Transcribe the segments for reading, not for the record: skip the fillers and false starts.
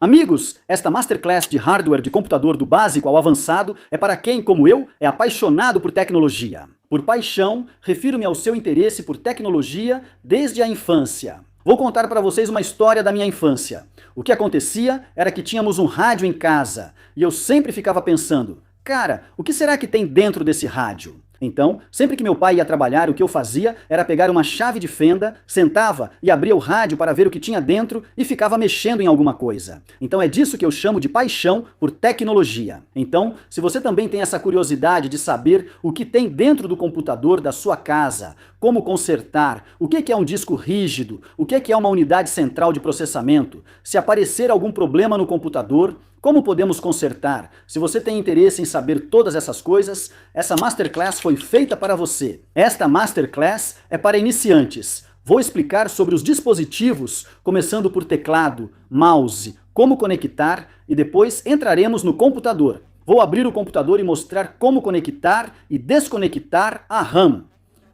Amigos, esta Masterclass de hardware de computador do básico ao avançado é para quem, como eu, é apaixonado por tecnologia. Por paixão, refiro-me ao seu interesse por tecnologia desde a infância. Vou contar para vocês uma história da minha infância. O que acontecia era que tínhamos um rádio em casa e eu sempre ficava pensando, cara, o que será que tem dentro desse rádio? Então, sempre que meu pai ia trabalhar, o que eu fazia era pegar uma chave de fenda, sentava e abria o rádio para ver o que tinha dentro e ficava mexendo em alguma coisa. Então é disso que eu chamo de paixão por tecnologia. Então, se você também tem essa curiosidade de saber o que tem dentro do computador da sua casa, como consertar, o que é um disco rígido, o que é uma unidade central de processamento, se aparecer algum problema no computador, como podemos consertar? Se você tem interesse em saber todas essas coisas, essa Masterclass foi feita para você. Esta Masterclass é para iniciantes. Vou explicar sobre os dispositivos, começando por teclado, mouse, como conectar e depois entraremos no computador. Vou abrir o computador e mostrar como conectar e desconectar a RAM.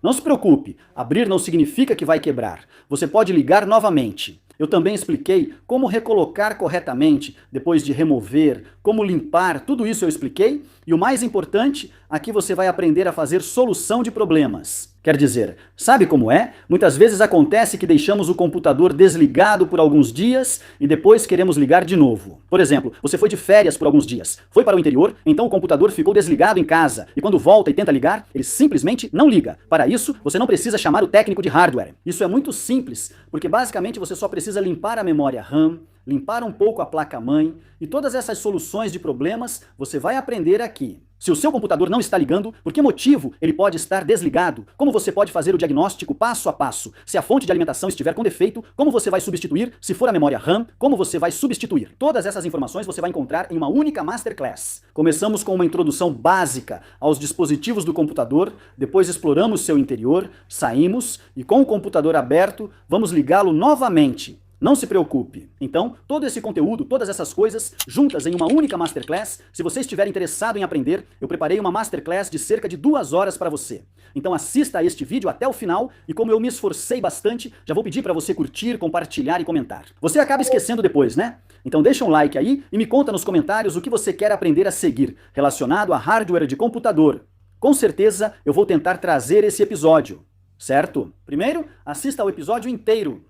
Não se preocupe, abrir não significa que vai quebrar. Você pode ligar novamente. Eu também expliquei como recolocar corretamente, depois de remover, como limpar, tudo isso eu expliquei. E o mais importante, aqui você vai aprender a fazer solução de problemas. Quer dizer, sabe como é? Muitas vezes acontece que deixamos o computador desligado por alguns dias e depois queremos ligar de novo. Por exemplo, você foi de férias por alguns dias, foi para o interior, então o computador ficou desligado em casa e quando volta e tenta ligar, ele simplesmente não liga. Para isso, você não precisa chamar o técnico de hardware. Isso é muito simples, porque basicamente você só precisa limpar a memória RAM, limpar um pouco a placa-mãe e todas essas soluções de problemas você vai aprender aqui. Se o seu computador não está ligando, por que motivo ele pode estar desligado? Como você pode fazer o diagnóstico passo a passo? Se a fonte de alimentação estiver com defeito, como você vai substituir? Se for a memória RAM, como você vai substituir? Todas essas informações você vai encontrar em uma única Masterclass. Começamos com uma introdução básica aos dispositivos do computador, depois exploramos seu interior, saímos e com o computador aberto, vamos ligá-lo novamente. Não se preocupe. Então, todo esse conteúdo, todas essas coisas, juntas em uma única Masterclass, se você estiver interessado em aprender, eu preparei uma Masterclass de cerca de 2 horas para você. Então assista a este vídeo até o final e como eu me esforcei bastante, já vou pedir para você curtir, compartilhar e comentar. Você acaba esquecendo depois, né? Então deixa um like aí e me conta nos comentários o que você quer aprender a seguir, relacionado a hardware de computador. Com certeza eu vou tentar trazer esse episódio, certo? Primeiro, assista ao episódio inteiro.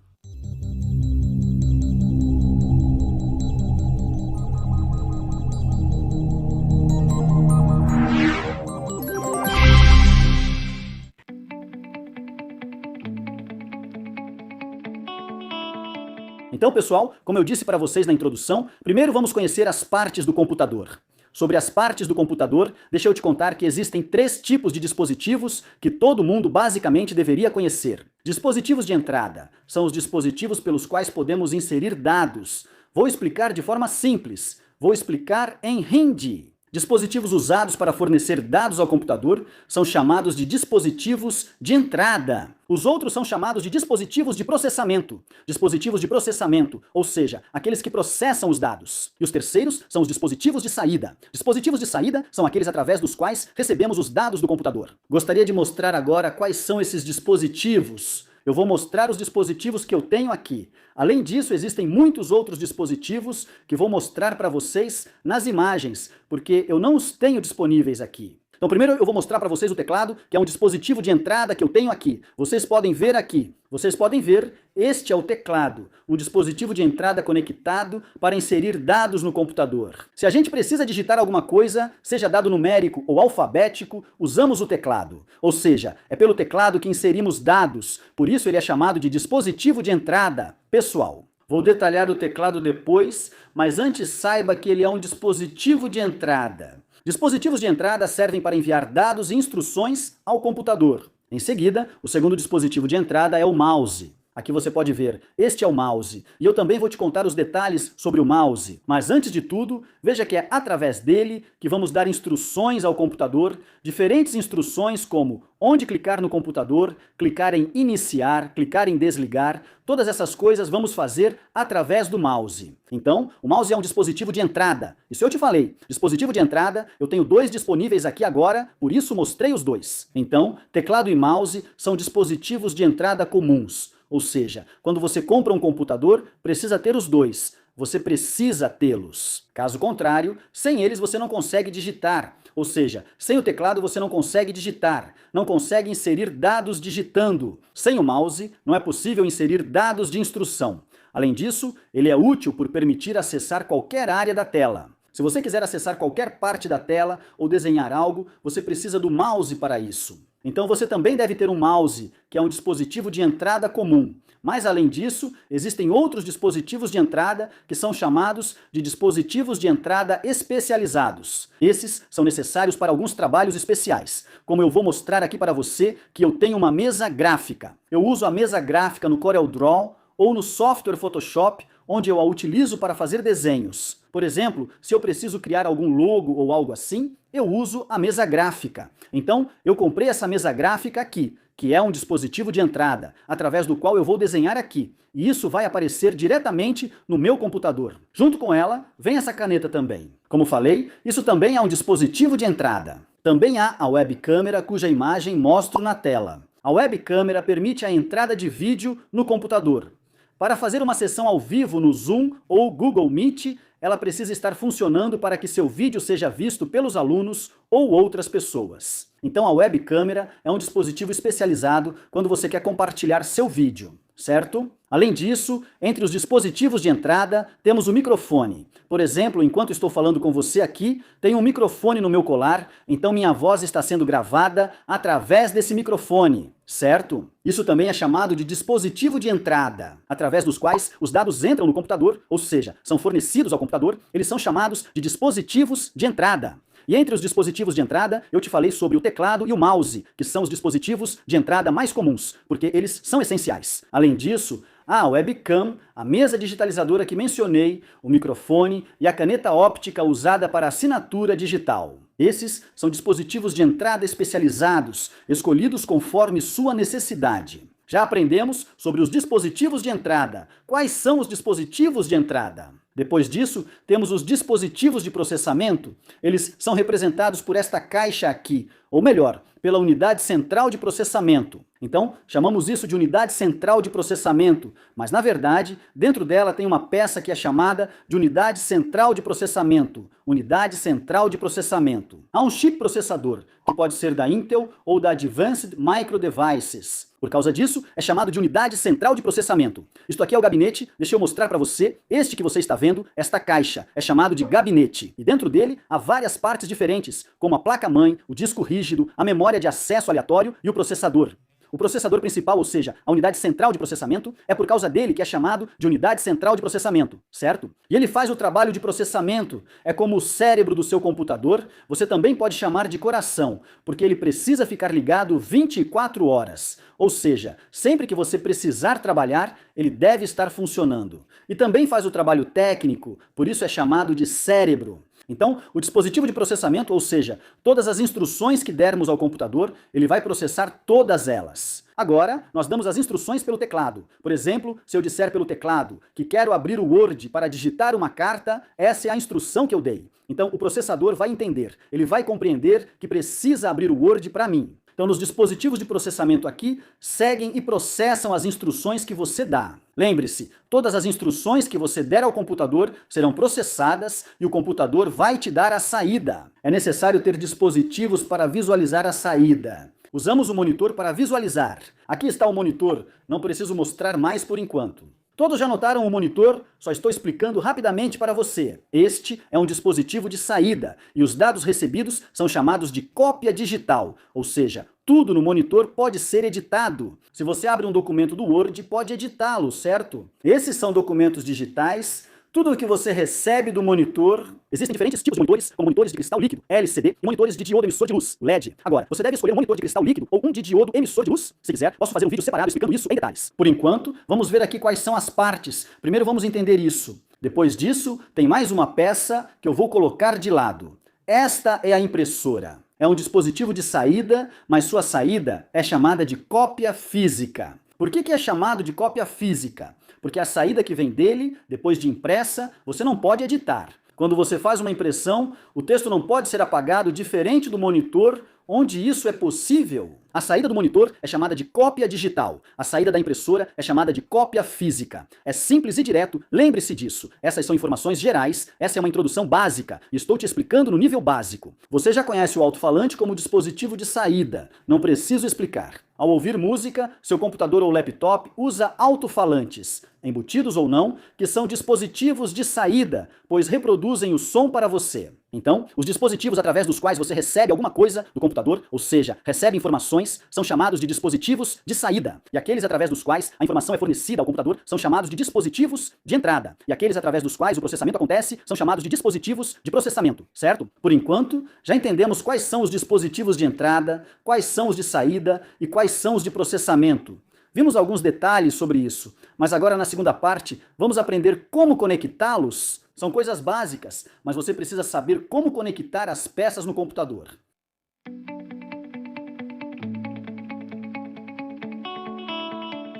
Então, pessoal, como eu disse para vocês na introdução, primeiro vamos conhecer as partes do computador. Sobre as partes do computador, deixa eu te contar que existem 3 tipos de dispositivos que todo mundo basicamente deveria conhecer. Dispositivos de entrada são os dispositivos pelos quais podemos inserir dados. Vou explicar de forma simples. Vou explicar em hindi. Dispositivos usados para fornecer dados ao computador são chamados de dispositivos de entrada. Os outros são chamados de dispositivos de processamento. Dispositivos de processamento, ou seja, aqueles que processam os dados. E os terceiros são os dispositivos de saída. Dispositivos de saída são aqueles através dos quais recebemos os dados do computador. Gostaria de mostrar agora quais são esses dispositivos. Eu vou mostrar os dispositivos que eu tenho aqui. Além disso, existem muitos outros dispositivos que vou mostrar para vocês nas imagens, porque eu não os tenho disponíveis aqui. Então primeiro eu vou mostrar para vocês o teclado, que é um dispositivo de entrada que eu tenho aqui. Vocês podem ver aqui. Vocês podem ver, este é o teclado, um dispositivo de entrada conectado para inserir dados no computador. Se a gente precisa digitar alguma coisa, seja dado numérico ou alfabético, usamos o teclado. Ou seja, é pelo teclado que inserimos dados, por isso ele é chamado de dispositivo de entrada pessoal. Vou detalhar o teclado depois, mas antes saiba que ele é um dispositivo de entrada. Dispositivos de entrada servem para enviar dados e instruções ao computador. Em seguida, o segundo dispositivo de entrada é o mouse. Aqui você pode ver, este é o mouse, e eu também vou te contar os detalhes sobre o mouse. Mas antes de tudo, veja que é através dele que vamos dar instruções ao computador, diferentes instruções como onde clicar no computador, clicar em iniciar, clicar em desligar, todas essas coisas vamos fazer através do mouse. Então, o mouse é um dispositivo de entrada. Isso eu te falei, dispositivo de entrada, eu tenho 2 disponíveis aqui agora, por isso mostrei os 2. Então, teclado e mouse são dispositivos de entrada comuns. Ou seja, quando você compra um computador, precisa ter os 2. você precisa tê-los. Caso contrário, sem eles você não consegue digitar. Ou seja, sem o teclado você não consegue digitar, não consegue inserir dados digitando. Sem o mouse, não é possível inserir dados de instrução. Além disso, ele é útil por permitir acessar qualquer área da tela. Se você quiser acessar qualquer parte da tela ou desenhar algo, você precisa do mouse para isso. Então você também deve ter um mouse, que é um dispositivo de entrada comum. Mas além disso, existem outros dispositivos de entrada que são chamados de dispositivos de entrada especializados. Esses são necessários para alguns trabalhos especiais, como eu vou mostrar aqui para você que eu tenho uma mesa gráfica. Eu uso a mesa gráfica no CorelDRAW ou no software Photoshop, onde eu a utilizo para fazer desenhos. Por exemplo, se eu preciso criar algum logo ou algo assim, eu uso a mesa gráfica. Então, eu comprei essa mesa gráfica aqui, que é um dispositivo de entrada, através do qual eu vou desenhar aqui. E isso vai aparecer diretamente no meu computador. Junto com ela, vem essa caneta também. Como falei, isso também é um dispositivo de entrada. Também há a webcâmera, cuja imagem mostro na tela. A webcâmera permite a entrada de vídeo no computador. Para fazer uma sessão ao vivo no Zoom ou Google Meet, ela precisa estar funcionando para que seu vídeo seja visto pelos alunos ou outras pessoas. Então a webcâmera é um dispositivo especializado quando você quer compartilhar seu vídeo, certo? Além disso, entre os dispositivos de entrada, temos o microfone. Por exemplo, enquanto estou falando com você aqui, tenho um microfone no meu colar, então minha voz está sendo gravada através desse microfone, certo? Isso também é chamado de dispositivo de entrada, através dos quais os dados entram no computador, ou seja, são fornecidos ao computador, eles são chamados de dispositivos de entrada. E entre os dispositivos de entrada, eu te falei sobre o teclado e o mouse, que são os dispositivos de entrada mais comuns, porque eles são essenciais. Além disso, há a webcam, a mesa digitalizadora que mencionei, o microfone e a caneta óptica usada para assinatura digital. Esses são dispositivos de entrada especializados, escolhidos conforme sua necessidade. Já aprendemos sobre os dispositivos de entrada. Quais são os dispositivos de entrada? Depois disso, temos os dispositivos de processamento. Eles são representados por esta caixa aqui, ou melhor, pela unidade central de processamento. Então, chamamos isso de unidade central de processamento, mas na verdade, dentro dela tem uma peça que é chamada de unidade central de processamento. Unidade central de processamento. Há um chip processador, que pode ser da Intel ou da Advanced Micro Devices. Por causa disso, é chamado de unidade central de processamento. Isto aqui é o gabinete, deixa eu mostrar para você, este que você está vendo, esta caixa, é chamado de gabinete. E dentro dele há várias partes diferentes, como a placa-mãe, o disco rígido, a memória de acesso aleatório e o processador. O processador principal, ou seja, a unidade central de processamento, é por causa dele que é chamado de unidade central de processamento, certo? E ele faz o trabalho de processamento, é como o cérebro do seu computador, você também pode chamar de coração, porque ele precisa ficar ligado 24 horas. Ou seja, sempre que você precisar trabalhar, ele deve estar funcionando. E também faz o trabalho técnico, por isso é chamado de cérebro. Então, o dispositivo de processamento, ou seja, todas as instruções que dermos ao computador, ele vai processar todas elas. Agora, nós damos as instruções pelo teclado. Por exemplo, se eu disser pelo teclado que quero abrir o Word para digitar uma carta, essa é a instrução que eu dei. Então, o processador vai entender, ele vai compreender que precisa abrir o Word para mim. Então, nos dispositivos de processamento aqui, seguem e processam as instruções que você dá. Lembre-se, todas as instruções que você der ao computador serão processadas e o computador vai te dar a saída. É necessário ter dispositivos para visualizar a saída. Usamos o monitor para visualizar. Aqui está o monitor, não preciso mostrar mais por enquanto. Todos já notaram o monitor? Só estou explicando rapidamente para você. Este é um dispositivo de saída e os dados recebidos são chamados de cópia digital, ou seja, tudo no monitor pode ser editado. Se você abre um documento do Word, pode editá-lo, certo? Esses são documentos digitais. Tudo o que você recebe do monitor... Existem diferentes tipos de monitores, como monitores de cristal líquido, LCD, e monitores de diodo emissor de luz, LED. Agora, você deve escolher um monitor de cristal líquido ou um de diodo emissor de luz. Se quiser, posso fazer um vídeo separado explicando isso em detalhes. Por enquanto, vamos ver aqui quais são as partes. Primeiro vamos entender isso. Depois disso, tem mais uma peça que eu vou colocar de lado. Esta é a impressora. É um dispositivo de saída, mas sua saída é chamada de cópia física. Por que é chamado de cópia física? Porque a saída que vem dele, depois de impressa, você não pode editar. Quando você faz uma impressão, o texto não pode ser apagado diferente do monitor onde isso é possível. A saída do monitor é chamada de cópia digital. A saída da impressora é chamada de cópia física. É simples e direto, lembre-se disso. Essas são informações gerais, essa é uma introdução básica. Estou te explicando no nível básico. Você já conhece o alto-falante como dispositivo de saída. Não preciso explicar. Ao ouvir música, seu computador ou laptop usa alto-falantes, embutidos ou não, que são dispositivos de saída, pois reproduzem o som para você. Então, os dispositivos através dos quais você recebe alguma coisa do computador, ou seja, recebe informações, são chamados de dispositivos de saída. E aqueles através dos quais a informação é fornecida ao computador são chamados de dispositivos de entrada. E aqueles através dos quais o processamento acontece são chamados de dispositivos de processamento, certo? Por enquanto, já entendemos quais são os dispositivos de entrada, quais são os de saída e quais são os de processamento. Vimos alguns detalhes sobre isso, mas agora na segunda parte vamos aprender como conectá-los. São coisas básicas, mas você precisa saber como conectar as peças no computador.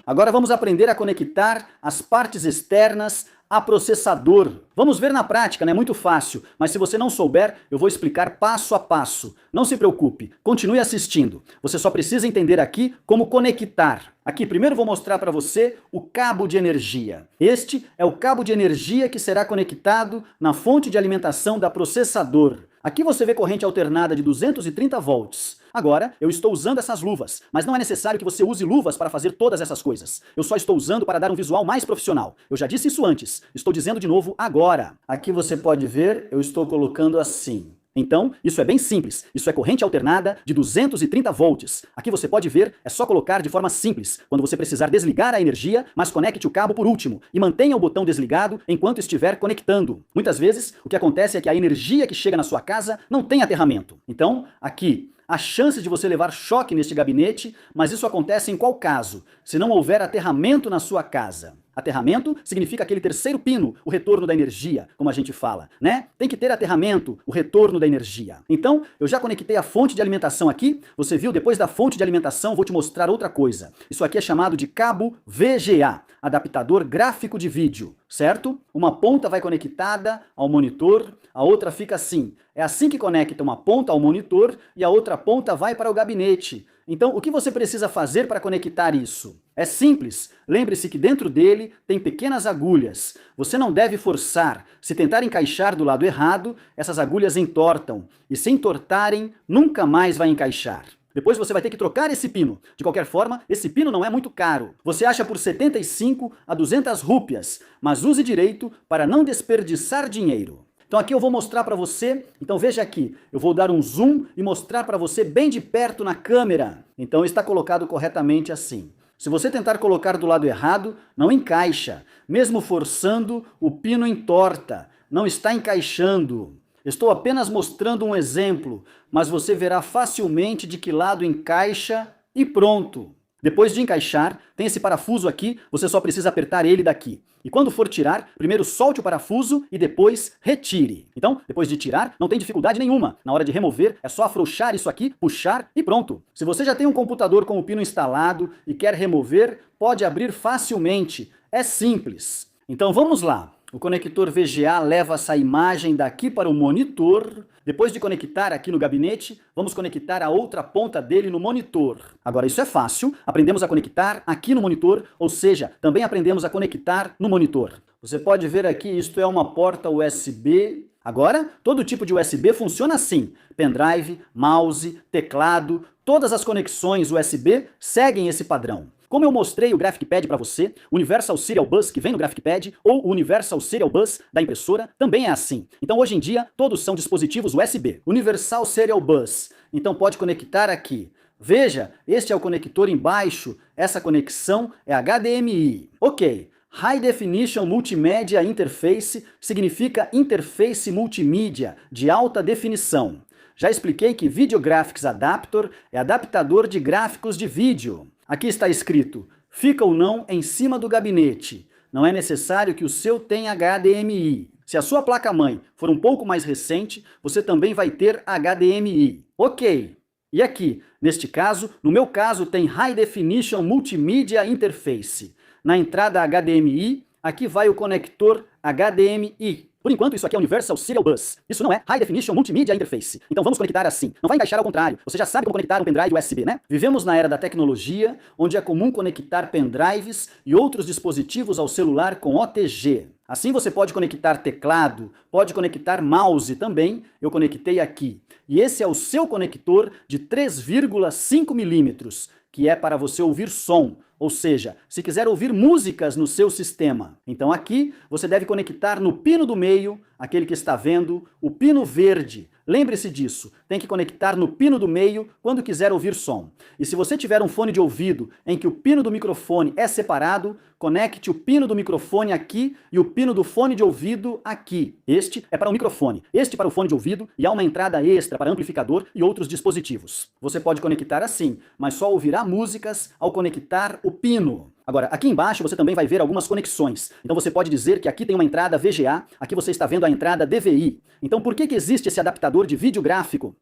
Agora vamos aprender a conectar as partes externas a processador. Vamos ver na prática, né? Muito fácil, mas se você não souber, eu vou explicar passo a passo. Não se preocupe, continue assistindo. Você só precisa entender aqui como conectar. Aqui, primeiro vou mostrar para você o cabo de energia. Este é o cabo de energia que será conectado na fonte de alimentação da processador. Aqui você vê corrente alternada de 230 volts. Agora, eu estou usando essas luvas, mas não é necessário que você use luvas para fazer todas essas coisas. Eu só estou usando para dar um visual mais profissional. Eu já disse isso antes, estou dizendo de novo agora. Aqui você pode ver, eu estou colocando assim. Então, isso é bem simples. Isso é corrente alternada de 230 volts. Aqui você pode ver, é só colocar de forma simples. Quando você precisar desligar a energia, mas conecte o cabo por último e mantenha o botão desligado enquanto estiver conectando. Muitas vezes, o que acontece é que a energia que chega na sua casa não tem aterramento. Então, aqui, há chances de você levar choque neste gabinete, mas isso acontece em qual caso? Se não houver aterramento na sua casa. Aterramento significa aquele terceiro pino, o retorno da energia, como a gente fala, né? Tem que ter aterramento, o retorno da energia. Então, eu já conectei a fonte de alimentação aqui. Você viu? Depois da fonte de alimentação, vou te mostrar outra coisa. Isso aqui é chamado de cabo VGA, adaptador gráfico de vídeo, certo? Uma ponta vai conectada ao monitor, a outra fica assim. É assim que conecta uma ponta ao monitor e a outra ponta vai para o gabinete. Então, o que você precisa fazer para conectar isso? É simples. Lembre-se que dentro dele tem pequenas agulhas. Você não deve forçar. Se tentar encaixar do lado errado, essas agulhas entortam. E se entortarem, nunca mais vai encaixar. Depois você vai ter que trocar esse pino. De qualquer forma, esse pino não é muito caro. Você acha por 75 a 200 rúpias, mas use direito para não desperdiçar dinheiro. Então aqui eu vou mostrar para você, então veja aqui, eu vou dar um zoom e mostrar para você bem de perto na câmera. Então está colocado corretamente assim. Se você tentar colocar do lado errado, não encaixa. Mesmo forçando, o pino entorta, não está encaixando. Estou apenas mostrando um exemplo, mas você verá facilmente de que lado encaixa e pronto. Depois de encaixar, tem esse parafuso aqui, você só precisa apertar ele daqui. E quando for tirar, primeiro solte o parafuso e depois retire. Então, depois de tirar, não tem dificuldade nenhuma. Na hora de remover, é só afrouxar isso aqui, puxar e pronto. Se você já tem um computador com o pino instalado e quer remover, pode abrir facilmente. É simples. Então vamos lá. O conector VGA leva essa imagem daqui para o monitor. Depois de conectar aqui no gabinete, vamos conectar a outra ponta dele no monitor. Agora isso é fácil, aprendemos a conectar aqui no monitor, ou seja, também aprendemos a conectar no monitor. Você pode ver aqui, isto é uma porta USB. Agora, todo tipo de USB funciona assim. Pendrive, mouse, teclado, todas as conexões USB seguem esse padrão. Como eu mostrei o GraphicPad para você, o Universal Serial Bus que vem no GraphicPad ou o Universal Serial Bus da impressora também é assim. Então hoje em dia todos são dispositivos USB. Universal Serial Bus. Então pode conectar aqui. Veja, este é o conector embaixo, essa conexão é HDMI. Ok. High Definition Multimedia Interface significa interface multimídia de alta definição. Já expliquei que Video Graphics Adapter é adaptador de gráficos de vídeo. Aqui está escrito, fica ou não em cima do gabinete. Não é necessário que o seu tenha HDMI. Se a sua placa-mãe for um pouco mais recente, você também vai ter HDMI. Ok. E aqui, neste caso, no meu caso, tem High Definition Multimedia Interface. Na entrada HDMI, aqui vai o conector HDMI. Por enquanto, isso aqui é Universal Serial Bus. Isso não é High Definition Multimedia Interface. Então vamos conectar assim. Não vai encaixar ao contrário. Você já sabe como conectar um pendrive USB, né? Vivemos na era da tecnologia, onde é comum conectar pendrives e outros dispositivos ao celular com OTG. Assim você pode conectar teclado, pode conectar mouse também, eu conectei aqui. E esse é o seu conector de 3,5 milímetros, que é para você ouvir som, ou seja, se quiser ouvir músicas no seu sistema. Então aqui você deve conectar no pino do meio, aquele que está vendo, o pino verde. Lembre-se disso, tem que conectar no pino do meio quando quiser ouvir som. E se você tiver um fone de ouvido em que o pino do microfone é separado, conecte o pino do microfone aqui e o pino do fone de ouvido aqui. Este é para o microfone, este para o fone de ouvido e há uma entrada extra para amplificador e outros dispositivos. Você pode conectar assim, mas só ouvirá músicas ao conectar o pino. Agora, aqui embaixo você também vai ver algumas conexões. Então você pode dizer que aqui tem uma entrada VGA, aqui você está vendo a entrada DVI. Então por que existe esse adaptador de vídeo gráfico?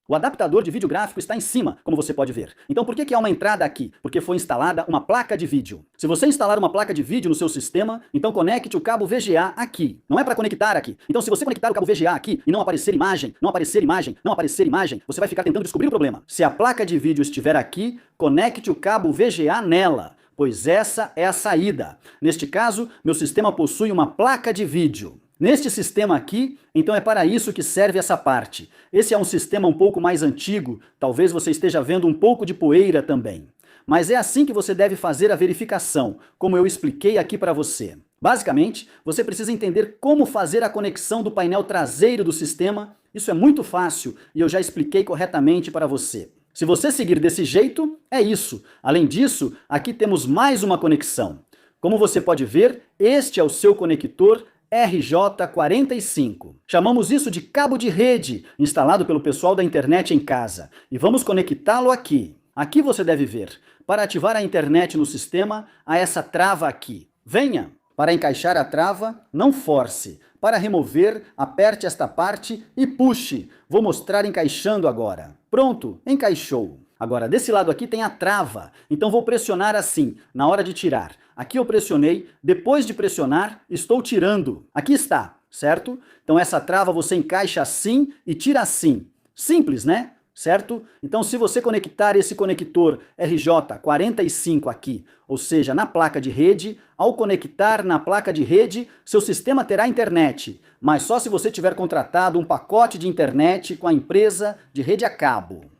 O adaptador de vídeo gráfico está em cima, como você pode ver. Então por que há uma entrada aqui? Porque foi instalada uma placa de vídeo. Se você instalar uma placa de vídeo no seu sistema, então conecte o cabo VGA aqui. Não é para conectar aqui. Então se você conectar o cabo VGA aqui e não aparecer imagem, não aparecer imagem, não aparecer imagem, você vai ficar tentando descobrir o problema. Se a placa de vídeo estiver aqui, conecte o cabo VGA nela, pois essa é a saída. Neste caso, meu sistema possui uma placa de vídeo. Neste sistema aqui, então é para isso que serve essa parte. Esse é um sistema um pouco mais antigo, talvez você esteja vendo um pouco de poeira também. Mas é assim que você deve fazer a verificação, como eu expliquei aqui para você. Basicamente, você precisa entender como fazer a conexão do painel traseiro do sistema. Isso é muito fácil e eu já expliquei corretamente para você. Se você seguir desse jeito, é isso. Além disso, aqui temos mais uma conexão. Como você pode ver, este é o seu conector RJ45. Chamamos isso de cabo de rede, instalado pelo pessoal da internet em casa. E vamos conectá-lo aqui. Aqui você deve ver. Para ativar a internet no sistema, há essa trava aqui. Venha! Para encaixar a trava, não force. Para remover, aperte esta parte e puxe. Vou mostrar encaixando agora. Pronto, encaixou. Agora, desse lado aqui tem a trava, então vou pressionar assim, na hora de tirar. Aqui eu pressionei, depois de pressionar, estou tirando. Aqui está, certo? Então essa trava você encaixa assim e tira assim. Simples, né? Certo? Então se você conectar esse conector RJ45 aqui, ou seja, na placa de rede, ao conectar na placa de rede, seu sistema terá internet, mas só se você tiver contratado um pacote de internet com a empresa de rede a cabo.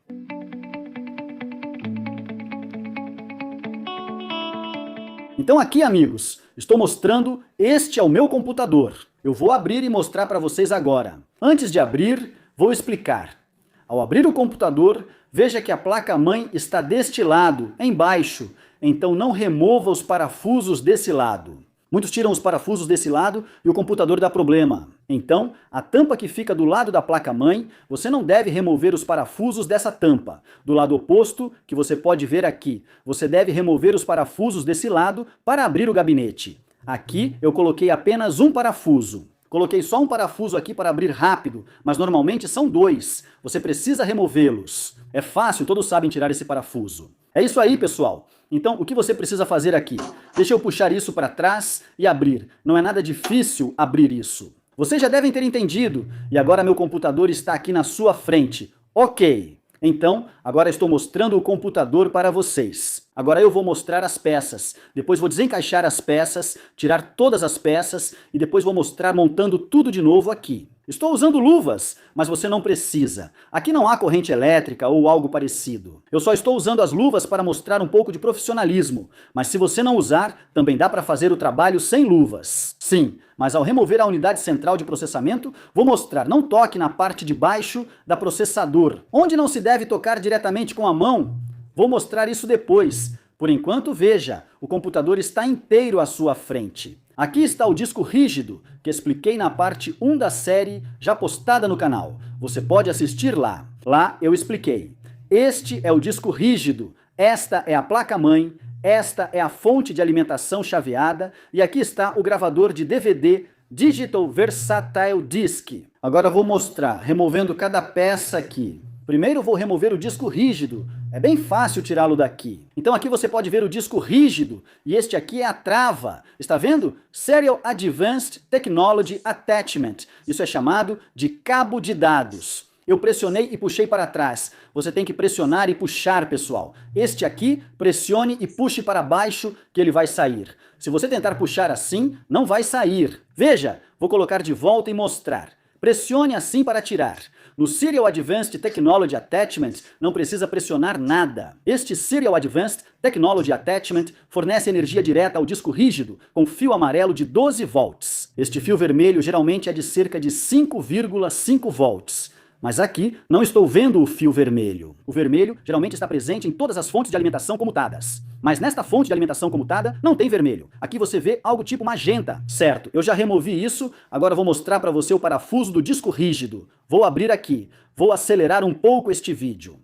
Então aqui, amigos, estou mostrando, este é o meu computador. Eu vou abrir e mostrar para vocês agora. Antes de abrir, vou explicar. Ao abrir o computador, veja que a placa-mãe está deste lado, embaixo. Então não remova os parafusos desse lado. Muitos tiram os parafusos desse lado e o computador dá problema. Então, a tampa que fica do lado da placa-mãe, você não deve remover os parafusos dessa tampa. Do lado oposto, que você pode ver aqui, você deve remover os parafusos desse lado para abrir o gabinete. Aqui eu coloquei apenas um parafuso. Coloquei só um parafuso aqui para abrir rápido, mas normalmente são dois. Você precisa removê-los. É fácil, todos sabem tirar esse parafuso. É isso aí, pessoal. Então, o que você precisa fazer aqui? Deixa eu puxar isso para trás e abrir. Não é nada difícil abrir isso. Vocês já devem ter entendido. E agora meu computador está aqui na sua frente. Ok. Então, agora estou mostrando o computador para vocês. Agora eu vou mostrar as peças. Depois vou desencaixar as peças, tirar todas as peças e depois vou mostrar montando tudo de novo aqui. Estou usando luvas, mas você não precisa. Aqui não há corrente elétrica ou algo parecido. Eu só estou usando as luvas para mostrar um pouco de profissionalismo. Mas se você não usar, também dá para fazer o trabalho sem luvas. Sim, mas ao remover a unidade central de processamento, vou mostrar, não toque na parte de baixo da processador, onde não se deve tocar diretamente com a mão. Vou mostrar isso depois. Por enquanto, veja, o computador está inteiro à sua frente. Aqui está o disco rígido, que expliquei na parte 1 da série, já postada no canal. Você pode assistir lá. Lá eu expliquei. Este é o disco rígido, esta é a placa-mãe, esta é a fonte de alimentação chaveada e aqui está o gravador de DVD Digital Versatile Disc. Agora vou mostrar, removendo cada peça aqui. Primeiro vou remover o disco rígido, É bem fácil tirá-lo daqui. Então aqui você pode ver o disco rígido, e este aqui é a trava. Está vendo? Serial Advanced Technology Attachment. Isso é chamado de cabo de dados. Eu pressionei e puxei para trás. Você tem que pressionar e puxar, pessoal. Este aqui, pressione e puxe para baixo que ele vai sair. Se você tentar puxar assim, não vai sair. Veja, vou colocar de volta e mostrar. Pressione assim para tirar. No Serial Advanced Technology Attachment, não precisa pressionar nada. Este Serial Advanced Technology Attachment fornece energia direta ao disco rígido com fio amarelo de 12 volts. Este fio vermelho geralmente é de cerca de 5,5 volts. Mas aqui não estou vendo o fio vermelho. O vermelho geralmente está presente em todas as fontes de alimentação comutadas. Mas nesta fonte de alimentação comutada não tem vermelho. Aqui você vê algo tipo magenta. Certo, eu já removi isso, agora vou mostrar para você o parafuso do disco rígido. Vou abrir aqui. Vou acelerar um pouco este vídeo.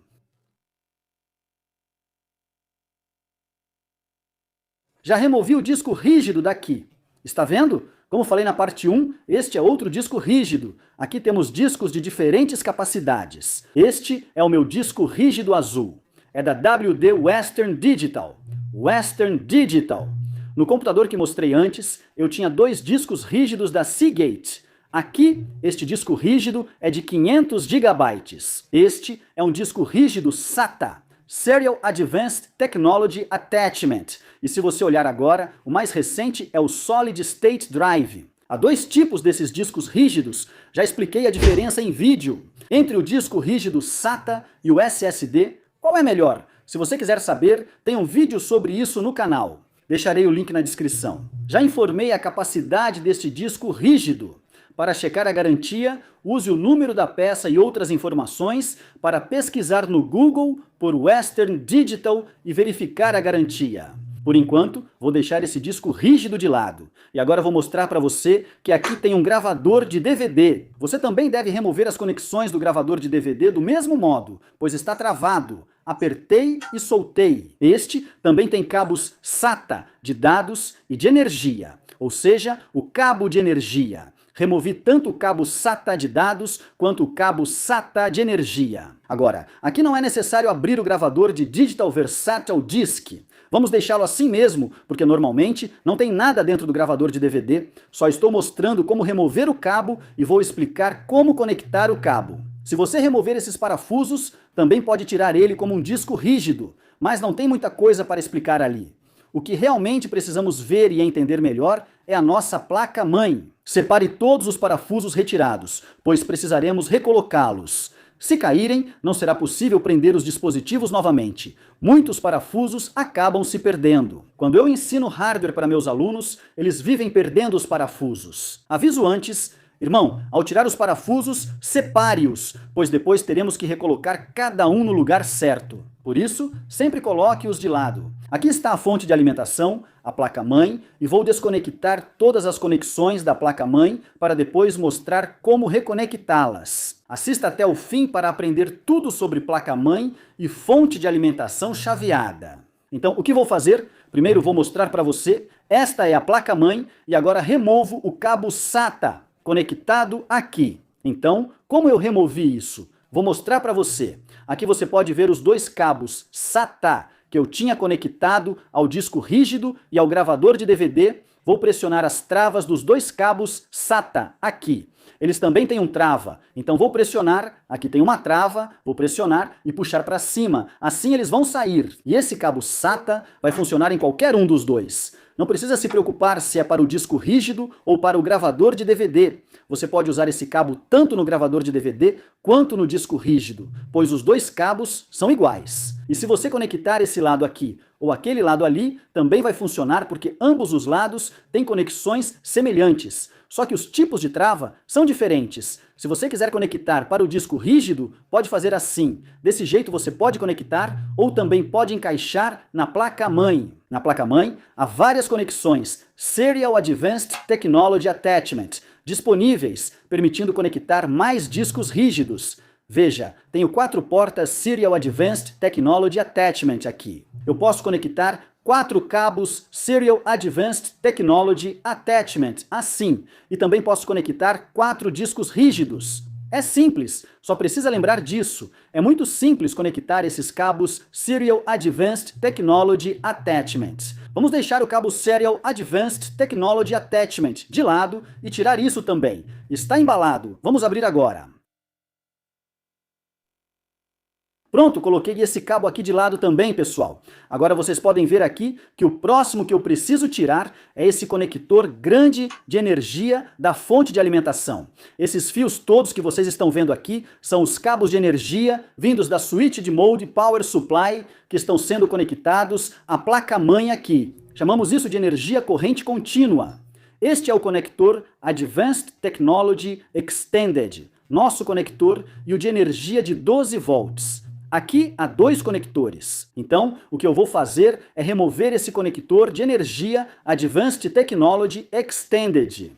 Já removi o disco rígido daqui. Está vendo? Como falei na parte 1, este é outro disco rígido. Aqui temos discos de diferentes capacidades. Este é o meu disco rígido azul. É da WD Western Digital. Western Digital. No computador que mostrei antes, eu tinha 2 discos rígidos da Seagate. Aqui, este disco rígido é de 500 GB. Este é um disco rígido SATA. Serial Advanced Technology Attachment. E se você olhar agora, o mais recente é o Solid State Drive. Há 2 tipos desses discos rígidos, já expliquei a diferença em vídeo. Entre o disco rígido SATA e o SSD, qual é melhor? Se você quiser saber, tem um vídeo sobre isso no canal. Deixarei o link na descrição. Já informei a capacidade deste disco rígido. Para checar a garantia, use o número da peça e outras informações para pesquisar no Google por Western Digital e verificar a garantia. Por enquanto, vou deixar esse disco rígido de lado. E agora vou mostrar para você que aqui tem um gravador de DVD. Você também deve remover as conexões do gravador de DVD do mesmo modo, pois está travado. Apertei e soltei. Este também tem cabos SATA de dados e de energia, ou seja, o cabo de energia. Removi tanto o cabo SATA de dados quanto o cabo SATA de energia. Agora, aqui não é necessário abrir o gravador de Digital Versatile Disc. Vamos deixá-lo assim mesmo, porque normalmente não tem nada dentro do gravador de DVD. Só estou mostrando como remover o cabo e vou explicar como conectar o cabo. Se você remover esses parafusos, também pode tirar ele como um disco rígido, mas não tem muita coisa para explicar ali. O que realmente precisamos ver e entender melhor é a nossa placa-mãe. Separe todos os parafusos retirados, pois precisaremos recolocá-los. Se caírem, não será possível prender os dispositivos novamente. Muitos parafusos acabam se perdendo. Quando eu ensino hardware para meus alunos, eles vivem perdendo os parafusos. Aviso antes, irmão, ao tirar os parafusos, separe-os, pois depois teremos que recolocar cada um no lugar certo. Por isso, sempre coloque-os de lado. Aqui está a fonte de alimentação, a placa-mãe, e vou desconectar todas as conexões da placa-mãe para depois mostrar como reconectá-las. Assista até o fim para aprender tudo sobre placa-mãe e fonte de alimentação chaveada. Então, o que vou fazer? Primeiro vou mostrar para você, esta é a placa-mãe e agora removo o cabo SATA conectado aqui. Então, como eu removi isso? Vou mostrar para você. Aqui você pode ver os 2 cabos SATA que eu tinha conectado ao disco rígido e ao gravador de DVD. Vou pressionar as travas dos 2 cabos SATA aqui. Eles também têm um trava, então vou pressionar, aqui tem uma trava, vou pressionar e puxar para cima. Assim eles vão sair. E esse cabo SATA vai funcionar em qualquer um dos 2. Não precisa se preocupar se é para o disco rígido ou para o gravador de DVD. Você pode usar esse cabo tanto no gravador de DVD quanto no disco rígido, pois os 2 cabos são iguais. E se você conectar esse lado aqui ou aquele lado ali, também vai funcionar porque ambos os lados têm conexões semelhantes. Só que os tipos de trava são diferentes. Se você quiser conectar para o disco rígido, pode fazer assim. Desse jeito você pode conectar ou também pode encaixar na placa-mãe. Na placa-mãe há várias conexões Serial Advanced Technology Attachment disponíveis, permitindo conectar mais discos rígidos. Veja, tenho 4 portas Serial Advanced Technology Attachment aqui. Eu posso conectar 4 cabos Serial Advanced Technology Attachment, assim. E também posso conectar 4 discos rígidos. É simples, só precisa lembrar disso. É muito simples conectar esses cabos Serial Advanced Technology Attachment. Vamos deixar o cabo Serial Advanced Technology Attachment de lado e tirar isso também. Está embalado. Vamos abrir agora. Pronto, coloquei esse cabo aqui de lado também, pessoal. Agora vocês podem ver aqui que o próximo que eu preciso tirar é esse conector grande de energia da fonte de alimentação. Esses fios todos que vocês estão vendo aqui são os cabos de energia vindos da Switch de Mode Power Supply que estão sendo conectados à placa-mãe aqui. Chamamos isso de energia corrente contínua. Este é o conector Advanced Technology Extended, nosso conector, e o de energia de 12 volts. Aqui há dois conectores. Então, o que eu vou fazer é remover esse conector de energia Advanced Technology Extended.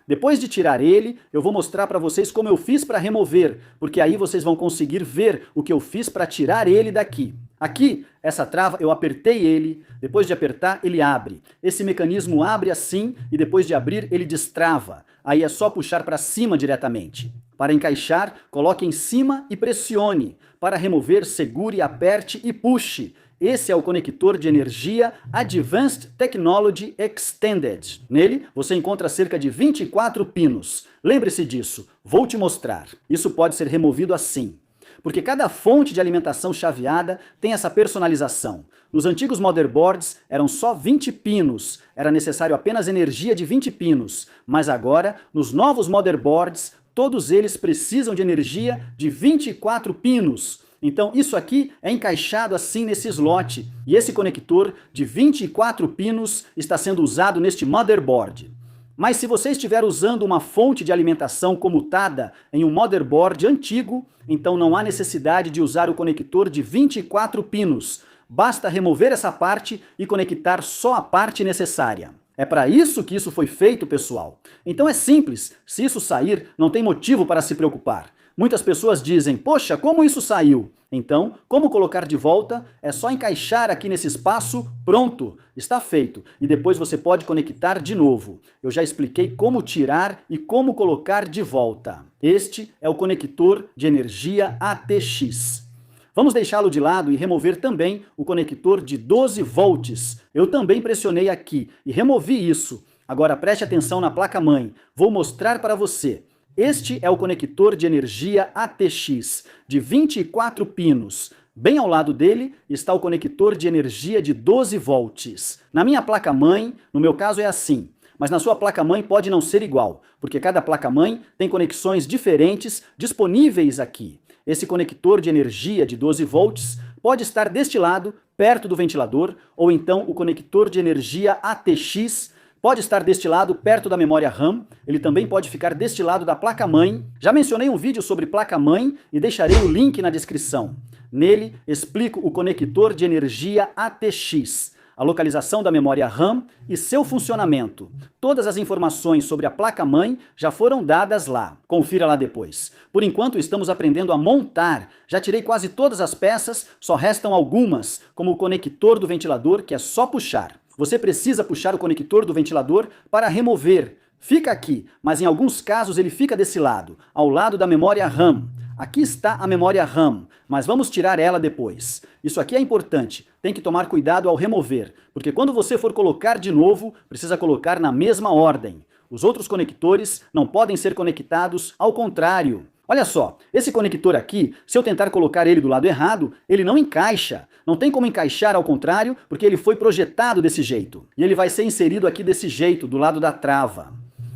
Depois de tirar ele, eu vou mostrar para vocês como eu fiz para remover, porque aí vocês vão conseguir ver o que eu fiz para tirar ele daqui. Aqui, essa trava, eu apertei ele, depois de apertar, ele abre. Esse mecanismo abre assim e depois de abrir, ele destrava. Aí é só puxar para cima diretamente. Para encaixar, coloque em cima e pressione. Para remover, segure, aperte e puxe. Esse é o conector de energia Advanced Technology Extended. Nele, você encontra cerca de 24 pinos. Lembre-se disso, vou te mostrar. Isso pode ser removido assim. Porque cada fonte de alimentação chaveada tem essa personalização. Nos antigos motherboards eram só 20 pinos, era necessário apenas energia de 20 pinos. Mas agora, nos novos motherboards, todos eles precisam de energia de 24 pinos. Então isso aqui é encaixado assim nesse slot. E esse conector de 24 pinos está sendo usado neste motherboard. Mas se você estiver usando uma fonte de alimentação comutada em um motherboard antigo, então não há necessidade de usar o conector de 24 pinos. Basta remover essa parte e conectar só a parte necessária. É para isso que isso foi feito, pessoal. Então é simples, se isso sair, não tem motivo para se preocupar. Muitas pessoas dizem, poxa, como isso saiu? Então, como colocar de volta? É só encaixar aqui nesse espaço, pronto, está feito. E depois você pode conectar de novo. Eu já expliquei como tirar e como colocar de volta. Este é o conector de energia ATX. Vamos deixá-lo de lado e remover também o conector de 12 volts. Eu também pressionei aqui e removi isso. Agora preste atenção na placa-mãe. Vou mostrar para você. Este é o conector de energia ATX, de 24 pinos. Bem ao lado dele está o conector de energia de 12 volts. Na minha placa-mãe, no meu caso é assim, mas na sua placa-mãe pode não ser igual, porque cada placa-mãe tem conexões diferentes disponíveis aqui. Esse conector de energia de 12 volts pode estar deste lado, perto do ventilador, ou então o conector de energia ATX pode estar deste lado, perto da memória RAM, ele também pode ficar deste lado da placa-mãe. Já mencionei um vídeo sobre placa-mãe e deixarei o link na descrição. Nele, explico o conector de energia ATX, a localização da memória RAM e seu funcionamento. Todas as informações sobre a placa-mãe já foram dadas lá. Confira lá depois. Por enquanto, estamos aprendendo a montar. Já tirei quase todas as peças, só restam algumas, como o conector do ventilador, que é só puxar. Você precisa puxar o conector do ventilador para remover. Fica aqui, mas em alguns casos ele fica desse lado, ao lado da memória RAM. Aqui está a memória RAM, mas vamos tirar ela depois. Isso aqui é importante, tem que tomar cuidado ao remover, porque quando você for colocar de novo, precisa colocar na mesma ordem. Os outros conectores não podem ser conectados ao contrário. Olha só, esse conector aqui, se eu tentar colocar ele do lado errado, ele não encaixa. Não tem como encaixar ao contrário, porque ele foi projetado desse jeito. E ele vai ser inserido aqui desse jeito, do lado da trava.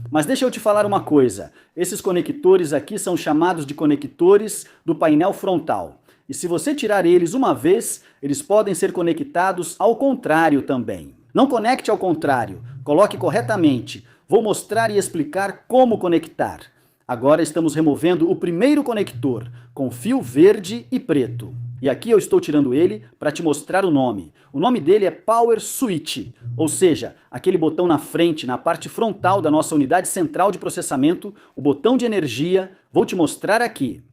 Mas deixa eu te falar uma coisa. Esses conectores aqui são chamados de conectores do painel frontal. E se você tirar eles uma vez, eles podem ser conectados ao contrário também. Não conecte ao contrário, coloque corretamente. Vou mostrar e explicar como conectar. Agora estamos removendo o primeiro conector, com fio verde e preto. E aqui eu estou tirando ele para te mostrar o nome. O nome dele é Power Switch, ou seja, aquele botão na frente, na parte frontal da nossa unidade central de processamento, o botão de energia, vou te mostrar aqui.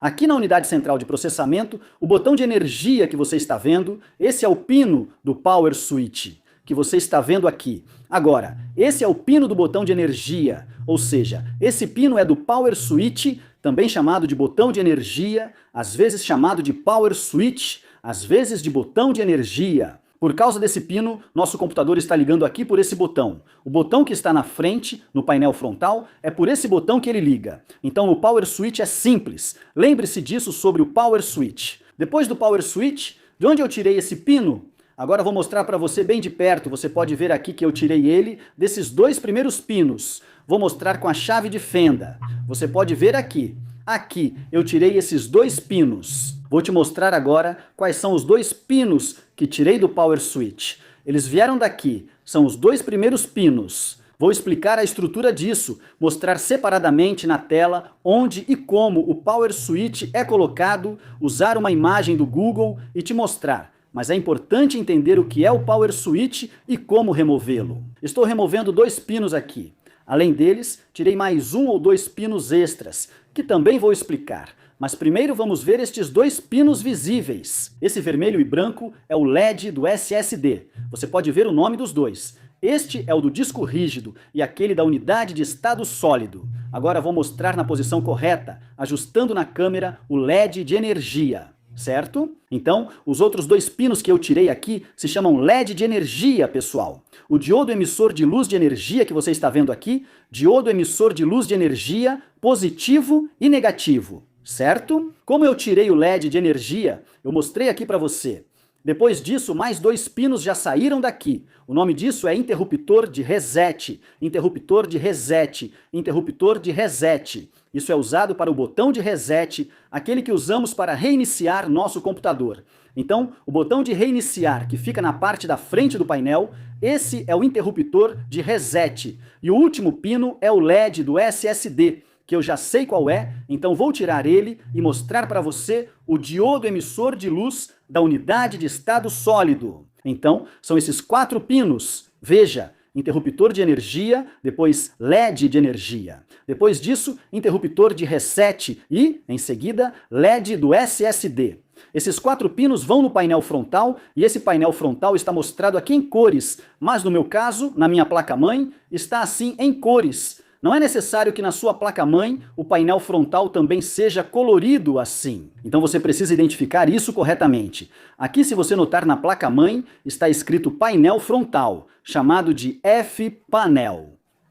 Aqui na unidade central de processamento, o botão de energia que você está vendo, esse é o pino do Power Switch. que você está vendo aqui. Agora, esse é o pino do botão de energia, ou seja, esse pino é do Power Switch, também chamado de botão de energia, às vezes chamado de Power Switch, às vezes de botão de energia. Por causa desse pino, nosso computador está ligando aqui por esse botão. O botão que está na frente, no painel frontal, é por esse botão que ele liga. Então o Power Switch é simples. Lembre-se disso sobre o Power Switch. Depois do Power Switch, de onde eu tirei esse pino? Agora eu vou mostrar para você bem de perto. Você pode ver aqui que eu tirei ele desses dois primeiros pinos. Vou mostrar com a chave de fenda. Você pode ver aqui. Aqui eu tirei esses dois pinos. Vou te mostrar agora quais são os dois pinos que tirei do Power Switch. Eles vieram daqui, são os dois primeiros pinos. Vou explicar a estrutura disso, mostrar separadamente na tela onde e como o Power Switch é colocado, usar uma imagem do Google e te mostrar. Mas é importante entender o que é o Power Switch e como removê-lo. Estou removendo dois pinos aqui. Além deles, tirei mais um ou dois pinos extras, que também vou explicar. Mas primeiro vamos ver estes dois pinos visíveis. Esse vermelho e branco é o LED do SSD. Você pode ver o nome dos dois. Este é o do disco rígido e aquele da unidade de estado sólido. Agora vou mostrar na posição correta, ajustando na câmera o LED de energia. Certo? Então, os outros dois pinos que eu tirei aqui se chamam LED de energia, pessoal. O diodo emissor de luz de energia que você está vendo aqui, diodo emissor de luz de energia positivo e negativo. Certo? Como eu tirei o LED de energia, eu mostrei aqui para você. Depois disso, mais dois pinos já saíram daqui. O nome disso é interruptor de reset, interruptor de reset, interruptor de reset. Isso é usado para o botão de reset, aquele que usamos para reiniciar nosso computador. Então, o botão de reiniciar, que fica na parte da frente do painel, esse é o interruptor de reset. E o último pino é o LED do SSD, que eu já sei qual é, então vou tirar ele e mostrar para você o diodo emissor de luz da unidade de estado sólido. Então, são esses quatro pinos. Veja, interruptor de energia, depois LED de energia. Depois disso, interruptor de reset e, em seguida, LED do SSD. Esses quatro pinos vão no painel frontal e esse painel frontal está mostrado aqui em cores, mas no meu caso, na minha placa-mãe, está assim em cores. Não é necessário que na sua placa-mãe o painel frontal também seja colorido assim. Então você precisa identificar isso corretamente. Aqui, se você notar na placa-mãe, está escrito painel frontal, chamado de F-Panel.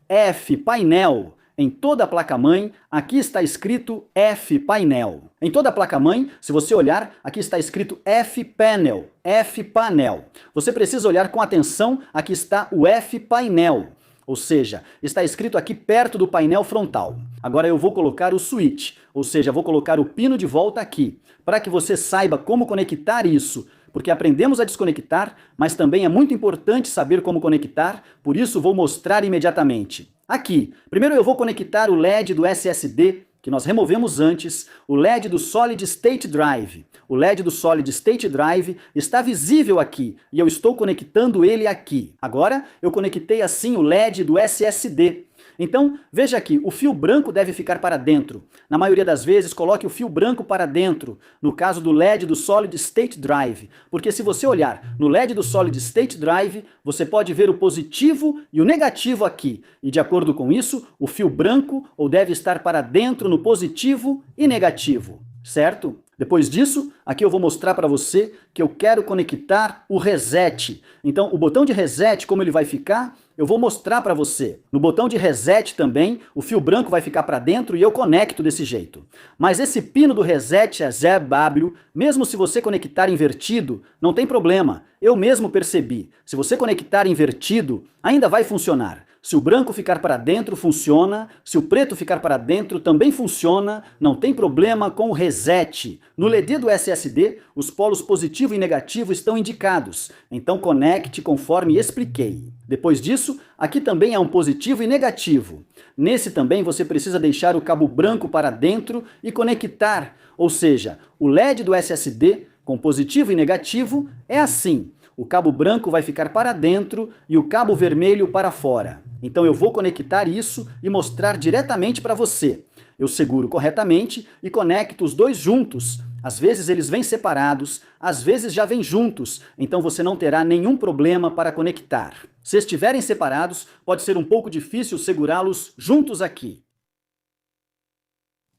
F-Painel. Em toda a placa-mãe, aqui está escrito F-Painel. Em toda a placa-mãe, se você olhar, aqui está escrito F-Panel. F-Panel. Você precisa olhar com atenção, aqui está o F-Painel. Ou seja, está escrito aqui perto do painel frontal. Agora eu vou colocar o switch, ou seja, vou colocar o pino de volta aqui, para que você saiba como conectar isso, porque aprendemos a desconectar, mas também é muito importante saber como conectar, por isso vou mostrar imediatamente. Aqui, primeiro eu vou conectar o LED do SSD, que nós removemos antes, o LED do Solid State Drive. O LED do Solid State Drive está visível aqui e eu estou conectando ele aqui. Agora eu conectei assim o LED do SSD. Então, veja aqui, o fio branco deve ficar para dentro. Na maioria das vezes, coloque o fio branco para dentro, no caso do LED do Solid State Drive. Porque se você olhar no LED do Solid State Drive, você pode ver o positivo e o negativo aqui. E de acordo com isso, o fio branco ou deve estar para dentro no positivo e negativo. Certo? Depois disso, aqui eu vou mostrar para você que eu quero conectar o reset. Então, o botão de reset, como ele vai ficar, eu vou mostrar para você. No botão de reset também, o fio branco vai ficar para dentro e eu conecto desse jeito. Mas esse pino do reset é ZW, mesmo se você conectar invertido, não tem problema. Eu mesmo percebi. Se você conectar invertido, ainda vai funcionar. Se o branco ficar para dentro, funciona. Se o preto ficar para dentro, também funciona. Não tem problema com o reset. No LED do SSD, os polos positivo e negativo estão indicados. Então conecte conforme expliquei. Depois disso, aqui também há um positivo e negativo. Nesse também você precisa deixar o cabo branco para dentro e conectar. Ou seja, o LED do SSD com positivo e negativo é assim. O cabo branco vai ficar para dentro e o cabo vermelho para fora. Então eu vou conectar isso e mostrar diretamente para você. Eu seguro corretamente e conecto os dois juntos. Às vezes eles vêm separados, às vezes já vêm juntos, então você não terá nenhum problema para conectar. Se estiverem separados, pode ser um pouco difícil segurá-los juntos aqui.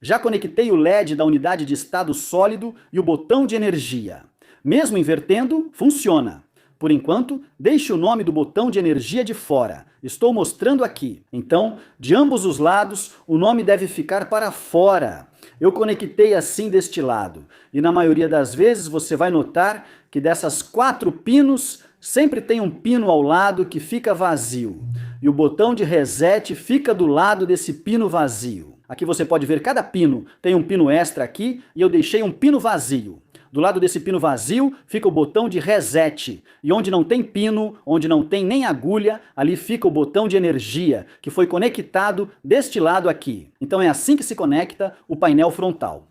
Já conectei o LED da unidade de estado sólido e o botão de energia. Mesmo invertendo, funciona. Por enquanto, deixe o nome do botão de energia de fora. Estou mostrando aqui. Então, de ambos os lados, o nome deve ficar para fora. Eu conectei assim deste lado. E na maioria das vezes você vai notar que dessas 4 pinos, sempre tem um pino ao lado que fica vazio. E o botão de reset fica do lado desse pino vazio. Aqui você pode ver cada pino. Tem um pino extra aqui e eu deixei um pino vazio. Do lado desse pino vazio fica o botão de reset. E onde não tem pino, onde não tem nem agulha, ali fica o botão de energia, que foi conectado deste lado aqui. Então é assim que se conecta o painel frontal.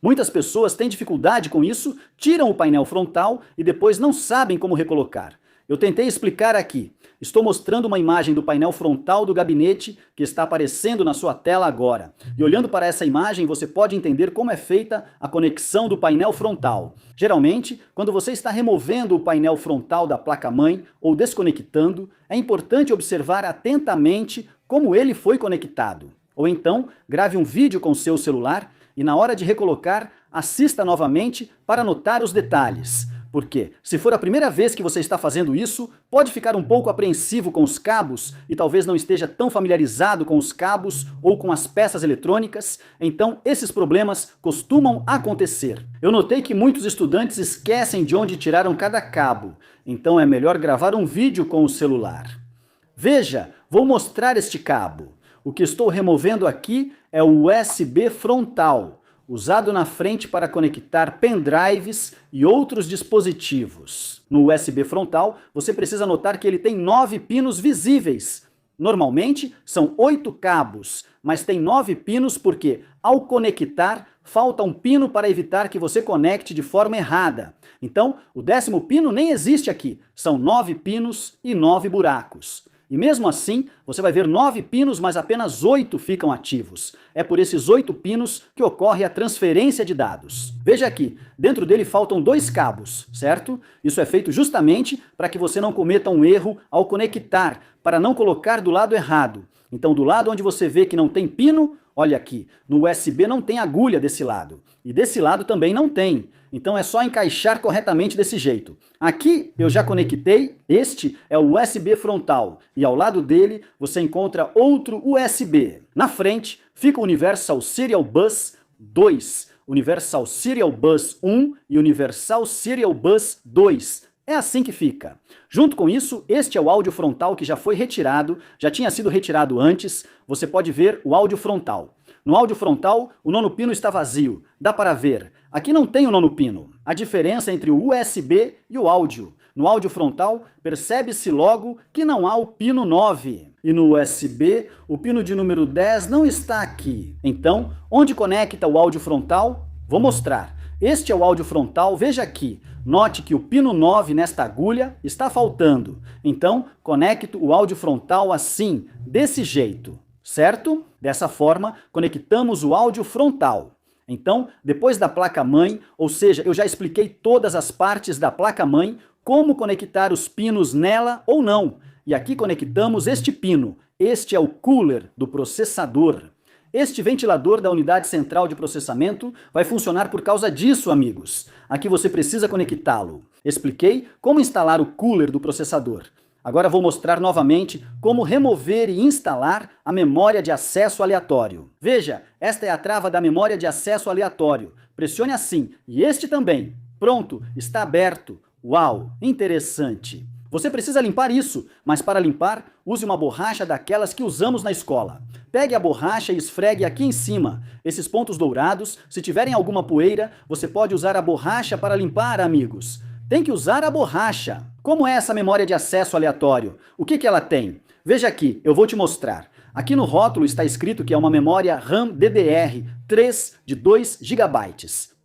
Muitas pessoas têm dificuldade com isso, tiram o painel frontal e depois não sabem como recolocar. Eu tentei explicar aqui. Estou mostrando uma imagem do painel frontal do gabinete que está aparecendo na sua tela agora. E olhando para essa imagem, você pode entender como é feita a conexão do painel frontal. Geralmente, quando você está removendo o painel frontal da placa-mãe ou desconectando, é importante observar atentamente como ele foi conectado. Ou então, grave um vídeo com o seu celular e na hora de recolocar, assista novamente para notar os detalhes. Porque, se for a primeira vez que você está fazendo isso, pode ficar um pouco apreensivo com os cabos e talvez não esteja tão familiarizado com os cabos ou com as peças eletrônicas, então esses problemas costumam acontecer. Eu notei que muitos estudantes esquecem de onde tiraram cada cabo, então é melhor gravar um vídeo com o celular. Veja, vou mostrar este cabo. O que estou removendo aqui é o USB frontal, usado na frente para conectar pendrives e outros dispositivos. No USB frontal, você precisa notar que ele tem 9 pinos visíveis. Normalmente, são 8 cabos, mas tem 9 pinos porque, ao conectar, falta um pino para evitar que você conecte de forma errada. Então, o 10º pino nem existe aqui. São 9 pinos e 9 buracos. E mesmo assim, você vai ver 9 pinos, mas apenas 8 ficam ativos. É por esses 8 pinos que ocorre a transferência de dados. Veja aqui, dentro dele faltam 2 cabos, certo? Isso é feito justamente para que você não cometa um erro ao conectar, para não colocar do lado errado. Então, do lado onde você vê que não tem pino, olha aqui, no USB não tem agulha desse lado. E desse lado também não tem. Então é só encaixar corretamente desse jeito. Aqui eu já conectei, este é o USB frontal, e ao lado dele você encontra outro USB. Na frente fica o Universal Serial Bus 2, Universal Serial Bus 1 e Universal Serial Bus 2. É assim que fica. Junto com isso, este é o áudio frontal que já foi retirado, já tinha sido retirado antes, você pode ver o áudio frontal. No áudio frontal, o 9º pino está vazio, dá para ver. Aqui não tem o 9º pino. A diferença entre o USB e o áudio. No áudio frontal, percebe-se logo que não há o pino 9. E no USB, o pino de número 10 não está aqui. Então, onde conecta o áudio frontal? Vou mostrar. Este é o áudio frontal, veja aqui. Note que o pino 9 nesta agulha está faltando. Então, conecto o áudio frontal assim, desse jeito. Certo? Dessa forma, conectamos o áudio frontal. Então, depois da placa-mãe, ou seja, eu já expliquei todas as partes da placa-mãe, como conectar os pinos nela ou não. E aqui conectamos este pino. Este é o cooler do processador. Este ventilador da unidade central de processamento vai funcionar por causa disso, amigos. Aqui você precisa conectá-lo. Expliquei como instalar o cooler do processador. Agora vou mostrar novamente como remover e instalar a memória de acesso aleatório. Veja, esta é a trava da memória de acesso aleatório. Pressione assim, e este também. Pronto, está aberto. Uau, interessante. Você precisa limpar isso, mas para limpar, use uma borracha daquelas que usamos na escola. Pegue a borracha e esfregue aqui em cima. Esses pontos dourados, se tiverem alguma poeira, você pode usar a borracha para limpar, amigos. Tem que usar a borracha. Como é essa memória de acesso aleatório? O que ela tem? Veja aqui, eu vou te mostrar. Aqui no rótulo está escrito que é uma memória RAM DDR3 de 2 GB,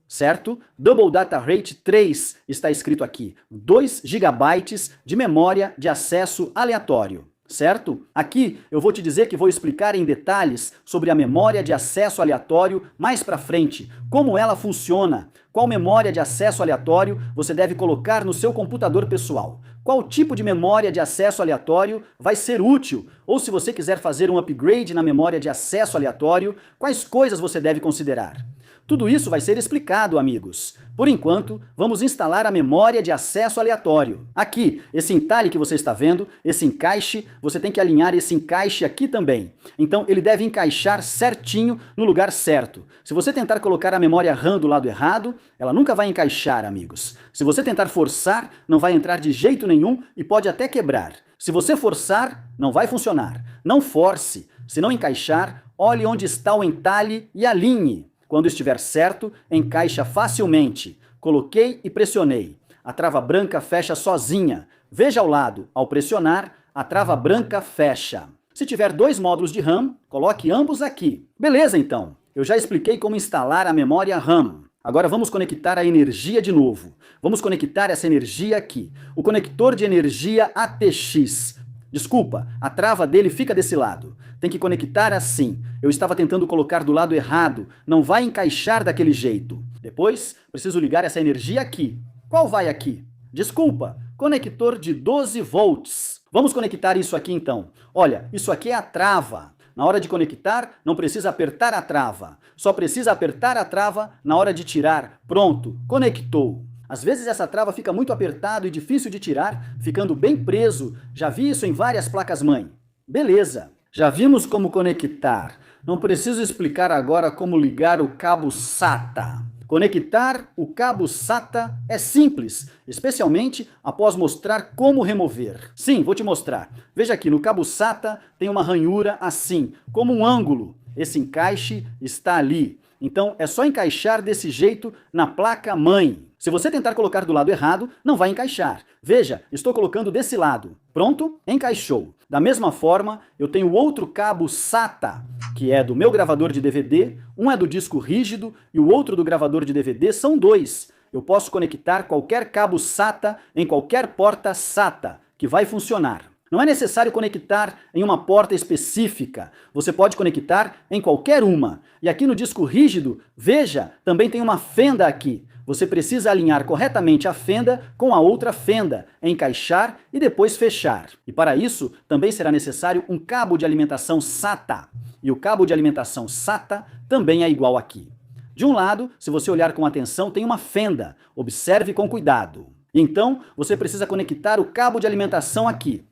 certo? Double Data Rate 3 está escrito aqui, 2 GB de memória de acesso aleatório. certo? Aqui eu vou te dizer que vou explicar em detalhes sobre a memória de acesso aleatório mais pra frente, como ela funciona, qual memória de acesso aleatório você deve colocar no seu computador pessoal, qual tipo de memória de acesso aleatório vai ser útil, ou se você quiser fazer um upgrade na memória de acesso aleatório, quais coisas você deve considerar. Tudo isso vai ser explicado, amigos. Por enquanto, vamos instalar a memória de acesso aleatório. Aqui, esse entalhe que você está vendo, esse encaixe, você tem que alinhar esse encaixe aqui também. Então, ele deve encaixar certinho no lugar certo. Se você tentar colocar a memória RAM do lado errado, ela nunca vai encaixar, amigos. Se você tentar forçar, não vai entrar de jeito nenhum e pode até quebrar. Se você forçar, não vai funcionar. Não force. Se não encaixar, olhe onde está o entalhe e alinhe. Quando estiver certo, encaixa facilmente. Coloquei e pressionei. A trava branca fecha sozinha. Veja ao lado, ao pressionar, a trava branca fecha. Se tiver 2 módulos de RAM, coloque ambos aqui. Beleza, então. Eu já expliquei como instalar a memória RAM. Agora vamos conectar a energia de novo. Vamos conectar essa energia aqui. O conector de energia ATX. Desculpa, a trava dele fica desse lado. Tem que conectar assim. Eu estava tentando colocar do lado errado. Não vai encaixar daquele jeito. Depois, preciso ligar essa energia aqui. Qual vai aqui? Desculpa, conector de 12 volts. Vamos conectar isso aqui então. Olha, isso aqui é a trava. Na hora de conectar, não precisa apertar a trava. Só precisa apertar a trava na hora de tirar. Pronto, conectou. Às vezes essa trava fica muito apertado e difícil de tirar, ficando bem preso. Já vi isso em várias placas-mãe. Beleza. Já vimos como conectar. Não preciso explicar agora como ligar o cabo SATA. Conectar o cabo SATA é simples, especialmente após mostrar como remover. Sim, vou te mostrar. Veja aqui, no cabo SATA tem uma ranhura assim, como um ângulo. Esse encaixe está ali. Então é só encaixar desse jeito na placa-mãe. Se você tentar colocar do lado errado, não vai encaixar. Veja, estou colocando desse lado. Pronto? Encaixou. Da mesma forma, eu tenho outro cabo SATA, que é do meu gravador de DVD, um é do disco rígido e o outro do gravador de DVD, são 2. Eu posso conectar qualquer cabo SATA em qualquer porta SATA, que vai funcionar. Não é necessário conectar em uma porta específica, você pode conectar em qualquer uma. E aqui no disco rígido, veja, também tem uma fenda aqui. Você precisa alinhar corretamente a fenda com a outra fenda, encaixar e depois fechar. E para isso, também será necessário um cabo de alimentação SATA. E o cabo de alimentação SATA também é igual aqui. De um lado, se você olhar com atenção, tem uma fenda. Observe com cuidado. Então, você precisa conectar o cabo de alimentação aqui.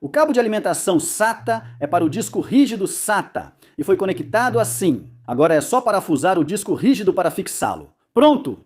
O cabo de alimentação SATA é para o disco rígido SATA e foi conectado assim. Agora é só parafusar o disco rígido para fixá-lo. Pronto!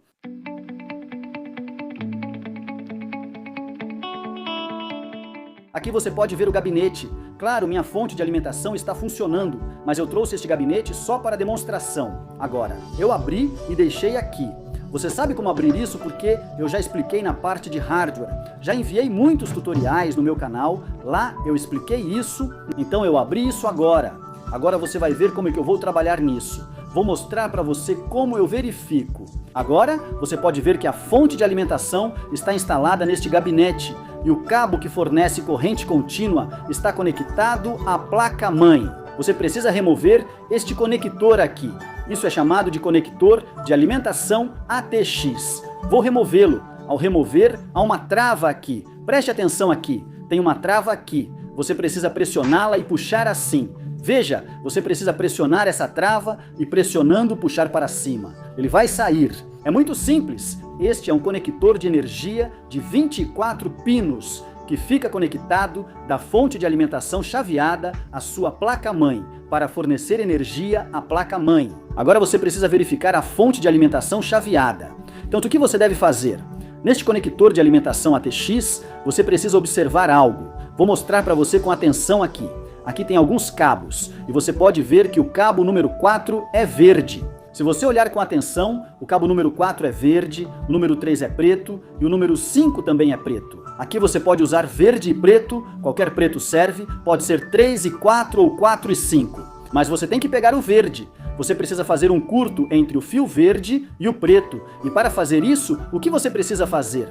Aqui você pode ver o gabinete. Claro, minha fonte de alimentação está funcionando, mas eu trouxe este gabinete só para demonstração. Agora, eu abri e deixei aqui. Você sabe como abrir isso porque eu já expliquei na parte de hardware. Já enviei muitos tutoriais no meu canal, lá eu expliquei isso, então eu abri isso agora. Agora você vai ver como é que eu vou trabalhar nisso. Vou mostrar para você como eu verifico. Agora, você pode ver que a fonte de alimentação está instalada neste gabinete e o cabo que fornece corrente contínua está conectado à placa-mãe. Você precisa remover este conector aqui. Isso é chamado de conector de alimentação ATX. Vou removê-lo. Ao remover, há uma trava aqui. Preste atenção aqui. Tem uma trava aqui. Você precisa pressioná-la e puxar assim. Veja, você precisa pressionar essa trava e pressionando puxar para cima. Ele vai sair. É muito simples. Este é um conector de energia de 24 pinos que fica conectado da fonte de alimentação chaveada à sua placa-mãe para fornecer energia à placa-mãe. Agora você precisa verificar a fonte de alimentação chaveada. Então, o que você deve fazer? Neste conector de alimentação ATX, você precisa observar algo. Vou mostrar para você com atenção aqui. Aqui tem alguns cabos e você pode ver que o cabo número 4 é verde. Se você olhar com atenção, o cabo número 4 é verde, o número 3 é preto e o número 5 também é preto. Aqui você pode usar verde e preto, qualquer preto serve, pode ser 3 e 4 ou 4 e 5. Mas você tem que pegar o verde. Você precisa fazer um curto entre o fio verde e o preto. E para fazer isso, o que você precisa fazer?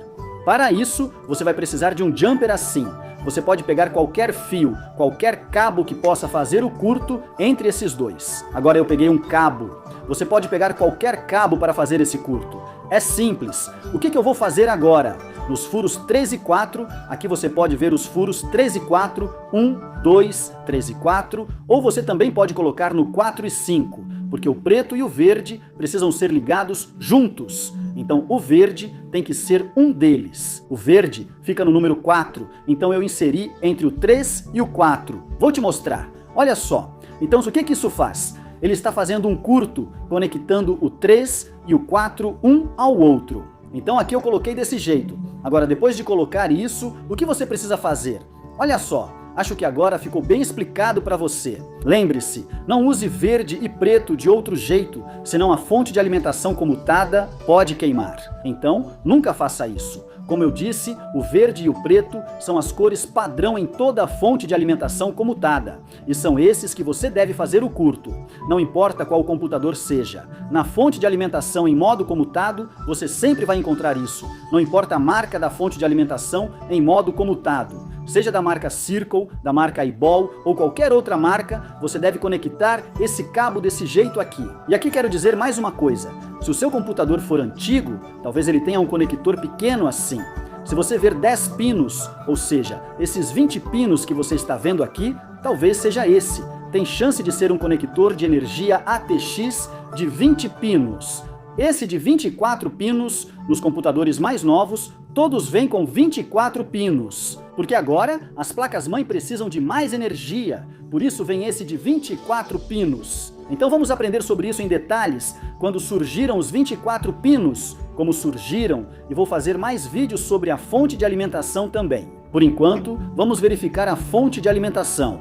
Para isso, você vai precisar de um jumper assim. Você pode pegar qualquer fio, qualquer cabo que possa fazer o curto entre esses dois. Agora eu peguei um cabo. Você pode pegar qualquer cabo para fazer esse curto. É simples. O que eu vou fazer agora? Nos furos 3 e 4, aqui você pode ver os furos 3 e 4, 1, 2, 3 e 4, ou você também pode colocar no 4 e 5, porque o preto e o verde precisam ser ligados juntos. Então o verde tem que ser um deles. O verde fica no número 4, então eu inseri entre o 3 e o 4. Vou te mostrar. Olha só. Então o que isso faz? Ele está fazendo um curto, conectando o 3 e o 4 um ao outro. Então aqui eu coloquei desse jeito. Agora, depois de colocar isso, o que você precisa fazer? Olha só, acho que agora ficou bem explicado para você. Lembre-se, não use verde e preto de outro jeito, senão a fonte de alimentação comutada pode queimar. Então, nunca faça isso. Como eu disse, o verde e o preto são as cores padrão em toda a fonte de alimentação comutada. E são esses que você deve fazer o curto. Não importa qual computador seja. Na fonte de alimentação em modo comutado, você sempre vai encontrar isso. Não importa a marca da fonte de alimentação em modo comutado. Seja da marca Circle, da marca iBall ou qualquer outra marca, você deve conectar esse cabo desse jeito aqui. E aqui quero dizer mais uma coisa. Se o seu computador for antigo, talvez ele tenha um conector pequeno assim. Se você ver 10 pinos, ou seja, esses 20 pinos que você está vendo aqui, talvez seja esse. Tem chance de ser um conector de energia ATX de 20 pinos. Esse de 24 pinos, nos computadores mais novos, todos vêm com 24 pinos. Porque agora as placas-mãe precisam de mais energia, por isso vem esse de 24 pinos. Então vamos aprender sobre isso em detalhes quando surgiram os 24 pinos, como surgiram, e vou fazer mais vídeos sobre a fonte de alimentação também. Por enquanto, vamos verificar a fonte de alimentação.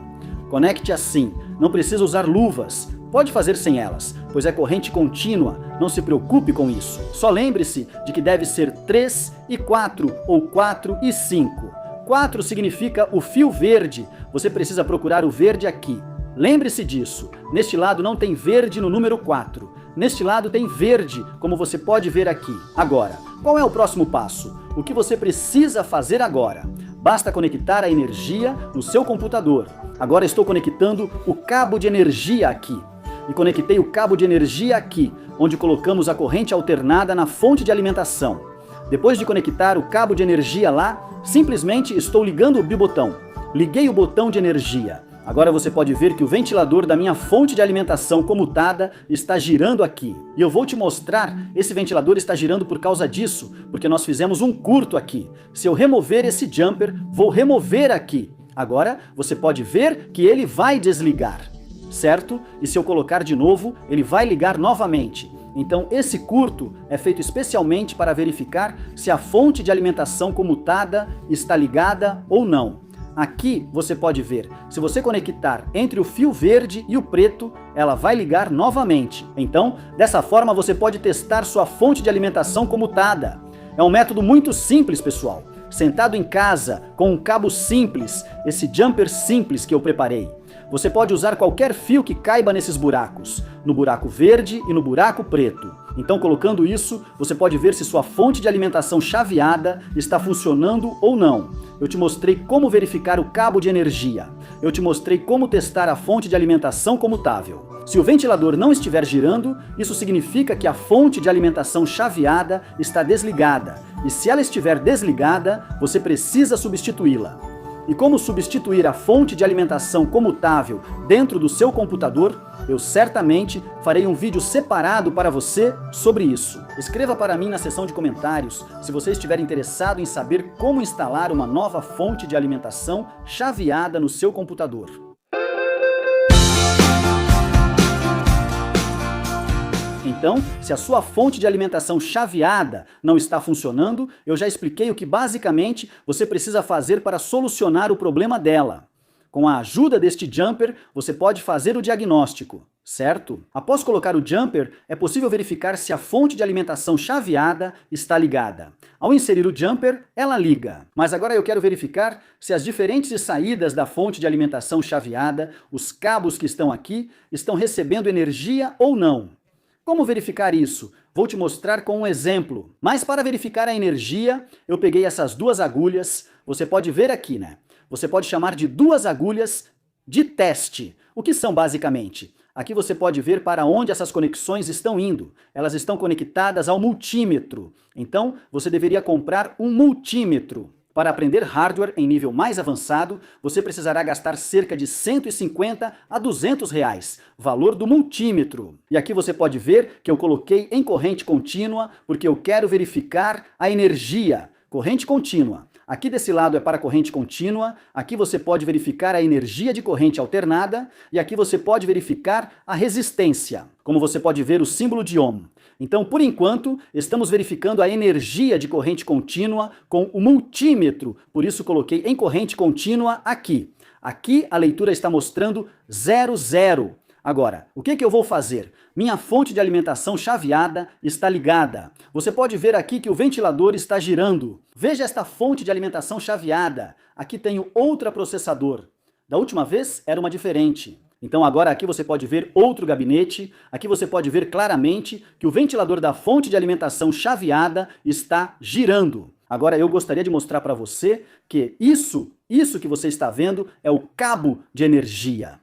Conecte assim, não precisa usar luvas. Pode fazer sem elas, pois é corrente contínua, não se preocupe com isso. Só lembre-se de que deve ser 3 e 4 ou 4 e 5. 4 significa o fio verde, você precisa procurar o verde aqui. Lembre-se disso, neste lado não tem verde no número 4. Neste lado tem verde, como você pode ver aqui. Agora, qual é o próximo passo? O que você precisa fazer agora? Basta conectar a energia no seu computador. Agora estou conectando o cabo de energia aqui. E conectei o cabo de energia aqui, onde colocamos a corrente alternada na fonte de alimentação. Depois de conectar o cabo de energia lá, simplesmente estou ligando o bibotão. Liguei o botão de energia. Agora você pode ver que o ventilador da minha fonte de alimentação comutada está girando aqui. E eu vou te mostrar, esse ventilador está girando por causa disso, porque nós fizemos um curto aqui. Se eu remover esse jumper, vou remover aqui. Agora você pode ver que ele vai desligar, certo? E se eu colocar de novo, ele vai ligar novamente. Então esse curto é feito especialmente para verificar se a fonte de alimentação comutada está ligada ou não. Aqui você pode ver, se você conectar entre o fio verde e o preto, ela vai ligar novamente. Então, dessa forma você pode testar sua fonte de alimentação comutada. É um método muito simples, pessoal. Sentado em casa, com um cabo simples, esse jumper simples que eu preparei. Você pode usar qualquer fio que caiba nesses buracos, no buraco verde e no buraco preto. Então, colocando isso, você pode ver se sua fonte de alimentação chaveada está funcionando ou não. Eu te mostrei como verificar o cabo de energia. Eu te mostrei como testar a fonte de alimentação comutável. Se o ventilador não estiver girando, isso significa que a fonte de alimentação chaveada está desligada. E se ela estiver desligada, você precisa substituí-la. E como substituir a fonte de alimentação comutável dentro do seu computador, eu certamente farei um vídeo separado para você sobre isso. Escreva para mim na seção de comentários se você estiver interessado em saber como instalar uma nova fonte de alimentação chaveada no seu computador. Então, se a sua fonte de alimentação chaveada não está funcionando, eu já expliquei o que basicamente você precisa fazer para solucionar o problema dela. Com a ajuda deste jumper, você pode fazer o diagnóstico, certo? Após colocar o jumper, é possível verificar se a fonte de alimentação chaveada está ligada. Ao inserir o jumper, ela liga. Mas agora eu quero verificar se as diferentes saídas da fonte de alimentação chaveada, os cabos que estão aqui, estão recebendo energia ou não. Como verificar isso? Vou te mostrar com um exemplo. Mas para verificar a energia, eu peguei essas duas agulhas. Você pode ver aqui, né? Você pode chamar de duas agulhas de teste. O que são basicamente? Aqui você pode ver para onde essas conexões estão indo. Elas estão conectadas ao multímetro. Então, você deveria comprar um multímetro. Para aprender hardware em nível mais avançado, você precisará gastar cerca de 150 a 200 reais, valor do multímetro. E aqui você pode ver que eu coloquei em corrente contínua porque eu quero verificar a energia. Corrente contínua. Aqui desse lado é para corrente contínua, aqui você pode verificar a energia de corrente alternada e aqui você pode verificar a resistência, como você pode ver o símbolo de ohm. Então, por enquanto, estamos verificando a energia de corrente contínua com o multímetro, por isso coloquei em corrente contínua aqui. Aqui a leitura está mostrando 00. Agora, o que eu vou fazer? Minha fonte de alimentação chaveada está ligada. Você pode ver aqui que o ventilador está girando. Veja esta fonte de alimentação chaveada. Aqui tenho outro processador. Da última vez era uma diferente. Então agora aqui você pode ver outro gabinete. Aqui você pode ver claramente que o ventilador da fonte de alimentação chaveada está girando. Agora eu gostaria de mostrar para você que isso que você está vendo é o cabo de energia.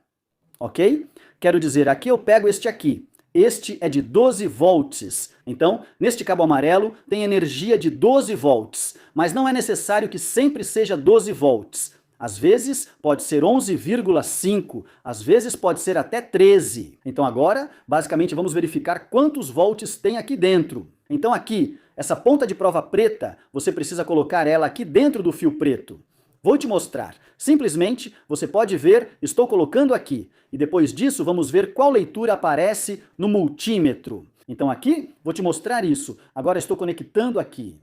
Ok? Quero dizer, aqui eu pego este aqui. Este é de 12 volts. Então, neste cabo amarelo tem energia de 12 volts. Mas não é necessário que sempre seja 12 volts. Às vezes pode ser 11,5, às vezes pode ser até 13. Então agora, basicamente, vamos verificar quantos volts tem aqui dentro. Então aqui, essa ponta de prova preta, você precisa colocar ela aqui dentro do fio preto. Vou te mostrar. Simplesmente, você pode ver, estou colocando aqui. E depois disso, vamos ver qual leitura aparece no multímetro. Então aqui, vou te mostrar isso. Agora estou conectando aqui.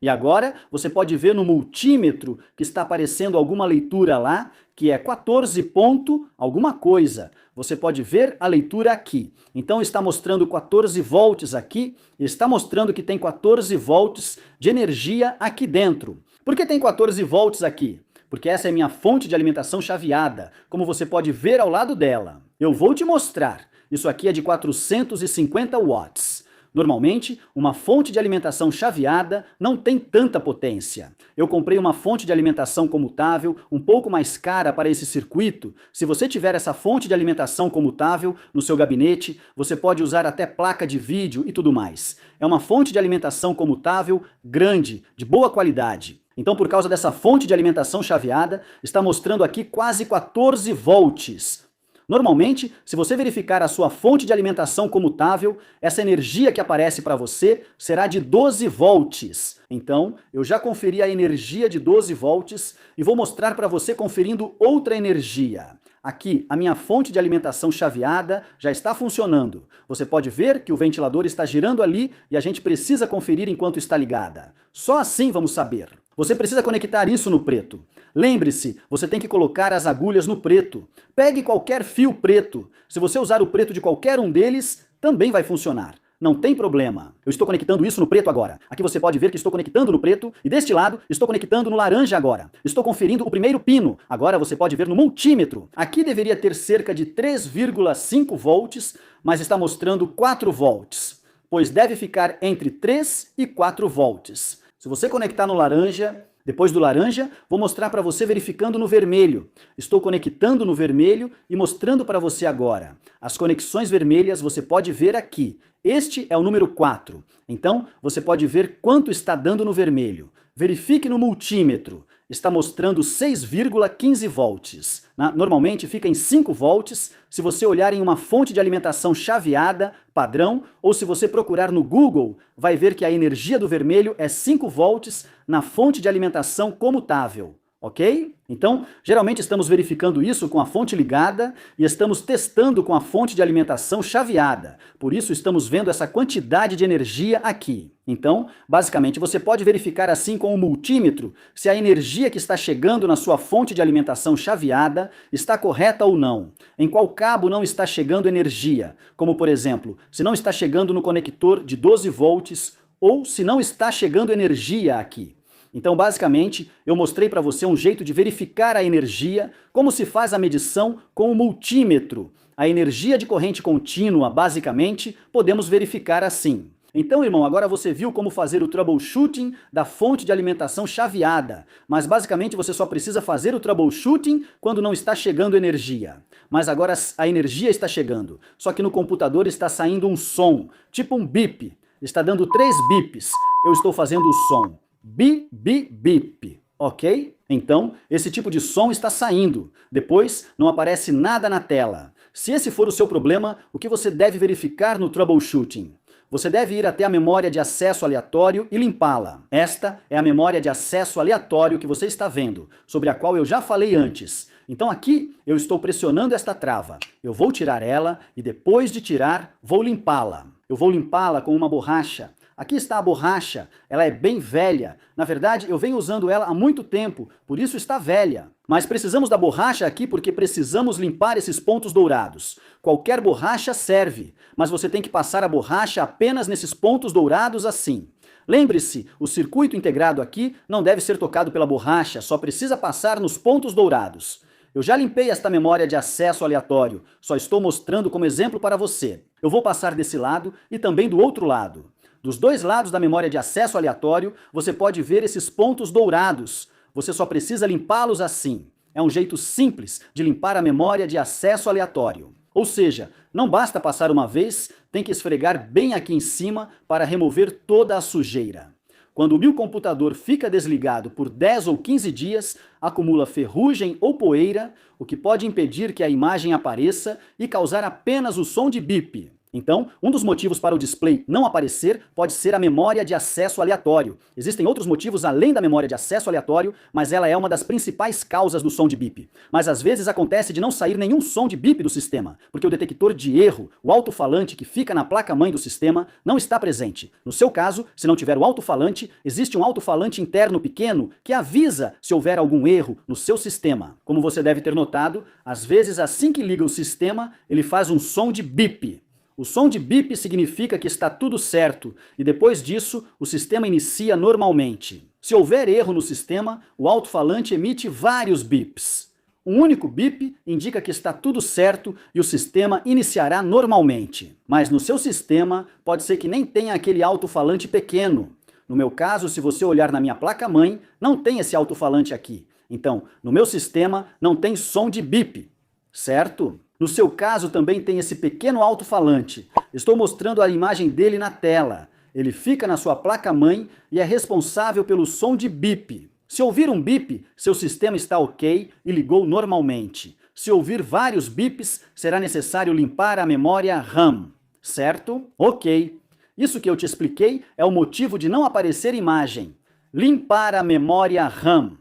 E agora, você pode ver no multímetro que está aparecendo alguma leitura lá, que é 14 ponto alguma coisa. Você pode ver a leitura aqui. Então está mostrando 14 volts aqui, e está mostrando que tem 14 volts de energia aqui dentro. Por que tem 14 volts aqui? Porque essa é minha fonte de alimentação chaveada, como você pode ver ao lado dela. Eu vou te mostrar. Isso aqui é de 450 watts. Normalmente, uma fonte de alimentação chaveada não tem tanta potência. Eu comprei uma fonte de alimentação comutável um pouco mais cara para esse circuito. Se você tiver essa fonte de alimentação comutável no seu gabinete, você pode usar até placa de vídeo e tudo mais. É uma fonte de alimentação comutável grande, de boa qualidade. Então, por causa dessa fonte de alimentação chaveada, está mostrando aqui quase 14 volts. Normalmente, se você verificar a sua fonte de alimentação comutável, essa energia que aparece para você será de 12 volts. Então, eu já conferi a energia de 12 volts e vou mostrar para você conferindo outra energia. Aqui, a minha fonte de alimentação chaveada já está funcionando. Você pode ver que o ventilador está girando ali e a gente precisa conferir enquanto está ligada. Só assim vamos saber. Você precisa conectar isso no preto. Lembre-se, você tem que colocar as agulhas no preto. Pegue qualquer fio preto. Se você usar o preto de qualquer um deles, também vai funcionar. Não tem problema. Eu estou conectando isso no preto agora. Aqui você pode ver que estou conectando no preto e deste lado estou conectando no laranja agora. Estou conferindo o primeiro pino. Agora você pode ver no multímetro. Aqui deveria ter cerca de 3,5 volts, mas está mostrando 4 volts, pois deve ficar entre 3 e 4 volts. Se você conectar no laranja, depois do laranja, vou mostrar para você verificando no vermelho. Estou conectando no vermelho e mostrando para você agora. As conexões vermelhas você pode ver aqui. Este é o número 4. Então, você pode ver quanto está dando no vermelho. Verifique no multímetro. Está mostrando 6,15 volts. Normalmente fica em 5 volts se você olhar em uma fonte de alimentação chaveada, padrão, ou se você procurar no Google, vai ver que a energia do vermelho é 5 volts na fonte de alimentação comutável. Ok? Então, geralmente estamos verificando isso com a fonte ligada e estamos testando com a fonte de alimentação chaveada. Por isso estamos vendo essa quantidade de energia aqui. Então, basicamente, você pode verificar assim com o multímetro se a energia que está chegando na sua fonte de alimentação chaveada está correta ou não. Em qual cabo não está chegando energia, como por exemplo, se não está chegando no conector de 12 volts ou se não está chegando energia aqui. Então, basicamente, eu mostrei para você um jeito de verificar a energia, como se faz a medição com o multímetro. a energia de corrente contínua, basicamente, podemos verificar assim. Então, irmão, agora você viu como fazer o troubleshooting da fonte de alimentação chaveada, mas basicamente você só precisa fazer o troubleshooting quando não está chegando energia. Mas agora a energia está chegando, só que no computador está saindo um som, tipo um bip. Está dando 3 bips. Eu estou fazendo o som bip, bip, bip, ok? Então, esse tipo de som está saindo. Depois, não aparece nada na tela. Se esse for o seu problema, o que você deve verificar no troubleshooting? Você deve ir até a memória de acesso aleatório e limpá-la. Esta é a memória de acesso aleatório que você está vendo, sobre a qual eu já falei antes. Então aqui eu estou pressionando esta trava. Eu vou tirar ela e depois de tirar, vou limpá-la. Eu vou limpá-la com uma borracha. Aqui está a borracha, ela é bem velha. Na verdade, eu venho usando ela há muito tempo, por isso está velha. Mas precisamos da borracha aqui porque precisamos limpar esses pontos dourados. Qualquer borracha serve, mas você tem que passar a borracha apenas nesses pontos dourados assim. Lembre-se, o circuito integrado aqui não deve ser tocado pela borracha, só precisa passar nos pontos dourados. Eu já limpei esta memória de acesso aleatório, só estou mostrando como exemplo para você. Eu vou passar desse lado e também do outro lado. Dos dois lados da memória de acesso aleatório, você pode ver esses pontos dourados. Você só precisa limpá-los assim. É um jeito simples de limpar a memória de acesso aleatório. Ou seja, não basta passar uma vez, tem que esfregar bem aqui em cima para remover toda a sujeira. Quando o meu computador fica desligado por 10 ou 15 dias, acumula ferrugem ou poeira, o que pode impedir que a imagem apareça e causar apenas o som de bip. Então, um dos motivos para o display não aparecer pode ser a memória de acesso aleatório. Existem outros motivos além da memória de acesso aleatório, mas ela é uma das principais causas do som de bip. Mas às vezes acontece de não sair nenhum som de bip do sistema, porque o detector de erro, o alto-falante que fica na placa-mãe do sistema, não está presente. No seu caso, se não tiver o alto-falante, existe um alto-falante interno pequeno que avisa se houver algum erro no seu sistema. Como você deve ter notado, às vezes assim que liga o sistema, ele faz um som de bip. O som de bip significa que está tudo certo e depois disso o sistema inicia normalmente. Se houver erro no sistema, o alto-falante emite vários bips. Um único bip indica que está tudo certo e o sistema iniciará normalmente. Mas no seu sistema pode ser que nem tenha aquele alto-falante pequeno. No meu caso, se você olhar na minha placa-mãe, não tem esse alto-falante aqui. Então, no meu sistema não tem som de bip, certo? No seu caso também tem esse pequeno alto-falante. Estou mostrando a imagem dele na tela. Ele fica na sua placa-mãe e é responsável pelo som de bip. Se ouvir um bip, seu sistema está ok e ligou normalmente. Se ouvir vários bips, será necessário limpar a memória RAM, certo? Ok. Isso que eu te expliquei é o motivo de não aparecer imagem. Limpar a memória RAM.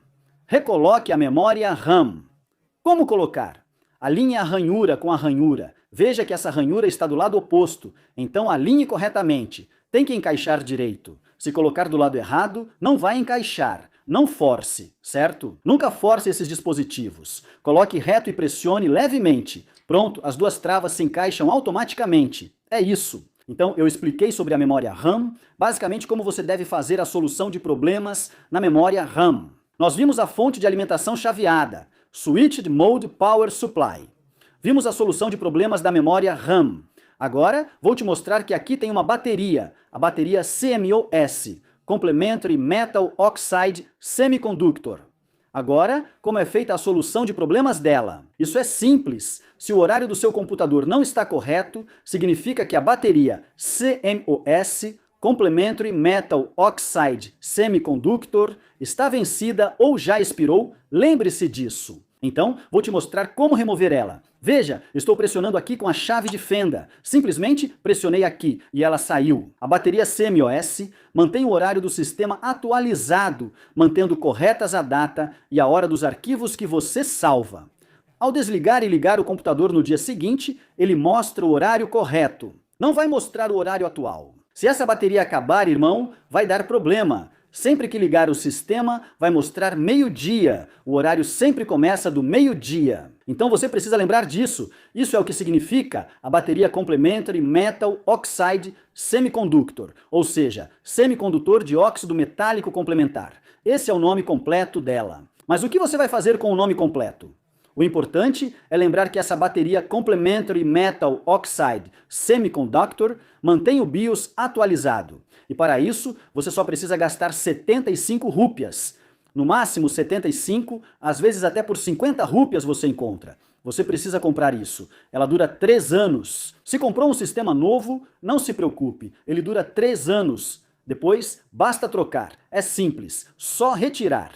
Recoloque a memória RAM. Como colocar? Alinhe a ranhura com a ranhura. Veja que essa ranhura está do lado oposto, então alinhe corretamente. Tem que encaixar direito. Se colocar do lado errado, não vai encaixar. Não force, certo? Nunca force esses dispositivos. Coloque reto e pressione levemente. Pronto, as duas travas se encaixam automaticamente. É isso. Então, eu expliquei sobre a memória RAM, basicamente como você deve fazer a solução de problemas na memória RAM. Nós vimos a fonte de alimentação chaveada, Switched Mode Power Supply. Vimos a solução de problemas da memória RAM. Agora, vou te mostrar que aqui tem uma bateria, a bateria CMOS, Complementary Metal Oxide Semiconductor. Agora, como é feita a solução de problemas dela? Isso é simples. Se o horário do seu computador não está correto, significa que a bateria CMOS, Complementary Metal Oxide Semiconductor, está vencida ou já expirou. Lembre-se disso. Então, vou te mostrar como remover ela. Veja, estou pressionando aqui com a chave de fenda. Simplesmente pressionei aqui e ela saiu. A bateria CMOS mantém o horário do sistema atualizado, mantendo corretas a data e a hora dos arquivos que você salva. Ao desligar e ligar o computador no dia seguinte, ele mostra o horário correto. Não vai mostrar o horário atual. Se essa bateria acabar, irmão, vai dar problema. Sempre que ligar o sistema, vai mostrar meio-dia. O horário sempre começa do meio-dia. Então você precisa lembrar disso. Isso é o que significa a bateria Complementary Metal Oxide Semiconductor, ou seja, semicondutor de óxido metálico complementar. Esse é o nome completo dela. Mas o que você vai fazer com o nome completo? O importante é lembrar que essa bateria Complementary Metal Oxide Semiconductor mantém o BIOS atualizado. E para isso, você só precisa gastar 75 rúpias. No máximo 75, às vezes até por 50 rúpias você encontra. Você precisa comprar isso. Ela dura 3 anos. Se comprou um sistema novo, não se preocupe. Ele dura 3 anos. Depois, basta trocar. É simples. Só retirar.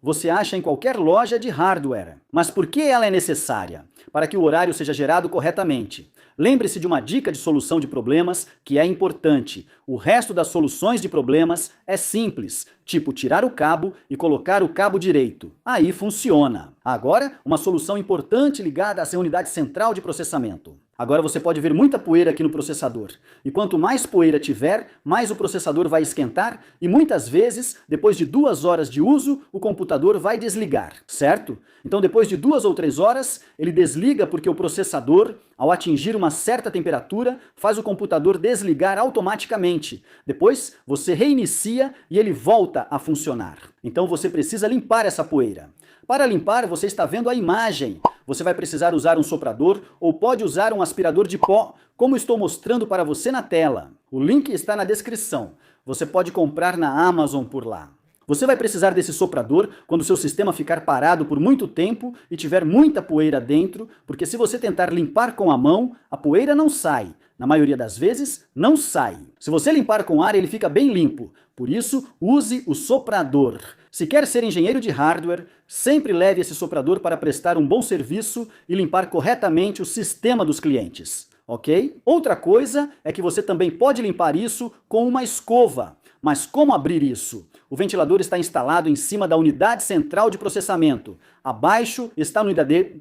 Você acha em qualquer loja de hardware. Mas por que ela é necessária? Para que o horário seja gerado corretamente. Lembre-se de uma dica de solução de problemas que é importante. O resto das soluções de problemas é simples, tipo tirar o cabo e colocar o cabo direito. Aí funciona. Agora, uma solução importante ligada à sua unidade central de processamento. Agora você pode ver muita poeira aqui no processador. E quanto mais poeira tiver, mais o processador vai esquentar e muitas vezes, depois de 2 horas de uso, o computador vai desligar, certo? Então depois de 2 ou 3 horas, ele desliga porque o processador, ao atingir uma certa temperatura, faz o computador desligar automaticamente. Depois, você reinicia e ele volta a funcionar. Então você precisa limpar essa poeira. Para limpar, você está vendo a imagem. Você vai precisar usar um soprador ou pode usar um aspirador de pó, como estou mostrando para você na tela. O link está na descrição. Você pode comprar na Amazon por lá. Você vai precisar desse soprador quando seu sistema ficar parado por muito tempo e tiver muita poeira dentro, porque se você tentar limpar com a mão, a poeira não sai. Na maioria das vezes, não sai. Se você limpar com ar, ele fica bem limpo. Por isso, use o soprador. Se quer ser engenheiro de hardware, sempre leve esse soprador para prestar um bom serviço e limpar corretamente o sistema dos clientes, ok? Outra coisa é que você também pode limpar isso com uma escova. Mas como abrir isso? O ventilador está instalado em cima da unidade central de processamento. Abaixo está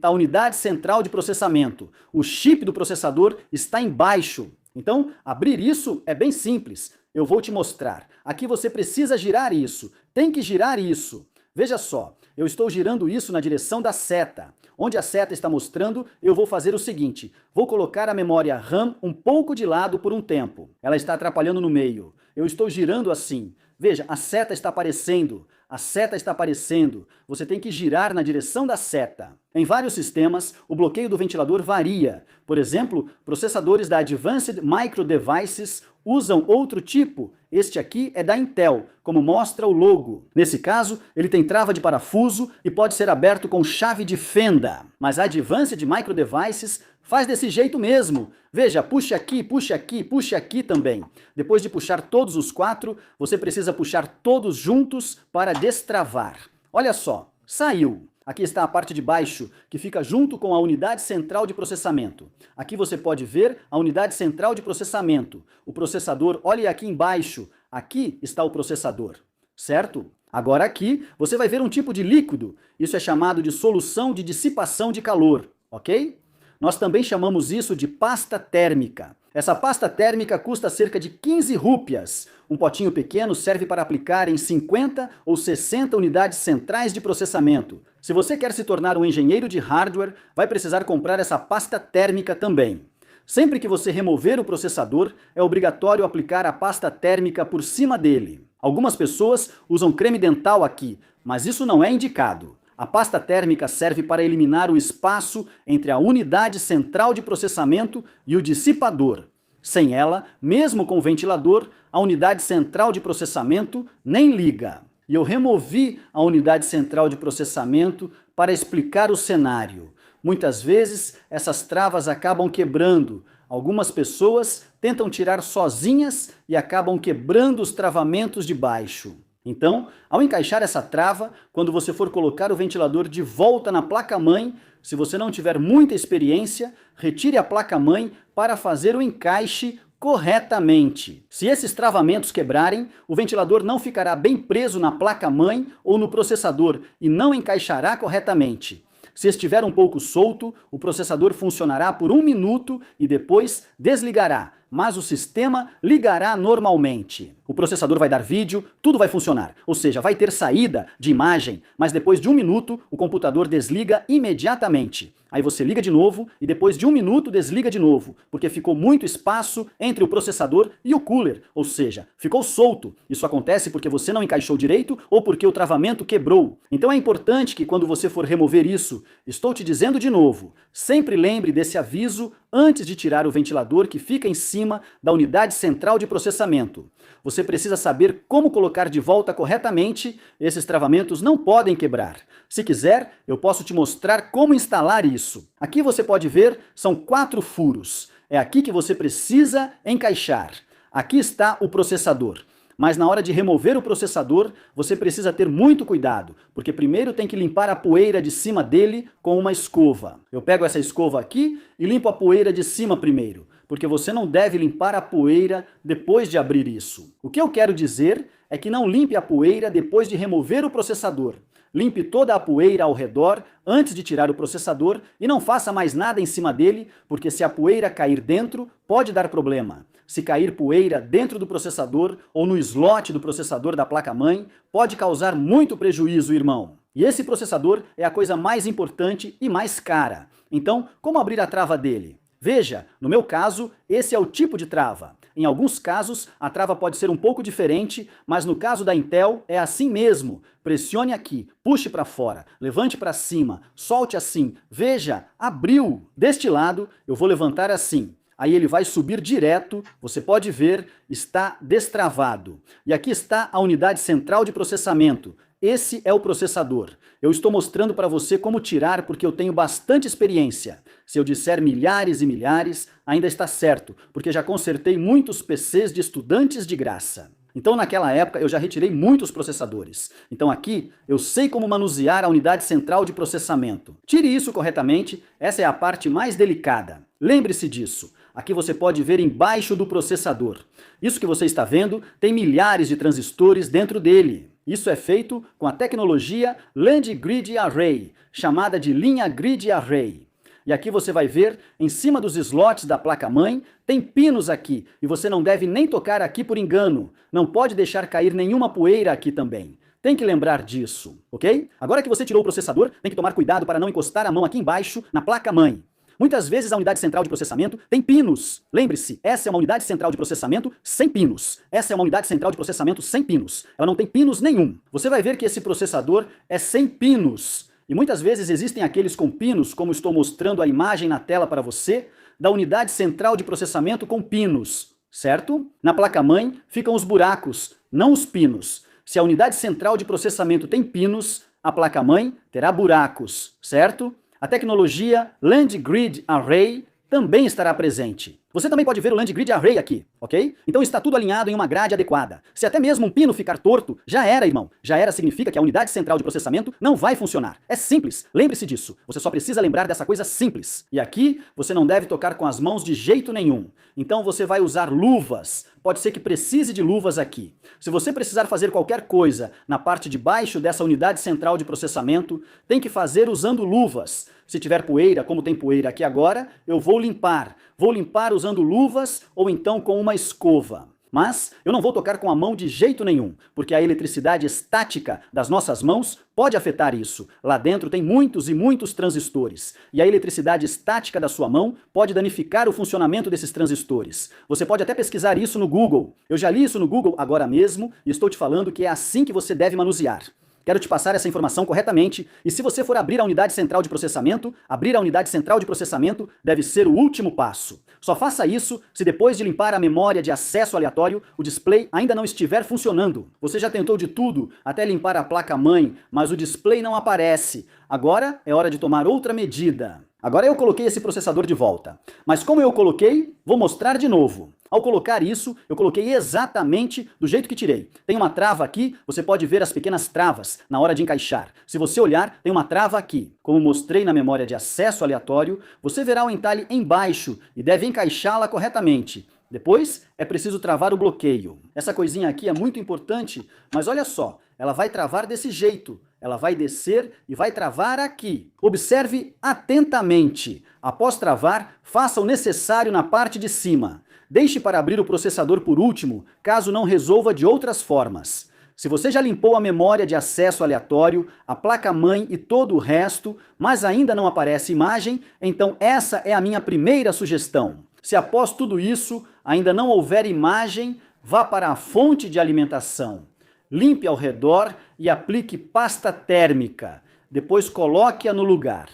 a unidade central de processamento. O chip do processador está embaixo. Então, abrir isso é bem simples. Eu vou te mostrar. Aqui você precisa girar isso. Tem que girar isso. Veja só, eu estou girando isso na direção da seta. Onde a seta está mostrando, eu vou fazer o seguinte. Vou colocar a memória RAM um pouco de lado por um tempo. Ela está atrapalhando no meio. Eu estou girando assim. Veja, a seta está aparecendo. A seta está aparecendo. Você tem que girar na direção da seta. Em vários sistemas, o bloqueio do ventilador varia. Por exemplo, processadores da Advanced Micro Devices usam outro tipo. Este aqui é da Intel, como mostra o logo. Nesse caso, ele tem trava de parafuso e pode ser aberto com chave de fenda. Mas a Advanced Micro Devices faz desse jeito mesmo. Veja, puxe aqui também. Depois de puxar todos os 4, você precisa puxar todos juntos para destravar. Olha só, saiu. Aqui está a parte de baixo, que fica junto com a unidade central de processamento. Aqui você pode ver a unidade central de processamento. O processador, olha aqui embaixo. Aqui está o processador, certo? Agora aqui você vai ver um tipo de líquido. Isso é chamado de solução de dissipação de calor, ok? Nós também chamamos isso de pasta térmica. Essa pasta térmica custa cerca de 15 rúpias. Um potinho pequeno serve para aplicar em 50 ou 60 unidades centrais de processamento. Se você quer se tornar um engenheiro de hardware, vai precisar comprar essa pasta térmica também. Sempre que você remover o processador, é obrigatório aplicar a pasta térmica por cima dele. Algumas pessoas usam creme dental aqui, mas isso não é indicado. A pasta térmica serve para eliminar o espaço entre a unidade central de processamento e o dissipador. Sem ela, mesmo com o ventilador, a unidade central de processamento nem liga. E eu removi a unidade central de processamento para explicar o cenário. Muitas vezes, essas travas acabam quebrando. Algumas pessoas tentam tirar sozinhas e acabam quebrando os travamentos de baixo. Então, ao encaixar essa trava, quando você for colocar o ventilador de volta na placa-mãe, se você não tiver muita experiência, retire a placa-mãe para fazer o encaixe corretamente. Se esses travamentos quebrarem, o ventilador não ficará bem preso na placa-mãe ou no processador e não encaixará corretamente. Se estiver um pouco solto, o processador funcionará por 1 minuto e depois desligará, mas o sistema ligará normalmente. O processador vai dar vídeo, tudo vai funcionar, ou seja, vai ter saída de imagem, mas depois de 1 minuto o computador desliga imediatamente. Aí você liga de novo e depois de 1 minuto desliga de novo, porque ficou muito espaço entre o processador e o cooler, ou seja, ficou solto. Isso acontece porque você não encaixou direito ou porque o travamento quebrou. Então é importante que quando você for remover isso, estou te dizendo de novo, sempre lembre desse aviso antes de tirar o ventilador que fica em cima da unidade central de processamento. Você precisa saber como colocar de volta corretamente, esses travamentos não podem quebrar. Se quiser, eu posso te mostrar como instalar isso. Aqui você pode ver, são 4 furos. É aqui que você precisa encaixar. Aqui está o processador. Mas na hora de remover o processador, você precisa ter muito cuidado, porque primeiro tem que limpar a poeira de cima dele com uma escova. Eu pego essa escova aqui e limpo a poeira de cima primeiro, porque você não deve limpar a poeira depois de abrir isso. O que eu quero dizer é que não limpe a poeira depois de remover o processador. Limpe toda a poeira ao redor antes de tirar o processador e não faça mais nada em cima dele, porque se a poeira cair dentro, pode dar problema. Se cair poeira dentro do processador ou no slot do processador da placa-mãe, pode causar muito prejuízo, irmão. E esse processador é a coisa mais importante e mais cara. Então, como abrir a trava dele? Veja, no meu caso, esse é o tipo de trava. Em alguns casos, a trava pode ser um pouco diferente, mas no caso da Intel é assim mesmo. Pressione aqui, puxe para fora, levante para cima, solte assim. Veja, abriu. Deste lado, eu vou levantar assim. Aí ele vai subir direto, você pode ver, está destravado. E aqui está a unidade central de processamento. Esse é o processador. Eu estou mostrando para você como tirar porque eu tenho bastante experiência. Se eu disser milhares e milhares, ainda está certo, porque já consertei muitos PCs de estudantes de graça. Então naquela época eu já retirei muitos processadores. Então aqui eu sei como manusear a unidade central de processamento. Tire isso corretamente, essa é a parte mais delicada. Lembre-se disso. Aqui você pode ver embaixo do processador. Isso que você está vendo tem milhares de transistores dentro dele. Isso é feito com a tecnologia Land Grid Array, chamada de linha Grid Array. E aqui você vai ver, em cima dos slots da placa-mãe, tem pinos aqui, e você não deve nem tocar aqui por engano. Não pode deixar cair nenhuma poeira aqui também. Tem que lembrar disso, ok? Agora que você tirou o processador, tem que tomar cuidado para não encostar a mão aqui embaixo na placa-mãe. Muitas vezes a unidade central de processamento tem pinos. Lembre-se, essa é uma unidade central de processamento sem pinos. Essa é uma unidade central de processamento sem pinos. Ela não tem pinos nenhum. Você vai ver que esse processador é sem pinos. E muitas vezes existem aqueles com pinos, como estou mostrando a imagem na tela para você, da unidade central de processamento com pinos, certo? Na placa-mãe ficam os buracos, não os pinos. Se a unidade central de processamento tem pinos, a placa-mãe terá buracos, certo? A tecnologia Land Grid Array também estará presente. Você também pode ver o Land Grid Array aqui, ok? Então está tudo alinhado em uma grade adequada. Se até mesmo um pino ficar torto, já era, irmão. Já era significa que a unidade central de processamento não vai funcionar. É simples, lembre-se disso. Você só precisa lembrar dessa coisa simples. E aqui, você não deve tocar com as mãos de jeito nenhum. Então você vai usar luvas. Pode ser que precise de luvas aqui. Se você precisar fazer qualquer coisa na parte de baixo dessa unidade central de processamento, tem que fazer usando luvas. Se tiver poeira, como tem poeira aqui agora, eu vou limpar. Vou limpar usando luvas ou então com uma escova. Mas eu não vou tocar com a mão de jeito nenhum, porque a eletricidade estática das nossas mãos pode afetar isso. Lá dentro tem muitos e muitos transistores, e a eletricidade estática da sua mão pode danificar o funcionamento desses transistores. Você pode até pesquisar isso no Google. Eu já li isso no Google agora mesmo e estou te falando que é assim que você deve manusear. Quero te passar essa informação corretamente, e se você for abrir a unidade central de processamento, abrir a unidade central de processamento deve ser o último passo. Só faça isso se depois de limpar a memória de acesso aleatório, o display ainda não estiver funcionando. Você já tentou de tudo, até limpar a placa-mãe, mas o display não aparece. Agora é hora de tomar outra medida. Agora eu coloquei esse processador de volta. Mas como eu coloquei, vou mostrar de novo. Ao colocar isso, eu coloquei exatamente do jeito que tirei. Tem uma trava aqui, você pode ver as pequenas travas na hora de encaixar. Se você olhar, tem uma trava aqui. Como mostrei na memória de acesso aleatório, você verá o entalhe embaixo e deve encaixá-la corretamente. Depois, é preciso travar o bloqueio. Essa coisinha aqui é muito importante, mas olha só, ela vai travar desse jeito. Ela vai descer e vai travar aqui. Observe atentamente. Após travar, faça o necessário na parte de cima. Deixe para abrir o processador por último, caso não resolva de outras formas. Se você já limpou a memória de acesso aleatório, a placa-mãe e todo o resto, mas ainda não aparece imagem, então essa é a minha primeira sugestão. Se após tudo isso ainda não houver imagem, vá para a fonte de alimentação. Limpe ao redor e aplique pasta térmica. Depois coloque-a no lugar.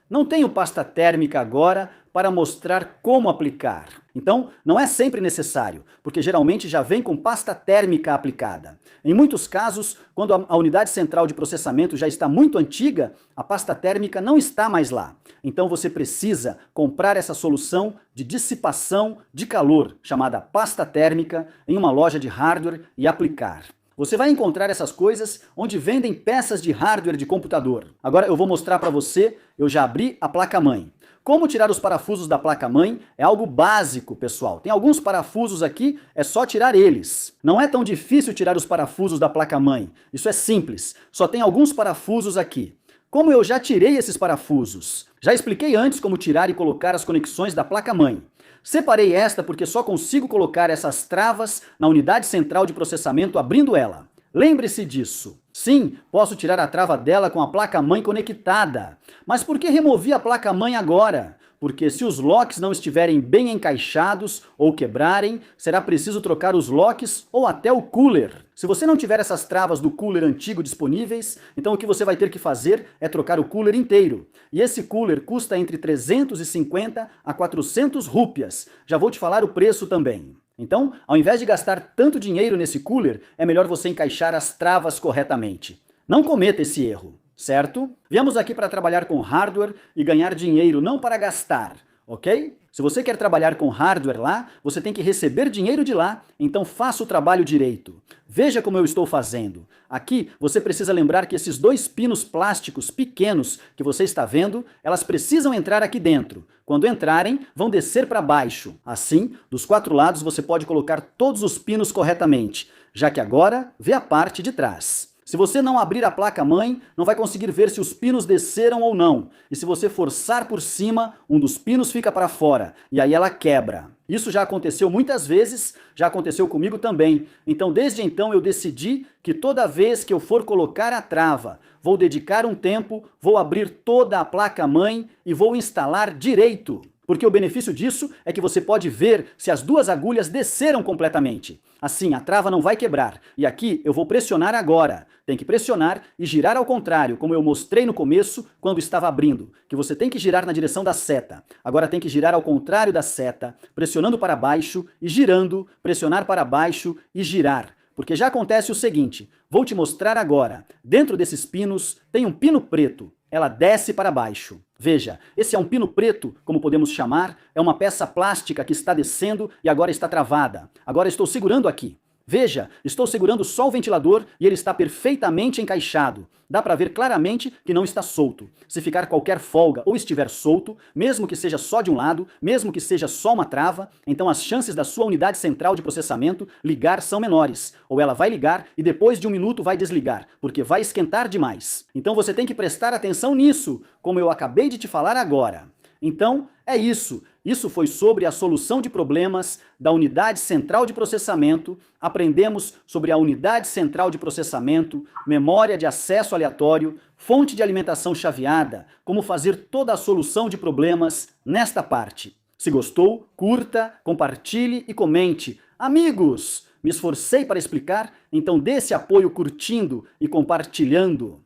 Não tenho pasta térmica agora para mostrar como aplicar. Então, não é sempre necessário, porque geralmente já vem com pasta térmica aplicada. Em muitos casos, quando a unidade central de processamento já está muito antiga, a pasta térmica não está mais lá. Então você precisa comprar essa solução de dissipação de calor, chamada pasta térmica, em uma loja de hardware e aplicar. Você vai encontrar essas coisas onde vendem peças de hardware de computador. Agora eu vou mostrar para você, eu já abri a placa-mãe. Como tirar os parafusos da placa-mãe é algo básico, pessoal. Tem alguns parafusos aqui, é só tirar eles. Não é tão difícil tirar os parafusos da placa-mãe. Isso é simples. Só tem alguns parafusos aqui. Como eu já tirei esses parafusos? Já expliquei antes como tirar e colocar as conexões da placa-mãe. Separei esta porque só consigo colocar essas travas na unidade central de processamento abrindo ela. Lembre-se disso. Sim, posso tirar a trava dela com a placa-mãe conectada. Mas por que removi a placa-mãe agora? Porque se os locks não estiverem bem encaixados ou quebrarem, será preciso trocar os locks ou até o cooler. Se você não tiver essas travas do cooler antigo disponíveis, então o que você vai ter que fazer é trocar o cooler inteiro. E esse cooler custa entre 350 a 400 rúpias. Já vou te falar o preço também. Então, ao invés de gastar tanto dinheiro nesse cooler, é melhor você encaixar as travas corretamente. Não cometa esse erro, certo? Viemos aqui para trabalhar com hardware e ganhar dinheiro, não para gastar, ok? Se você quer trabalhar com hardware lá, você tem que receber dinheiro de lá, então faça o trabalho direito. Veja como eu estou fazendo. Aqui você precisa lembrar que esses dois pinos plásticos pequenos que você está vendo, elas precisam entrar aqui dentro. Quando entrarem, vão descer para baixo. Assim, dos 4 lados você pode colocar todos os pinos corretamente, já que agora vê a parte de trás. Se você não abrir a placa-mãe, não vai conseguir ver se os pinos desceram ou não. E se você forçar por cima, um dos pinos fica para fora, e aí ela quebra. Isso já aconteceu muitas vezes, já aconteceu comigo também. Então, desde então, eu decidi que toda vez que eu for colocar a trava, vou dedicar um tempo, vou abrir toda a placa-mãe e vou instalar direito. Porque o benefício disso é que você pode ver se as duas agulhas desceram completamente. Assim, a trava não vai quebrar. E aqui eu vou pressionar agora. Tem que pressionar e girar ao contrário, como eu mostrei no começo quando estava abrindo, que você tem que girar na direção da seta. Agora tem que girar ao contrário da seta, pressionando para baixo e girando, pressionar para baixo e girar. Porque já acontece o seguinte, vou te mostrar agora. Dentro desses pinos tem um pino preto. Ela desce para baixo. Veja, esse é um pino preto, como podemos chamar, é uma peça plástica que está descendo e agora está travada. Agora estou segurando aqui. Veja, estou segurando só o ventilador e ele está perfeitamente encaixado. Dá para ver claramente que não está solto. Se ficar qualquer folga ou estiver solto, mesmo que seja só de um lado, mesmo que seja só uma trava, então as chances da sua unidade central de processamento ligar são menores. Ou ela vai ligar e depois de um minuto vai desligar, porque vai esquentar demais. Então você tem que prestar atenção nisso, como eu acabei de te falar agora. Então, é isso. Isso foi sobre a solução de problemas da unidade central de processamento. Aprendemos sobre a unidade central de processamento, memória de acesso aleatório, fonte de alimentação chaveada, como fazer toda a solução de problemas nesta parte. Se gostou, curta, compartilhe e comente. Amigos, me esforcei para explicar, então dê esse apoio curtindo e compartilhando.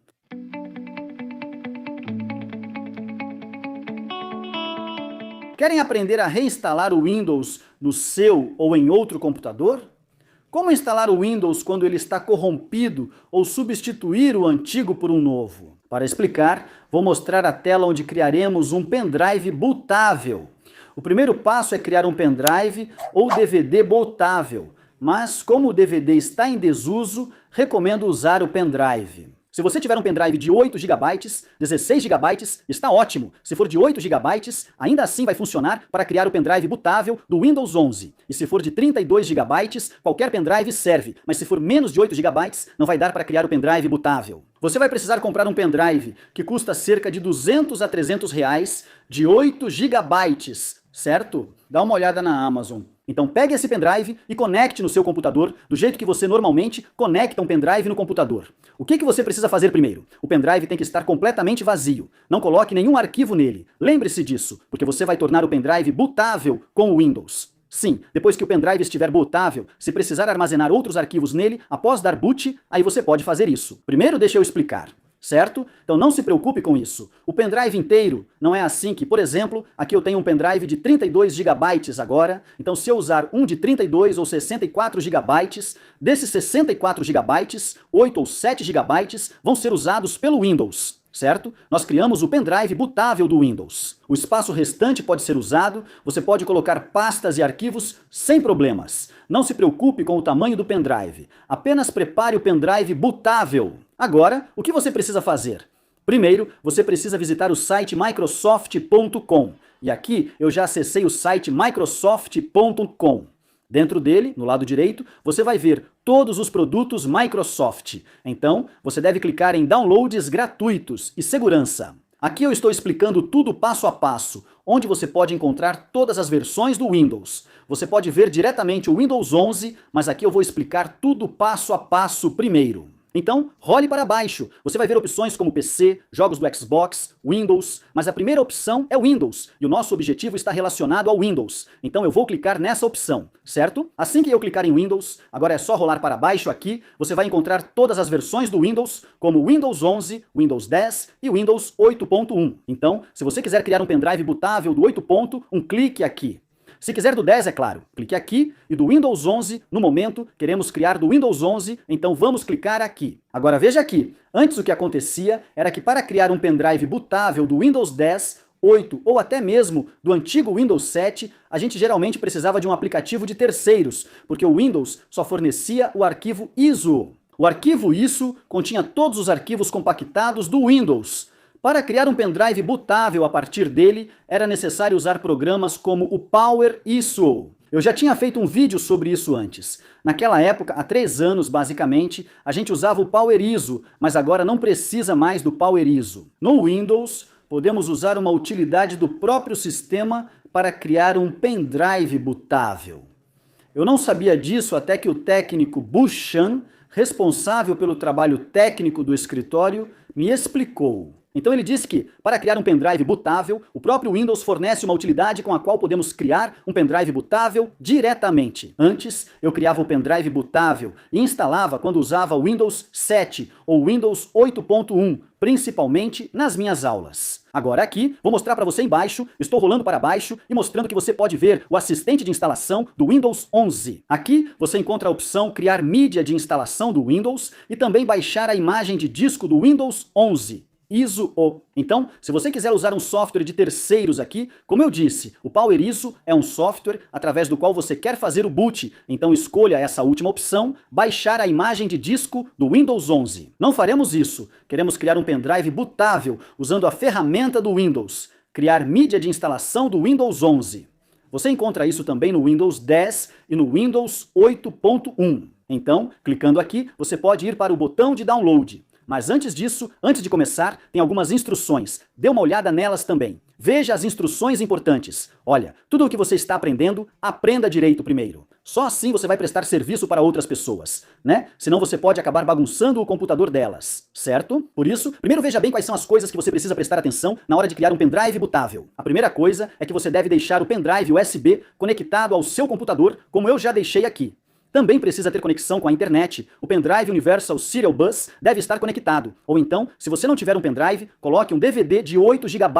Querem aprender a reinstalar o Windows no seu ou em outro computador? Como instalar o Windows quando ele está corrompido ou substituir o antigo por um novo? Para explicar, vou mostrar a tela onde criaremos um pendrive bootável. O primeiro passo é criar um pendrive ou DVD bootável, mas como o DVD está em desuso, recomendo usar o pendrive. Se você tiver um pendrive de 8 GB, 16 GB, está ótimo. Se for de 8 GB, ainda assim vai funcionar para criar o pendrive bootável do Windows 11. E se for de 32 GB, qualquer pendrive serve. Mas se for menos de 8 GB, não vai dar para criar o pendrive bootável. Você vai precisar comprar um pendrive que custa cerca de 200 a 300 reais, de 8 GB, certo? Dá uma olhada na Amazon. Então pegue esse pendrive e conecte no seu computador do jeito que você normalmente conecta um pendrive no computador. O que você precisa fazer primeiro? O pendrive tem que estar completamente vazio. Não coloque nenhum arquivo nele. Lembre-se disso, porque você vai tornar o pendrive bootável com o Windows. Sim, depois que o pendrive estiver bootável, se precisar armazenar outros arquivos nele após dar boot, aí você pode fazer isso. Primeiro deixa eu explicar. Certo? Então não se preocupe com isso. O pendrive inteiro não é assim que, por exemplo, aqui eu tenho um pendrive de 32 GB agora, então se eu usar um de 32 ou 64 GB, desses 64 GB, 8 ou 7 GB vão ser usados pelo Windows. Certo? Nós criamos o pendrive bootável do Windows. O espaço restante pode ser usado, você pode colocar pastas e arquivos sem problemas. Não se preocupe com o tamanho do pendrive, apenas prepare o pendrive bootável. Agora, o que você precisa fazer? Primeiro, você precisa visitar o site Microsoft.com. E aqui eu já acessei o site Microsoft.com. Dentro dele, no lado direito, você vai ver todos os produtos Microsoft. Então, você deve clicar em Downloads gratuitos e segurança. Aqui eu estou explicando tudo passo a passo, onde você pode encontrar todas as versões do Windows. Você pode ver diretamente o Windows 11, mas aqui eu vou explicar tudo passo a passo primeiro. Então, role para baixo. Você vai ver opções como PC, jogos do Xbox, Windows, mas a primeira opção é Windows, e o nosso objetivo está relacionado ao Windows. Então eu vou clicar nessa opção, certo? Assim que eu clicar em Windows, agora é só rolar para baixo aqui, você vai encontrar todas as versões do Windows, como Windows 11, Windows 10 e Windows 8.1. Então, se você quiser criar um pendrive bootável do 8. Clique aqui. Se quiser do 10, é claro, clique aqui, e do Windows 11, no momento, queremos criar do Windows 11, então vamos clicar aqui. Agora veja aqui, antes o que acontecia era que para criar um pendrive bootável do Windows 10, 8 ou até mesmo do antigo Windows 7, a gente geralmente precisava de um aplicativo de terceiros, porque o Windows só fornecia o arquivo ISO. O arquivo ISO continha todos os arquivos compactados do Windows. Para criar um pendrive bootável a partir dele, era necessário usar programas como o Power ISO. Eu já tinha feito um vídeo sobre isso antes. Naquela época, há 3 anos basicamente, a gente usava o Power ISO, mas agora não precisa mais do Power ISO. No Windows, podemos usar uma utilidade do próprio sistema para criar um pendrive bootável. Eu não sabia disso até que o técnico Bushan, responsável pelo trabalho técnico do escritório, me explicou. Então ele disse que, para criar um pendrive bootável, o próprio Windows fornece uma utilidade com a qual podemos criar um pendrive bootável diretamente. Antes, eu criava o pendrive bootável e instalava quando usava o Windows 7 ou Windows 8.1, principalmente nas minhas aulas. Agora aqui, vou mostrar para você embaixo, estou rolando para baixo e mostrando que você pode ver o assistente de instalação do Windows 11. Aqui você encontra a opção criar mídia de instalação do Windows e também baixar a imagem de disco do Windows 11. ISO. Então, se você quiser usar um software de terceiros aqui, como eu disse, o Power ISO é um software através do qual você quer fazer o boot. Então escolha essa última opção, baixar a imagem de disco do Windows 11. Não faremos isso. Queremos criar um pendrive bootável usando a ferramenta do Windows. Criar mídia de instalação do Windows 11. Você encontra isso também no Windows 10 e no Windows 8.1. Então, clicando aqui, você pode ir para o botão de download. Mas antes disso, antes de começar, tem algumas instruções. Dê uma olhada nelas também. Veja as instruções importantes. Olha, tudo o que você está aprendendo, aprenda direito primeiro. Só assim você vai prestar serviço para outras pessoas, né? Senão você pode acabar bagunçando o computador delas, certo? Por isso, primeiro veja bem quais são as coisas que você precisa prestar atenção na hora de criar um pendrive bootável. A primeira coisa é que você deve deixar o pendrive USB conectado ao seu computador, como eu já deixei aqui. Também precisa ter conexão com a internet. O pendrive Universal Serial Bus deve estar conectado. Ou então, se você não tiver um pendrive, coloque um DVD de 8 GB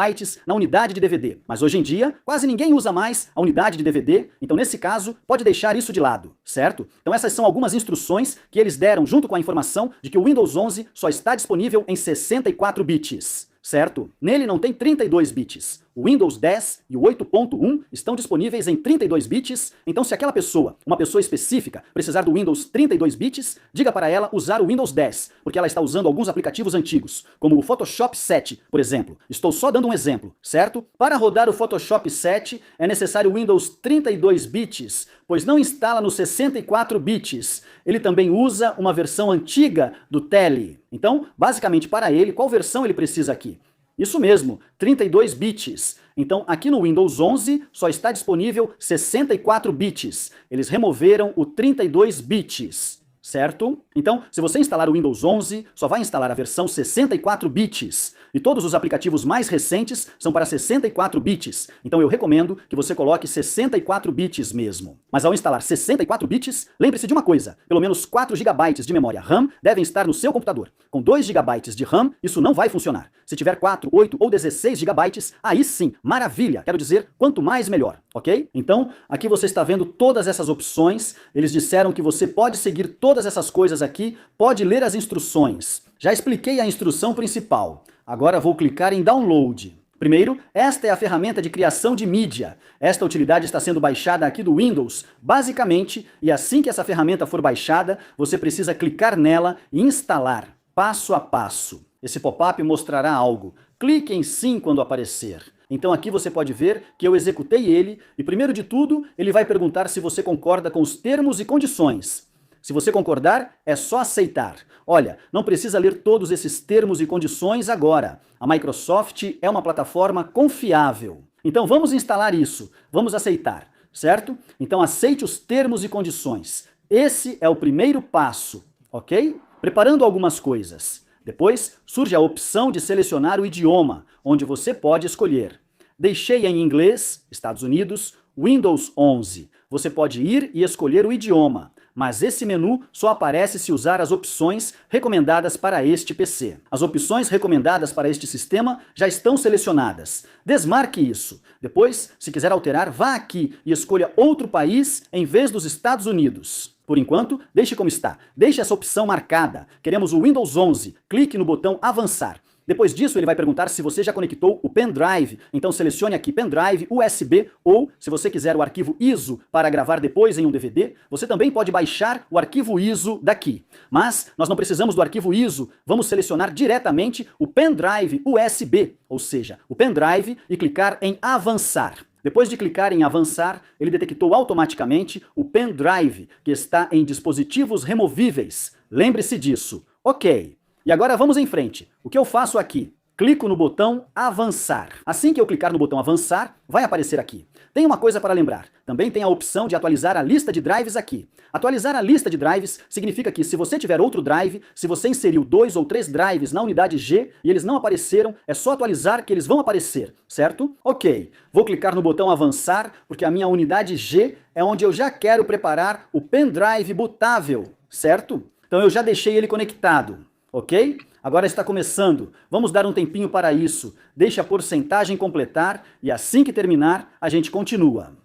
na unidade de DVD. Mas hoje em dia, quase ninguém usa mais a unidade de DVD, então nesse caso, pode deixar isso de lado, certo? Então essas são algumas instruções que eles deram junto com a informação de que o Windows 11 só está disponível em 64 bits. Certo? Nele não tem 32 bits. O Windows 10 e o 8.1 estão disponíveis em 32 bits, então se aquela pessoa, uma pessoa específica, precisar do Windows 32 bits, diga para ela usar o Windows 10, porque ela está usando alguns aplicativos antigos, como o Photoshop 7, por exemplo. Estou só dando um exemplo, certo? Para rodar o Photoshop 7 é necessário o Windows 32 bits, pois não instala nos 64 bits. Ele também usa uma versão antiga do Tele. Então, basicamente para ele, qual versão ele precisa aqui? Isso mesmo, 32 bits. Então, aqui no Windows 11 só está disponível 64 bits. Eles removeram o 32 bits. Certo? Então, se você instalar o Windows 11, só vai instalar a versão 64 bits. E todos os aplicativos mais recentes são para 64 bits. Então eu recomendo que você coloque 64 bits mesmo. Mas ao instalar 64 bits, lembre-se de uma coisa. Pelo menos 4 GB de memória RAM devem estar no seu computador. Com 2 GB de RAM, isso não vai funcionar. Se tiver 4, 8 ou 16 GB, aí sim, maravilha. Quero dizer, quanto mais melhor, ok? Então, aqui você está vendo todas essas opções. Eles disseram que você pode seguir todas essas coisas aqui, pode ler as instruções. Já expliquei a instrução principal. Agora vou clicar em Download. Primeiro, esta é a ferramenta de criação de mídia. Esta utilidade está sendo baixada aqui do Windows, basicamente, e assim que essa ferramenta for baixada, você precisa clicar nela e instalar, passo a passo. Esse pop-up mostrará algo. Clique em sim quando aparecer. Então aqui você pode ver que eu executei ele, e primeiro de tudo, ele vai perguntar se você concorda com os termos e condições. Se você concordar, é só aceitar. Olha, não precisa ler todos esses termos e condições agora. A Microsoft é uma plataforma confiável. Então vamos instalar isso, vamos aceitar, certo? Então aceite os termos e condições. Esse é o primeiro passo, ok? Preparando algumas coisas. Depois surge a opção de selecionar o idioma, onde você pode escolher. Deixei em inglês, Estados Unidos, Windows 11. Você pode ir e escolher o idioma. Mas esse menu só aparece se usar as opções recomendadas para este PC. As opções recomendadas para este sistema já estão selecionadas. Desmarque isso. Depois, se quiser alterar, vá aqui e escolha outro país em vez dos Estados Unidos. Por enquanto, deixe como está. Deixe essa opção marcada. Queremos o Windows 11. Clique no botão Avançar. Depois disso, ele vai perguntar se você já conectou o pendrive. Então selecione aqui pendrive, USB, ou, se você quiser o arquivo ISO para gravar depois em um DVD, você também pode baixar o arquivo ISO daqui. Mas nós não precisamos do arquivo ISO, vamos selecionar diretamente o pendrive USB, ou seja, o pendrive, e clicar em avançar. Depois de clicar em avançar, ele detectou automaticamente o pendrive, que está em dispositivos removíveis. Lembre-se disso. Ok. E agora vamos em frente. O que eu faço aqui? Clico no botão avançar. Assim que eu clicar no botão avançar, vai aparecer aqui. Tem uma coisa para lembrar. Também tem a opção de atualizar a lista de drives aqui. Atualizar a lista de drives significa que se você tiver outro drive, se você inseriu 2 ou 3 drives na unidade G e eles não apareceram, é só atualizar que eles vão aparecer, certo? Ok. Vou clicar no botão avançar, porque a minha unidade G é onde eu já quero preparar o pendrive bootável, certo? Então eu já deixei ele conectado. Ok? Agora está começando. Vamos dar um tempinho para isso. Deixe a porcentagem completar e assim que terminar, a gente continua.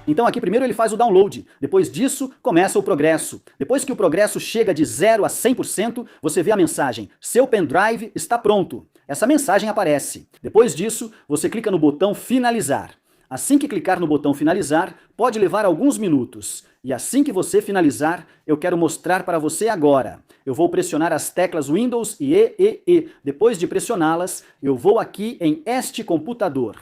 Então aqui primeiro ele faz o download, depois disso começa o progresso. Depois que o progresso chega de 0 a 100%, você vê a mensagem, seu pendrive está pronto. Essa mensagem aparece. Depois disso, você clica no botão finalizar. Assim que clicar no botão finalizar, pode levar alguns minutos. E assim que você finalizar, eu quero mostrar para você agora. Eu vou pressionar as teclas Windows e E. Depois de pressioná-las, eu vou aqui em Este computador.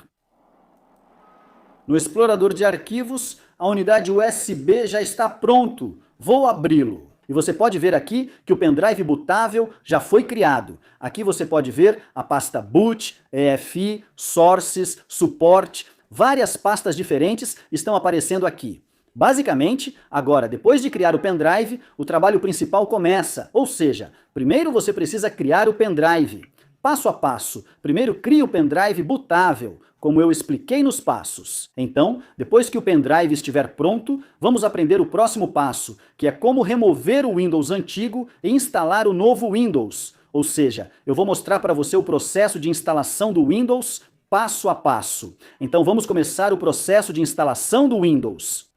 No explorador de arquivos, a unidade USB já está pronto. Vou abri-lo. E você pode ver aqui que o pendrive bootável já foi criado. Aqui você pode ver a pasta boot, EFI, sources, suporte. Várias pastas diferentes estão aparecendo aqui. Basicamente, agora, depois de criar o pendrive, o trabalho principal começa. Ou seja, primeiro você precisa criar o pendrive. Passo a passo. Primeiro crie o pendrive bootável, como eu expliquei nos passos. Então, depois que o pendrive estiver pronto, vamos aprender o próximo passo, que é como remover o Windows antigo e instalar o novo Windows. Ou seja, eu vou mostrar para você o processo de instalação do Windows passo a passo. Então vamos começar o processo de instalação do Windows.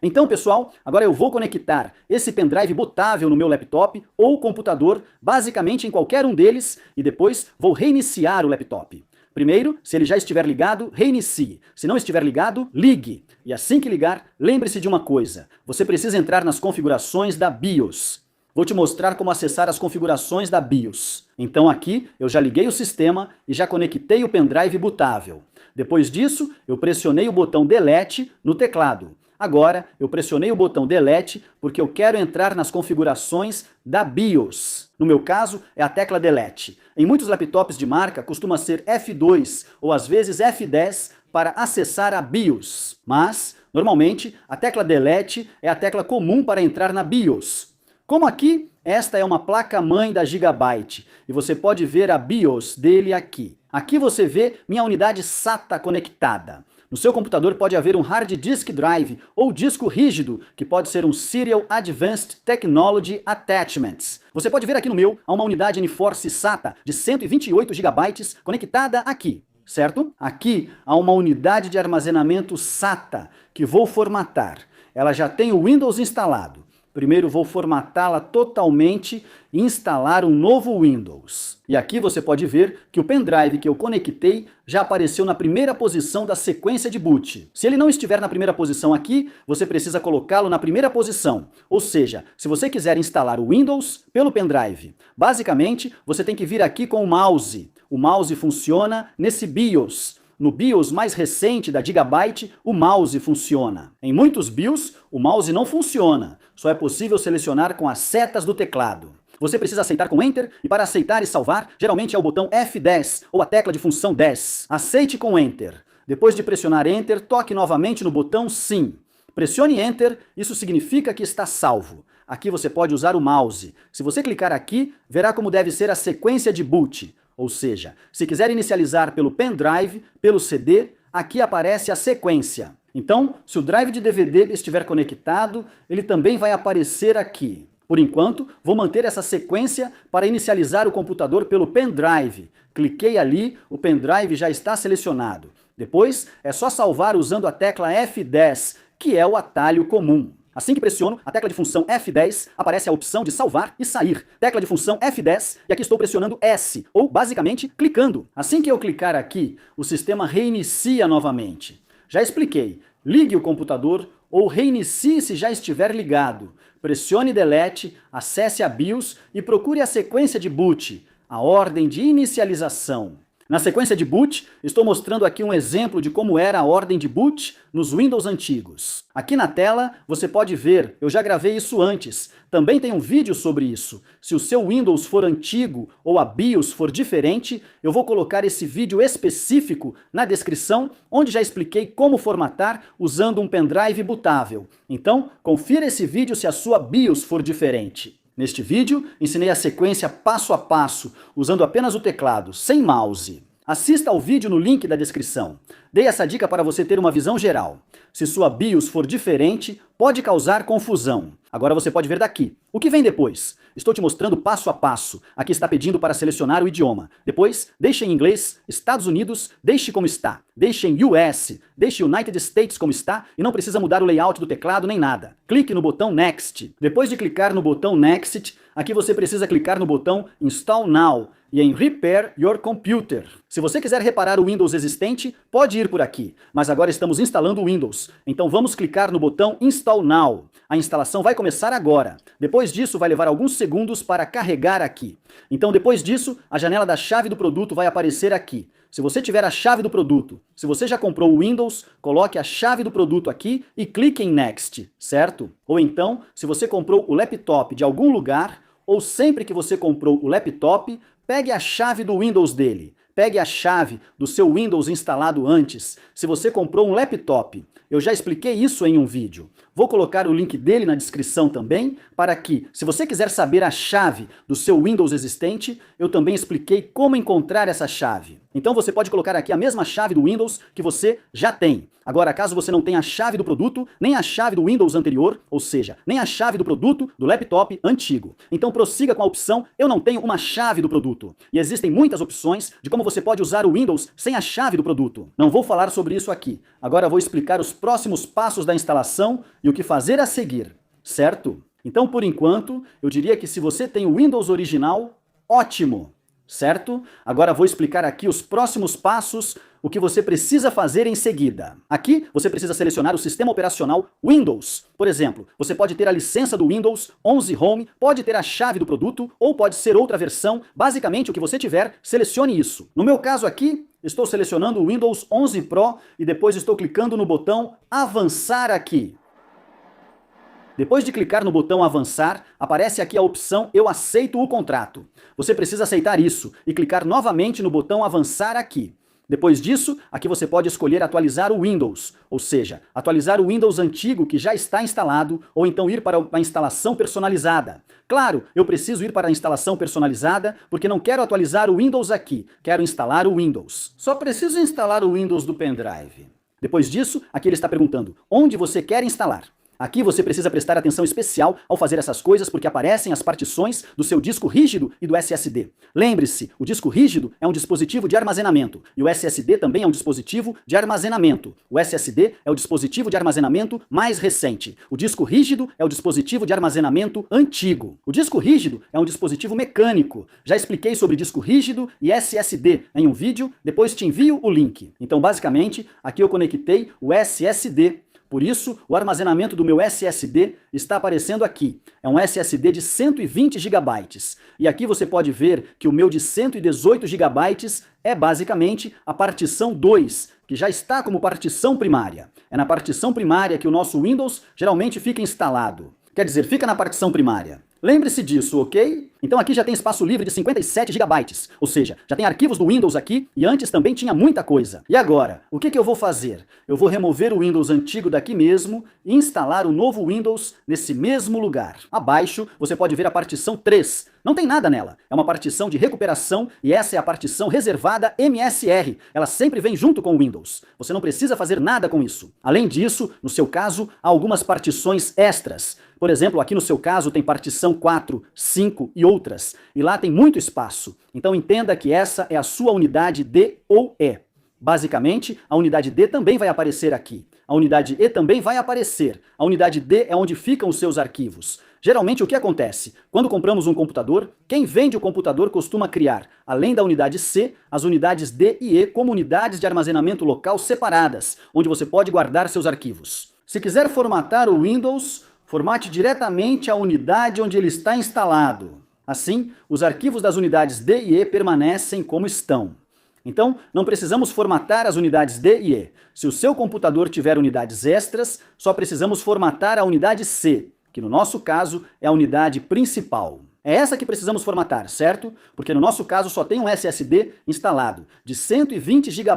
Então, pessoal, agora eu vou conectar esse pendrive bootável no meu laptop ou computador, basicamente em qualquer um deles, e depois vou reiniciar o laptop. Primeiro, se ele já estiver ligado, reinicie. Se não estiver ligado, ligue. E assim que ligar, lembre-se de uma coisa. Você precisa entrar nas configurações da BIOS. Vou te mostrar como acessar as configurações da BIOS. Então aqui eu já liguei o sistema e já conectei o pendrive bootável. Depois disso, eu pressionei o botão Delete no teclado. Agora, eu pressionei o botão Delete porque eu quero entrar nas configurações da BIOS. No meu caso, é a tecla Delete. Em muitos laptops de marca, costuma ser F2 ou às vezes F10 para acessar a BIOS. Mas, normalmente, a tecla Delete é a tecla comum para entrar na BIOS. Como aqui, esta é uma placa-mãe da Gigabyte e você pode ver a BIOS dele aqui. Aqui você vê minha unidade SATA conectada. No seu computador pode haver um Hard Disk Drive ou disco rígido, que pode ser um Serial Advanced Technology Attachments. Você pode ver aqui no meu, há uma unidade NForce SATA de 128 GB conectada aqui, certo? Aqui há uma unidade de armazenamento SATA que vou formatar. Ela já tem o Windows instalado. Primeiro vou formatá-la totalmente e instalar um novo Windows. E aqui você pode ver que o pendrive que eu conectei já apareceu na primeira posição da sequência de boot. Se ele não estiver na primeira posição aqui, você precisa colocá-lo na primeira posição. Ou seja, se você quiser instalar o Windows pelo pendrive, basicamente você tem que vir aqui com o mouse. O mouse funciona nesse BIOS. No BIOS mais recente da Gigabyte, o mouse funciona. Em muitos BIOS, o mouse não funciona. Só é possível selecionar com as setas do teclado. Você precisa aceitar com Enter, e para aceitar e salvar, geralmente é o botão F10, ou a tecla de função 10. Aceite com Enter. Depois de pressionar Enter, toque novamente no botão Sim. Pressione Enter, isso significa que está salvo. Aqui você pode usar o mouse. Se você clicar aqui, verá como deve ser a sequência de boot. Ou seja, se quiser inicializar pelo pendrive, pelo CD, aqui aparece a sequência. Então, se o drive de DVD estiver conectado, ele também vai aparecer aqui. Por enquanto, vou manter essa sequência para inicializar o computador pelo pendrive. Cliquei ali, o pendrive já está selecionado. Depois, é só salvar usando a tecla F10, que é o atalho comum. Assim que pressiono a tecla de função F10, aparece a opção de salvar e sair. Tecla de função F10 e aqui estou pressionando S, ou basicamente clicando. Assim que eu clicar aqui, o sistema reinicia novamente. Já expliquei, ligue o computador ou reinicie se já estiver ligado. Pressione Delete, acesse a BIOS e procure a sequência de boot, a ordem de inicialização. Na sequência de boot, estou mostrando aqui um exemplo de como era a ordem de boot nos Windows antigos. Aqui na tela, você pode ver, eu já gravei isso antes. Também tem um vídeo sobre isso. Se o seu Windows for antigo ou a BIOS for diferente, eu vou colocar esse vídeo específico na descrição, onde já expliquei como formatar usando um pendrive bootável. Então, confira esse vídeo se a sua BIOS for diferente. Neste vídeo, ensinei a sequência passo a passo, usando apenas o teclado, sem mouse. Assista ao vídeo no link da descrição. Dei essa dica para você ter uma visão geral. Se sua BIOS for diferente, pode causar confusão. Agora você pode ver daqui. O que vem depois? Estou te mostrando passo a passo. Aqui está pedindo para selecionar o idioma. Depois, deixe em inglês, Estados Unidos, deixe como está. Deixe em US, deixe United States como está e não precisa mudar o layout do teclado nem nada. Clique no botão Next. Depois de clicar no botão Next, aqui você precisa clicar no botão Install Now e em Repair Your Computer. Se você quiser reparar o Windows existente, pode ir por aqui, mas agora estamos instalando o Windows, então vamos clicar no botão Install Now. A instalação vai começar agora. Depois disso, vai levar alguns segundos para carregar aqui. Então, depois disso, a janela da chave do produto vai aparecer aqui. Se você tiver a chave do produto, se você já comprou o Windows, coloque a chave do produto aqui e clique em Next, certo? Ou então, se você comprou o laptop de algum lugar, ou sempre que você comprou o laptop, pegue a chave do Windows dele. Pegue a chave do seu Windows instalado antes. Se você comprou um laptop, eu já expliquei isso em um vídeo. Vou colocar o link dele na descrição também, para que, se você quiser saber a chave do seu Windows existente, eu também expliquei como encontrar essa chave. Então você pode colocar aqui a mesma chave do Windows que você já tem. Agora, caso você não tenha a chave do produto, nem a chave do Windows anterior, ou seja, nem a chave do produto do laptop antigo. Então prossiga com a opção Eu não tenho uma chave do produto. E existem muitas opções de como você pode usar o Windows sem a chave do produto. Não vou falar sobre isso aqui. Agora vou explicar os próximos passos da instalação e o que fazer a seguir, certo? Então, por enquanto, eu diria que se você tem o Windows original, ótimo, certo? Agora vou explicar aqui os próximos passos, o que você precisa fazer em seguida. Aqui você precisa selecionar o sistema operacional Windows. Por exemplo, você pode ter a licença do Windows 11 Home, pode ter a chave do produto ou pode ser outra versão. Basicamente o que você tiver, selecione isso. No meu caso aqui, estou selecionando o Windows 11 Pro e depois estou clicando no botão Avançar aqui. Depois de clicar no botão Avançar, aparece aqui a opção Eu aceito o contrato. Você precisa aceitar isso e clicar novamente no botão Avançar aqui. Depois disso, aqui você pode escolher atualizar o Windows, ou seja, atualizar o Windows antigo que já está instalado, ou então ir para a instalação personalizada. Claro, eu preciso ir para a instalação personalizada porque não quero atualizar o Windows aqui, quero instalar o Windows. Só preciso instalar o Windows do pendrive. Depois disso, aqui ele está perguntando onde você quer instalar. Aqui você precisa prestar atenção especial ao fazer essas coisas porque aparecem as partições do seu disco rígido e do SSD. Lembre-se, o disco rígido é um dispositivo de armazenamento e o SSD também é um dispositivo de armazenamento. O SSD é o dispositivo de armazenamento mais recente. O disco rígido é o dispositivo de armazenamento antigo. O disco rígido é um dispositivo mecânico. Já expliquei sobre disco rígido e SSD em um vídeo, depois te envio o link. Então, basicamente, aqui eu conectei o SSD. Por isso, o armazenamento do meu SSD está aparecendo aqui. É um SSD de 120 GB. E aqui você pode ver que o meu de 118 GB é basicamente a partição 2, que já está como partição primária. É na partição primária que o nosso Windows geralmente fica instalado. Quer dizer, fica na partição primária. Lembre-se disso, ok? Então aqui já tem espaço livre de 57 GB, ou seja, já tem arquivos do Windows aqui e antes também tinha muita coisa. E agora, o que eu vou fazer? Eu vou remover o Windows antigo daqui mesmo e instalar o novo Windows nesse mesmo lugar. Abaixo você pode ver a partição 3. Não tem nada nela, é uma partição de recuperação e essa é a partição reservada MSR. Ela sempre vem junto com o Windows. Você não precisa fazer nada com isso. Além disso, no seu caso, há algumas partições extras. Por exemplo, aqui no seu caso tem partição 4, 5 e outras. E lá tem muito espaço. Então entenda que essa é a sua unidade D ou E. Basicamente, a unidade D também vai aparecer aqui. A unidade E também vai aparecer. A unidade D é onde ficam os seus arquivos. Geralmente o que acontece? Quando compramos um computador, quem vende o computador costuma criar, além da unidade C, as unidades D e E como unidades de armazenamento local separadas, onde você pode guardar seus arquivos. Se quiser formatar o Windows, formate diretamente a unidade onde ele está instalado. Assim, os arquivos das unidades D e E permanecem como estão. Então, não precisamos formatar as unidades D e E. Se o seu computador tiver unidades extras, só precisamos formatar a unidade C, que no nosso caso é a unidade principal. É essa que precisamos formatar, certo? Porque no nosso caso só tem um SSD instalado, de 120 GB,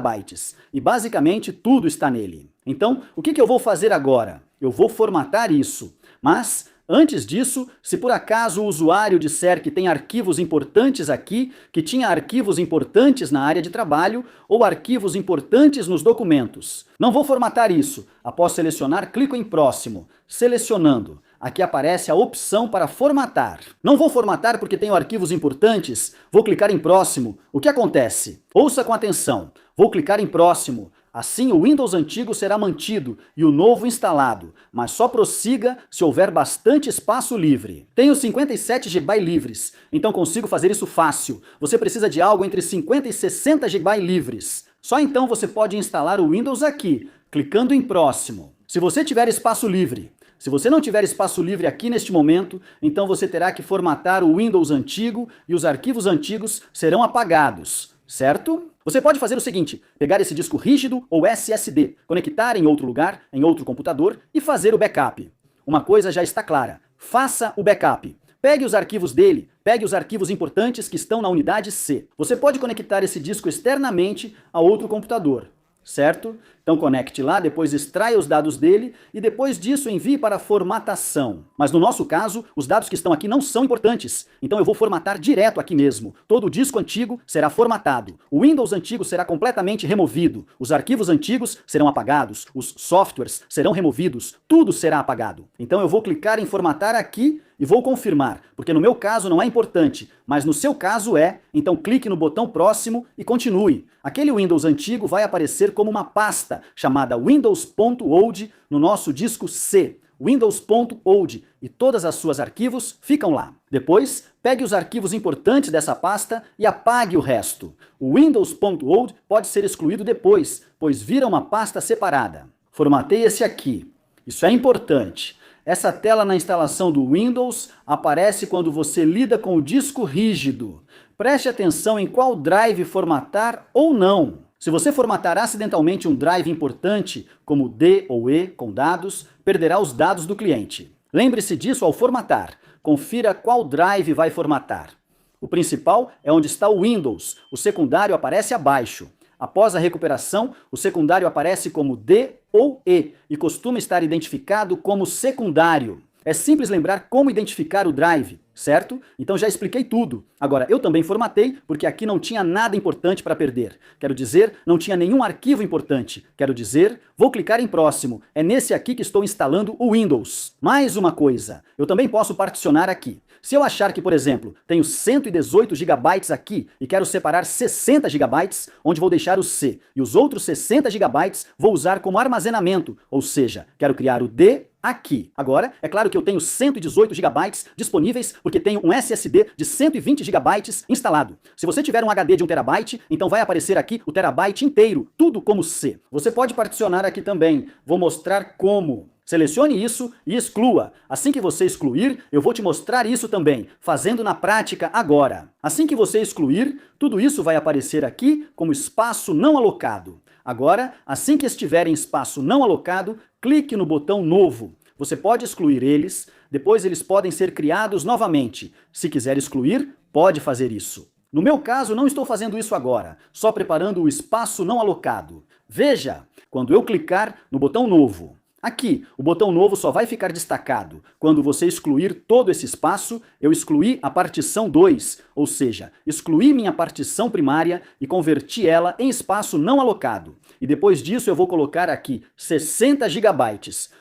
e basicamente tudo está nele. Então, o que eu vou fazer agora? Eu vou formatar isso, mas antes disso, se por acaso o usuário disser que tem arquivos importantes aqui, que tinha arquivos importantes na área de trabalho ou arquivos importantes nos documentos. Não vou formatar isso. Após selecionar, clico em Próximo. Selecionando. Aqui aparece a opção para formatar. Não vou formatar porque tenho arquivos importantes. Vou clicar em Próximo. O que acontece? Ouça com atenção. Vou clicar em Próximo. Assim, o Windows antigo será mantido e o novo instalado, mas só prossiga se houver bastante espaço livre. Tenho 57 GB livres, então consigo fazer isso fácil. Você precisa de algo entre 50 e 60 GB livres. Só então você pode instalar o Windows aqui, clicando em Próximo. Se você tiver espaço livre, se você não tiver espaço livre aqui neste momento, então você terá que formatar o Windows antigo e os arquivos antigos serão apagados, certo? Você pode fazer o seguinte, pegar esse disco rígido ou SSD, conectar em outro lugar, em outro computador e fazer o backup. Uma coisa já está clara, faça o backup. Pegue os arquivos dele, pegue os arquivos importantes que estão na unidade C. Você pode conectar esse disco externamente a outro computador, certo? Então conecte lá, depois extraia os dados dele e depois disso envie para formatação. Mas no nosso caso, os dados que estão aqui não são importantes, então eu vou formatar direto aqui mesmo. Todo o disco antigo será formatado, o Windows antigo será completamente removido, os arquivos antigos serão apagados, os softwares serão removidos, tudo será apagado. Então eu vou clicar em formatar aqui e vou confirmar, porque no meu caso não é importante, mas no seu caso é, então clique no botão próximo e continue. Aquele Windows antigo vai aparecer como uma pasta chamada Windows.old no nosso disco C. windows.old e todas as suas arquivos ficam lá. Depois, pegue os arquivos importantes dessa pasta e apague o resto. O windows.old pode ser excluído depois, pois vira uma pasta separada. Formatei esse aqui. Isso é importante. Essa tela na instalação do Windows aparece quando você lida com o disco rígido. Preste atenção em qual drive formatar ou não. Se você formatar acidentalmente um drive importante, como D ou E com dados, perderá os dados do cliente. Lembre-se disso ao formatar. Confira qual drive vai formatar. O principal é onde está o Windows, o secundário aparece abaixo. Após a recuperação, o secundário aparece como D ou E e costuma estar identificado como secundário. É simples lembrar como identificar o drive, certo? Então já expliquei tudo. Agora, eu também formatei porque aqui não tinha nada importante para perder. Quero dizer, não tinha nenhum arquivo importante. Quero dizer, vou clicar em próximo. É nesse aqui que estou instalando o Windows. Mais uma coisa, eu também posso particionar aqui. Se eu achar que, por exemplo, tenho 118 GB aqui e quero separar 60 GB, onde vou deixar o C, e os outros 60 GB vou usar como armazenamento, ou seja, quero criar o D aqui. Agora, é claro que eu tenho 118 GB disponíveis porque tenho um SSD de 120 GB instalado. Se você tiver um HD de 1 TB, então vai aparecer aqui o terabyte inteiro, tudo como C. Você pode particionar aqui também. Vou mostrar como. Selecione isso e exclua. Assim que você excluir, eu vou te mostrar isso também, fazendo na prática agora. Assim que você excluir, tudo isso vai aparecer aqui como espaço não alocado. Agora, assim que estiver em espaço não alocado, clique no botão Novo. Você pode excluir eles, depois eles podem ser criados novamente. Se quiser excluir, pode fazer isso. No meu caso, não estou fazendo isso agora, só preparando o espaço não alocado. Veja, quando eu clicar no botão Novo, aqui, o botão novo só vai ficar destacado. Quando você excluir todo esse espaço, eu excluí a partição 2, ou seja, excluí minha partição primária e converti ela em espaço não alocado. E depois disso eu vou colocar aqui 60 GB.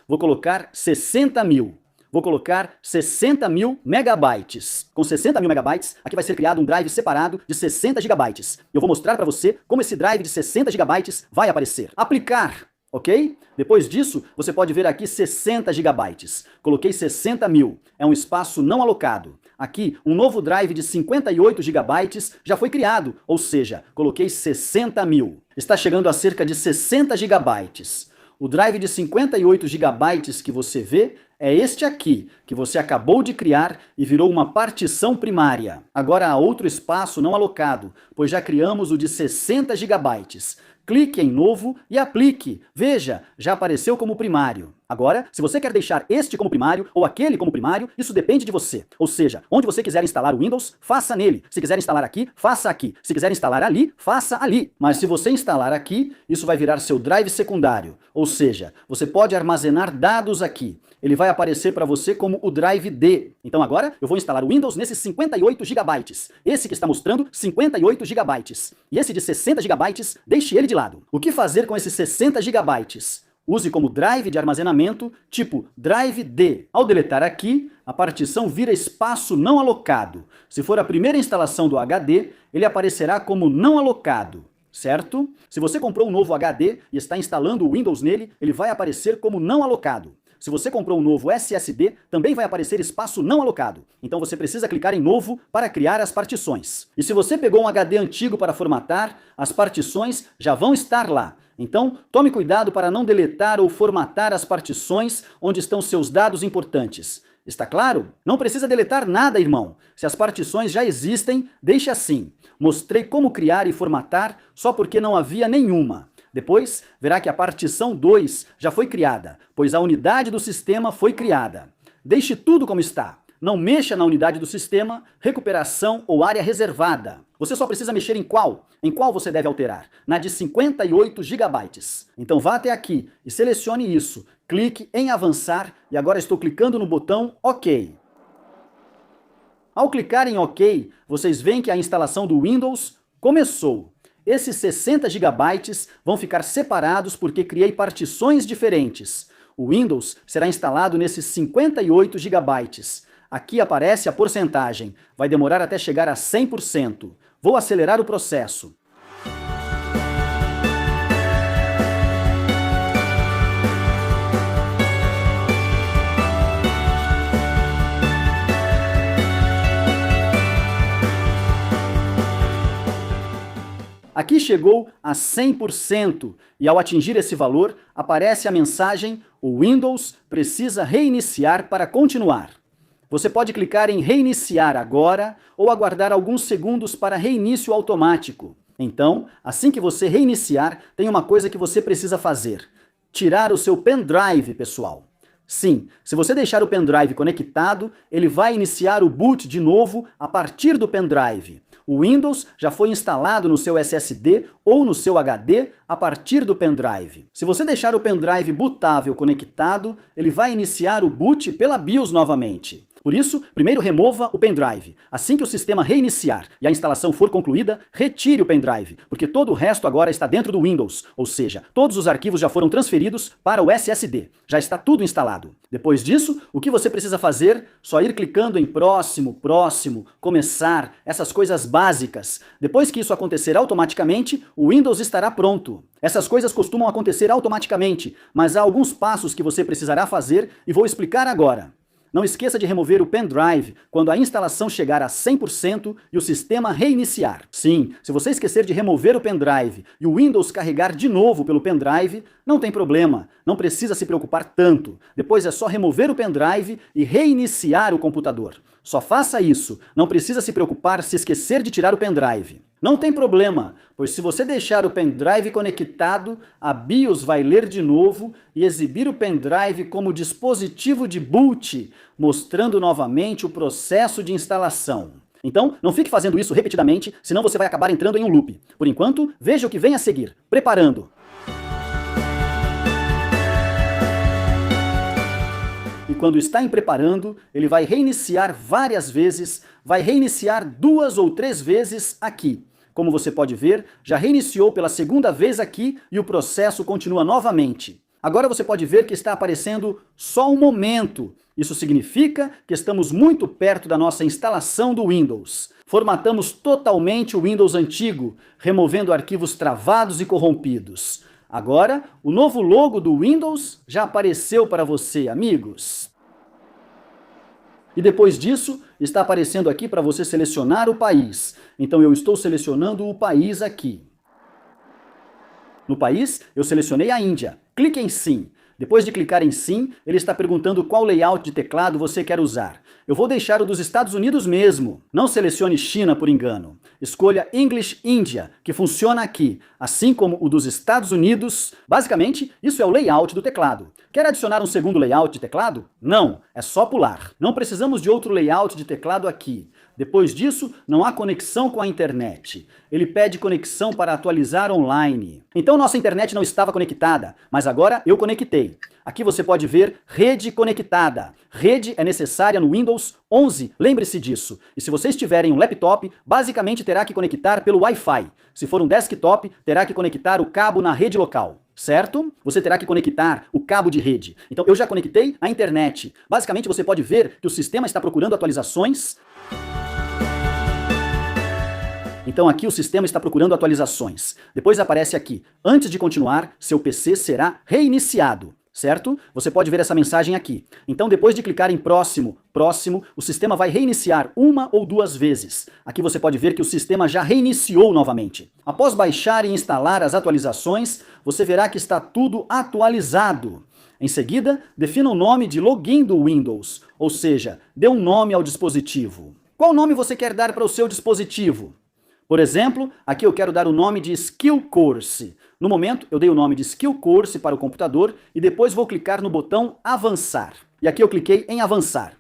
Vou colocar 60 mil. Vou colocar 60 mil megabytes. Com 60 mil megabytes, aqui vai ser criado um drive separado de 60 GB. Eu vou mostrar para você como esse drive de 60 GB vai aparecer. Aplicar. Ok? Depois disso, você pode ver aqui 60 GB. Coloquei 60 mil. É um espaço não alocado. Aqui, um novo drive de 58 GB já foi criado, ou seja, coloquei 60 mil. Está chegando a cerca de 60 GB. O drive de 58 GB que você vê é este aqui, que você acabou de criar e virou uma partição primária. Agora há outro espaço não alocado, pois já criamos o de 60 GB. Clique em Novo e aplique. Veja, já apareceu como primário. Agora, se você quer deixar este como primário ou aquele como primário, isso depende de você. Ou seja, onde você quiser instalar o Windows, faça nele. Se quiser instalar aqui, faça aqui. Se quiser instalar ali, faça ali. Mas se você instalar aqui, isso vai virar seu drive secundário. Ou seja, você pode armazenar dados aqui. Ele vai aparecer para você como o drive D. Então agora eu vou instalar o Windows nesses 58 GB. Esse que está mostrando 58 GB. E esse de 60 GB, deixe ele de lado. O que fazer com esses 60 GB? Use como drive de armazenamento tipo drive D. Ao deletar aqui, a partição vira espaço não alocado. Se for a primeira instalação do HD, ele aparecerá como não alocado. Certo? Se você comprou um novo HD e está instalando o Windows nele, ele vai aparecer como não alocado. Se você comprou um novo SSD, também vai aparecer espaço não alocado. Então você precisa clicar em Novo para criar as partições. E se você pegou um HD antigo para formatar, as partições já vão estar lá. Então, tome cuidado para não deletar ou formatar as partições onde estão seus dados importantes. Está claro? Não precisa deletar nada, irmão. Se as partições já existem, deixe assim. Mostrei como criar e formatar só porque não havia nenhuma. Depois, verá que a partição 2 já foi criada, pois a unidade do sistema foi criada. Deixe tudo como está. Não mexa na unidade do sistema, recuperação ou área reservada. Você só precisa mexer em qual? Em qual você deve alterar? Na de 58 GB. Então vá até aqui e selecione isso. Clique em avançar e agora estou clicando no botão OK. Ao clicar em OK, vocês veem que a instalação do Windows começou. Esses 60 GB vão ficar separados porque criei partições diferentes. O Windows será instalado nesses 58 GB. Aqui aparece a porcentagem. Vai demorar até chegar a 100%. Vou acelerar o processo. Aqui chegou a 100% e ao atingir esse valor, aparece a mensagem: o Windows precisa reiniciar para continuar. Você pode clicar em reiniciar agora ou aguardar alguns segundos para reinício automático. Então, assim que você reiniciar, tem uma coisa que você precisa fazer: tirar o seu pendrive, pessoal. Sim, se você deixar o pendrive conectado, ele vai iniciar o boot de novo a partir do pendrive. O Windows já foi instalado no seu SSD ou no seu HD a partir do pendrive. Se você deixar o pendrive bootável conectado, ele vai iniciar o boot pela BIOS novamente. Por isso, primeiro remova o pendrive. Assim que o sistema reiniciar e a instalação for concluída, retire o pendrive, porque todo o resto agora está dentro do Windows, ou seja, todos os arquivos já foram transferidos para o SSD. Já está tudo instalado. Depois disso, o que você precisa fazer? Só ir clicando em próximo, próximo, começar, essas coisas básicas. Depois que isso acontecer automaticamente, o Windows estará pronto. Essas coisas costumam acontecer automaticamente, mas há alguns passos que você precisará fazer e vou explicar agora. Não esqueça de remover o pendrive quando a instalação chegar a 100% e o sistema reiniciar. Sim, se você esquecer de remover o pendrive e o Windows carregar de novo pelo pendrive, não tem problema, não precisa se preocupar tanto. Depois é só remover o pendrive e reiniciar o computador. Só faça isso, não precisa se preocupar se esquecer de tirar o pendrive. Não tem problema, pois se você deixar o pendrive conectado, a BIOS vai ler de novo e exibir o pendrive como dispositivo de boot, mostrando novamente o processo de instalação. Então, não fique fazendo isso repetidamente, senão você vai acabar entrando em um loop. Por enquanto, veja o que vem a seguir. Preparando. E quando está em preparando, ele vai reiniciar várias vezes, vai reiniciar 2 ou 3 vezes aqui. Como você pode ver, já reiniciou pela segunda vez aqui e o processo continua novamente. Agora você pode ver que está aparecendo só um momento. Isso significa que estamos muito perto da nossa instalação do Windows. Formatamos totalmente o Windows antigo, removendo arquivos travados e corrompidos. Agora, o novo logo do Windows já apareceu para você, amigos. E depois disso, está aparecendo aqui para você selecionar o país. Então eu estou selecionando o país aqui. No país, eu selecionei a Índia. Clique em Sim. Depois de clicar em Sim, ele está perguntando qual layout de teclado você quer usar. Eu vou deixar o dos Estados Unidos mesmo. Não selecione China por engano. Escolha English India, que funciona aqui, assim como o dos Estados Unidos. Basicamente, isso é o layout do teclado. Quer adicionar um segundo layout de teclado? Não, é só pular. Não precisamos de outro layout de teclado aqui. Depois disso, não há conexão com a internet. Ele pede conexão para atualizar online. Então nossa internet não estava conectada, mas agora eu conectei. Aqui você pode ver rede conectada. Rede é necessária no Windows 11, lembre-se disso. E se você estiver em um laptop, basicamente terá que conectar pelo Wi-Fi. Se for um desktop, terá que conectar o cabo na rede local. Certo? Você terá que conectar o cabo de rede. Então eu já conectei a internet. Basicamente você pode ver que o sistema está procurando atualizações. Então aqui o sistema está procurando atualizações. Depois aparece aqui: antes de continuar, seu PC será reiniciado. Certo? Você pode ver essa mensagem aqui. Então depois de clicar em próximo, próximo, o sistema vai reiniciar 1 ou 2 vezes. Aqui você pode ver que o sistema já reiniciou novamente. Após baixar e instalar as atualizações, você verá que está tudo atualizado. Em seguida, defina o nome de login do Windows, ou seja, dê um nome ao dispositivo. Qual nome você quer dar para o seu dispositivo? Por exemplo, aqui eu quero dar o nome de Skill Course. No momento, eu dei o nome de Skill Course para o computador e depois vou clicar no botão Avançar. E aqui eu cliquei em Avançar.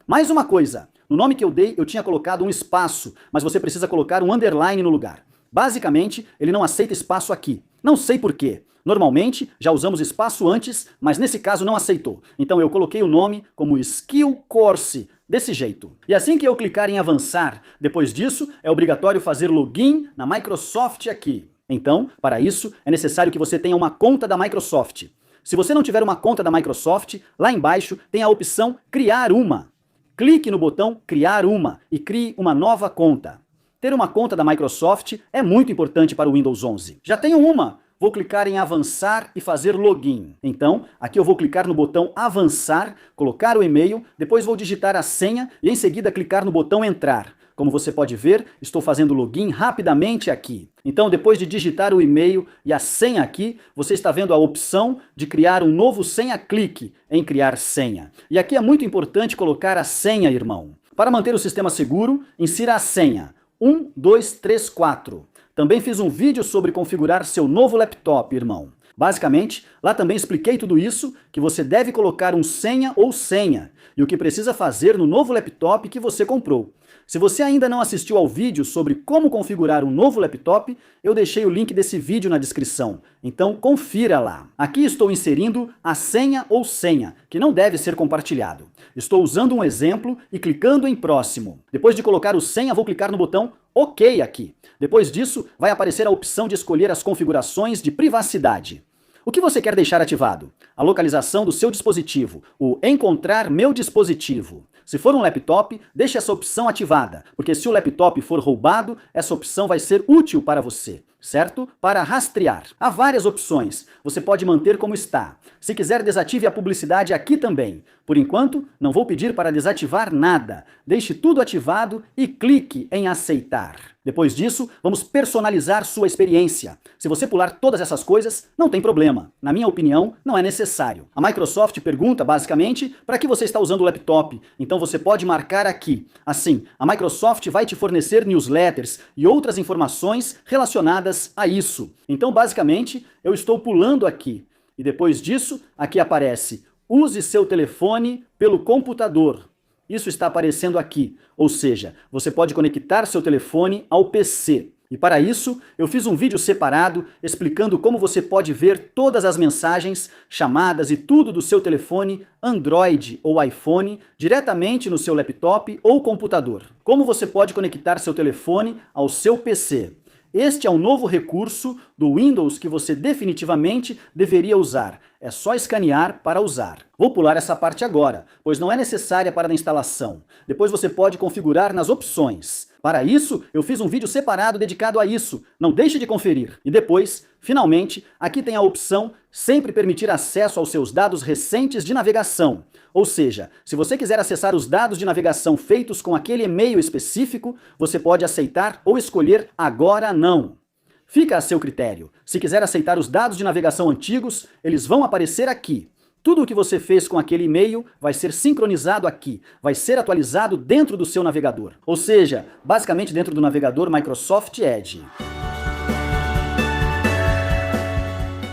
Mais uma coisa, no nome que eu dei eu tinha colocado um espaço, mas você precisa colocar um underline no lugar. Basicamente, ele não aceita espaço aqui. Não sei por quê. Normalmente, já usamos espaço antes, mas nesse caso não aceitou. Então eu coloquei o nome como Skill Course, desse jeito. E assim que eu clicar em avançar, depois disso, é obrigatório fazer login na Microsoft aqui. Então, para isso, é necessário que você tenha uma conta da Microsoft. Se você não tiver uma conta da Microsoft, lá embaixo tem a opção Criar uma. Clique no botão Criar uma e crie uma nova conta. Ter uma conta da Microsoft é muito importante para o Windows 11. Já tenho uma! Vou clicar em avançar e fazer login. Então, aqui eu vou clicar no botão avançar, colocar o e-mail, depois vou digitar a senha e em seguida clicar no botão entrar. Como você pode ver, estou fazendo login rapidamente aqui. Então, depois de digitar o e-mail e a senha aqui, você está vendo a opção de criar um novo senha. Clique em criar senha. E aqui é muito importante colocar a senha, irmão. Para manter o sistema seguro, insira a senha 1234. Também fiz um vídeo sobre configurar seu novo laptop, irmão. Basicamente, lá também expliquei tudo isso, que você deve colocar um senha ou senha, e o que precisa fazer no novo laptop que você comprou. Se você ainda não assistiu ao vídeo sobre como configurar um novo laptop, eu deixei o link desse vídeo na descrição, então confira lá. Aqui estou inserindo a senha ou senha, que não deve ser compartilhado. Estou usando um exemplo e clicando em próximo. Depois de colocar o senha, vou clicar no botão OK aqui. Depois disso, vai aparecer a opção de escolher as configurações de privacidade. O que você quer deixar ativado? A localização do seu dispositivo, o encontrar meu dispositivo. Se for um laptop, deixe essa opção ativada, porque se o laptop for roubado, essa opção vai ser útil para você, certo? Para rastrear. Há várias opções, você pode manter como está. Se quiser, desative a publicidade aqui também. Por enquanto, não vou pedir para desativar nada. Deixe tudo ativado e clique em aceitar. Depois disso, vamos personalizar sua experiência. Se você pular todas essas coisas, não tem problema. Na minha opinião, não é necessário. A Microsoft pergunta, basicamente, para que você está usando o laptop. Então você pode marcar aqui. Assim, a Microsoft vai te fornecer newsletters e outras informações relacionadas a isso. Então, basicamente, eu estou pulando aqui. E depois disso, aqui aparece: use seu telefone pelo computador. Isso está aparecendo aqui, ou seja, você pode conectar seu telefone ao PC. E para isso, eu fiz um vídeo separado explicando como você pode ver todas as mensagens, chamadas e tudo do seu telefone Android ou iPhone diretamente no seu laptop ou computador. Como você pode conectar seu telefone ao seu PC. Este é um novo recurso do Windows que você definitivamente deveria usar. É só escanear para usar. Vou pular essa parte agora, pois não é necessária para a instalação. Depois você pode configurar nas opções. Para isso, eu fiz um vídeo separado dedicado a isso. Não deixe de conferir. E depois, finalmente, aqui tem a opção sempre permitir acesso aos seus dados recentes de navegação. Ou seja, se você quiser acessar os dados de navegação feitos com aquele e-mail específico, você pode aceitar ou escolher agora não. Fica a seu critério. Se quiser aceitar os dados de navegação antigos, eles vão aparecer aqui. Tudo o que você fez com aquele e-mail vai ser sincronizado aqui, vai ser atualizado dentro do seu navegador. Ou seja, basicamente dentro do navegador Microsoft Edge.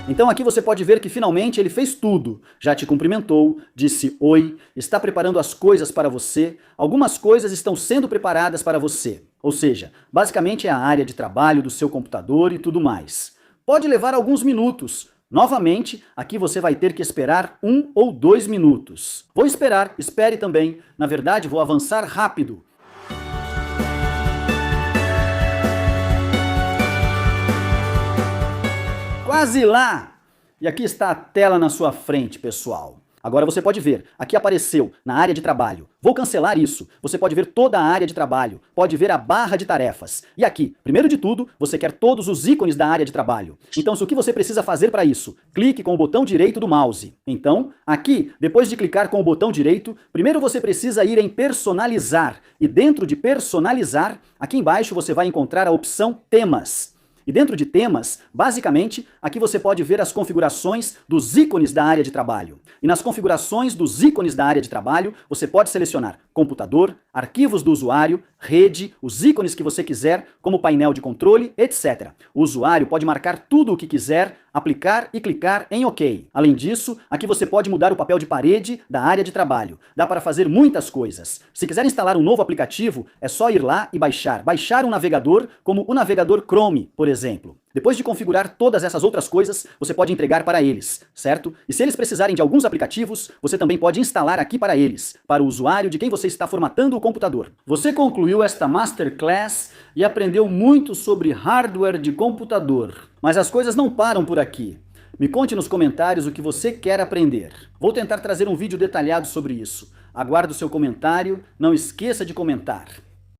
Então aqui você pode ver que finalmente ele fez tudo. Já te cumprimentou, disse oi, está preparando as coisas para você, algumas coisas estão sendo preparadas para você. Ou seja, basicamente é a área de trabalho do seu computador e tudo mais. Pode levar alguns minutos. Novamente, aqui você vai ter que esperar 1 ou 2 minutos. Vou esperar, espere também. Na verdade, vou avançar rápido. Quase lá! E aqui está a tela na sua frente, pessoal. Agora você pode ver, aqui apareceu, na área de trabalho. Vou cancelar isso. Você pode ver toda a área de trabalho, pode ver a barra de tarefas. E aqui, primeiro de tudo, você quer todos os ícones da área de trabalho. Então, o que você precisa fazer para isso? Clique com o botão direito do mouse. Então, aqui, depois de clicar com o botão direito, primeiro você precisa ir em personalizar. E dentro de personalizar, aqui embaixo você vai encontrar a opção temas. E dentro de temas, basicamente, aqui você pode ver as configurações dos ícones da área de trabalho. E nas configurações dos ícones da área de trabalho, você pode selecionar computador, arquivos do usuário, rede, os ícones que você quiser, como painel de controle, etc. O usuário pode marcar tudo o que quiser, aplicar e clicar em OK. Além disso, aqui você pode mudar o papel de parede da área de trabalho. Dá para fazer muitas coisas. Se quiser instalar um novo aplicativo, é só ir lá e baixar. Baixar um navegador, como o navegador Chrome, por exemplo. Depois de configurar todas essas outras coisas, você pode entregar para eles, certo? E se eles precisarem de alguns aplicativos, você também pode instalar aqui para eles, para o usuário de quem você está formatando o computador. Você concluiu esta Masterclass e aprendeu muito sobre hardware de computador. Mas as coisas não param por aqui. Me conte nos comentários o que você quer aprender. Vou tentar trazer um vídeo detalhado sobre isso. Aguardo o seu comentário, não esqueça de comentar.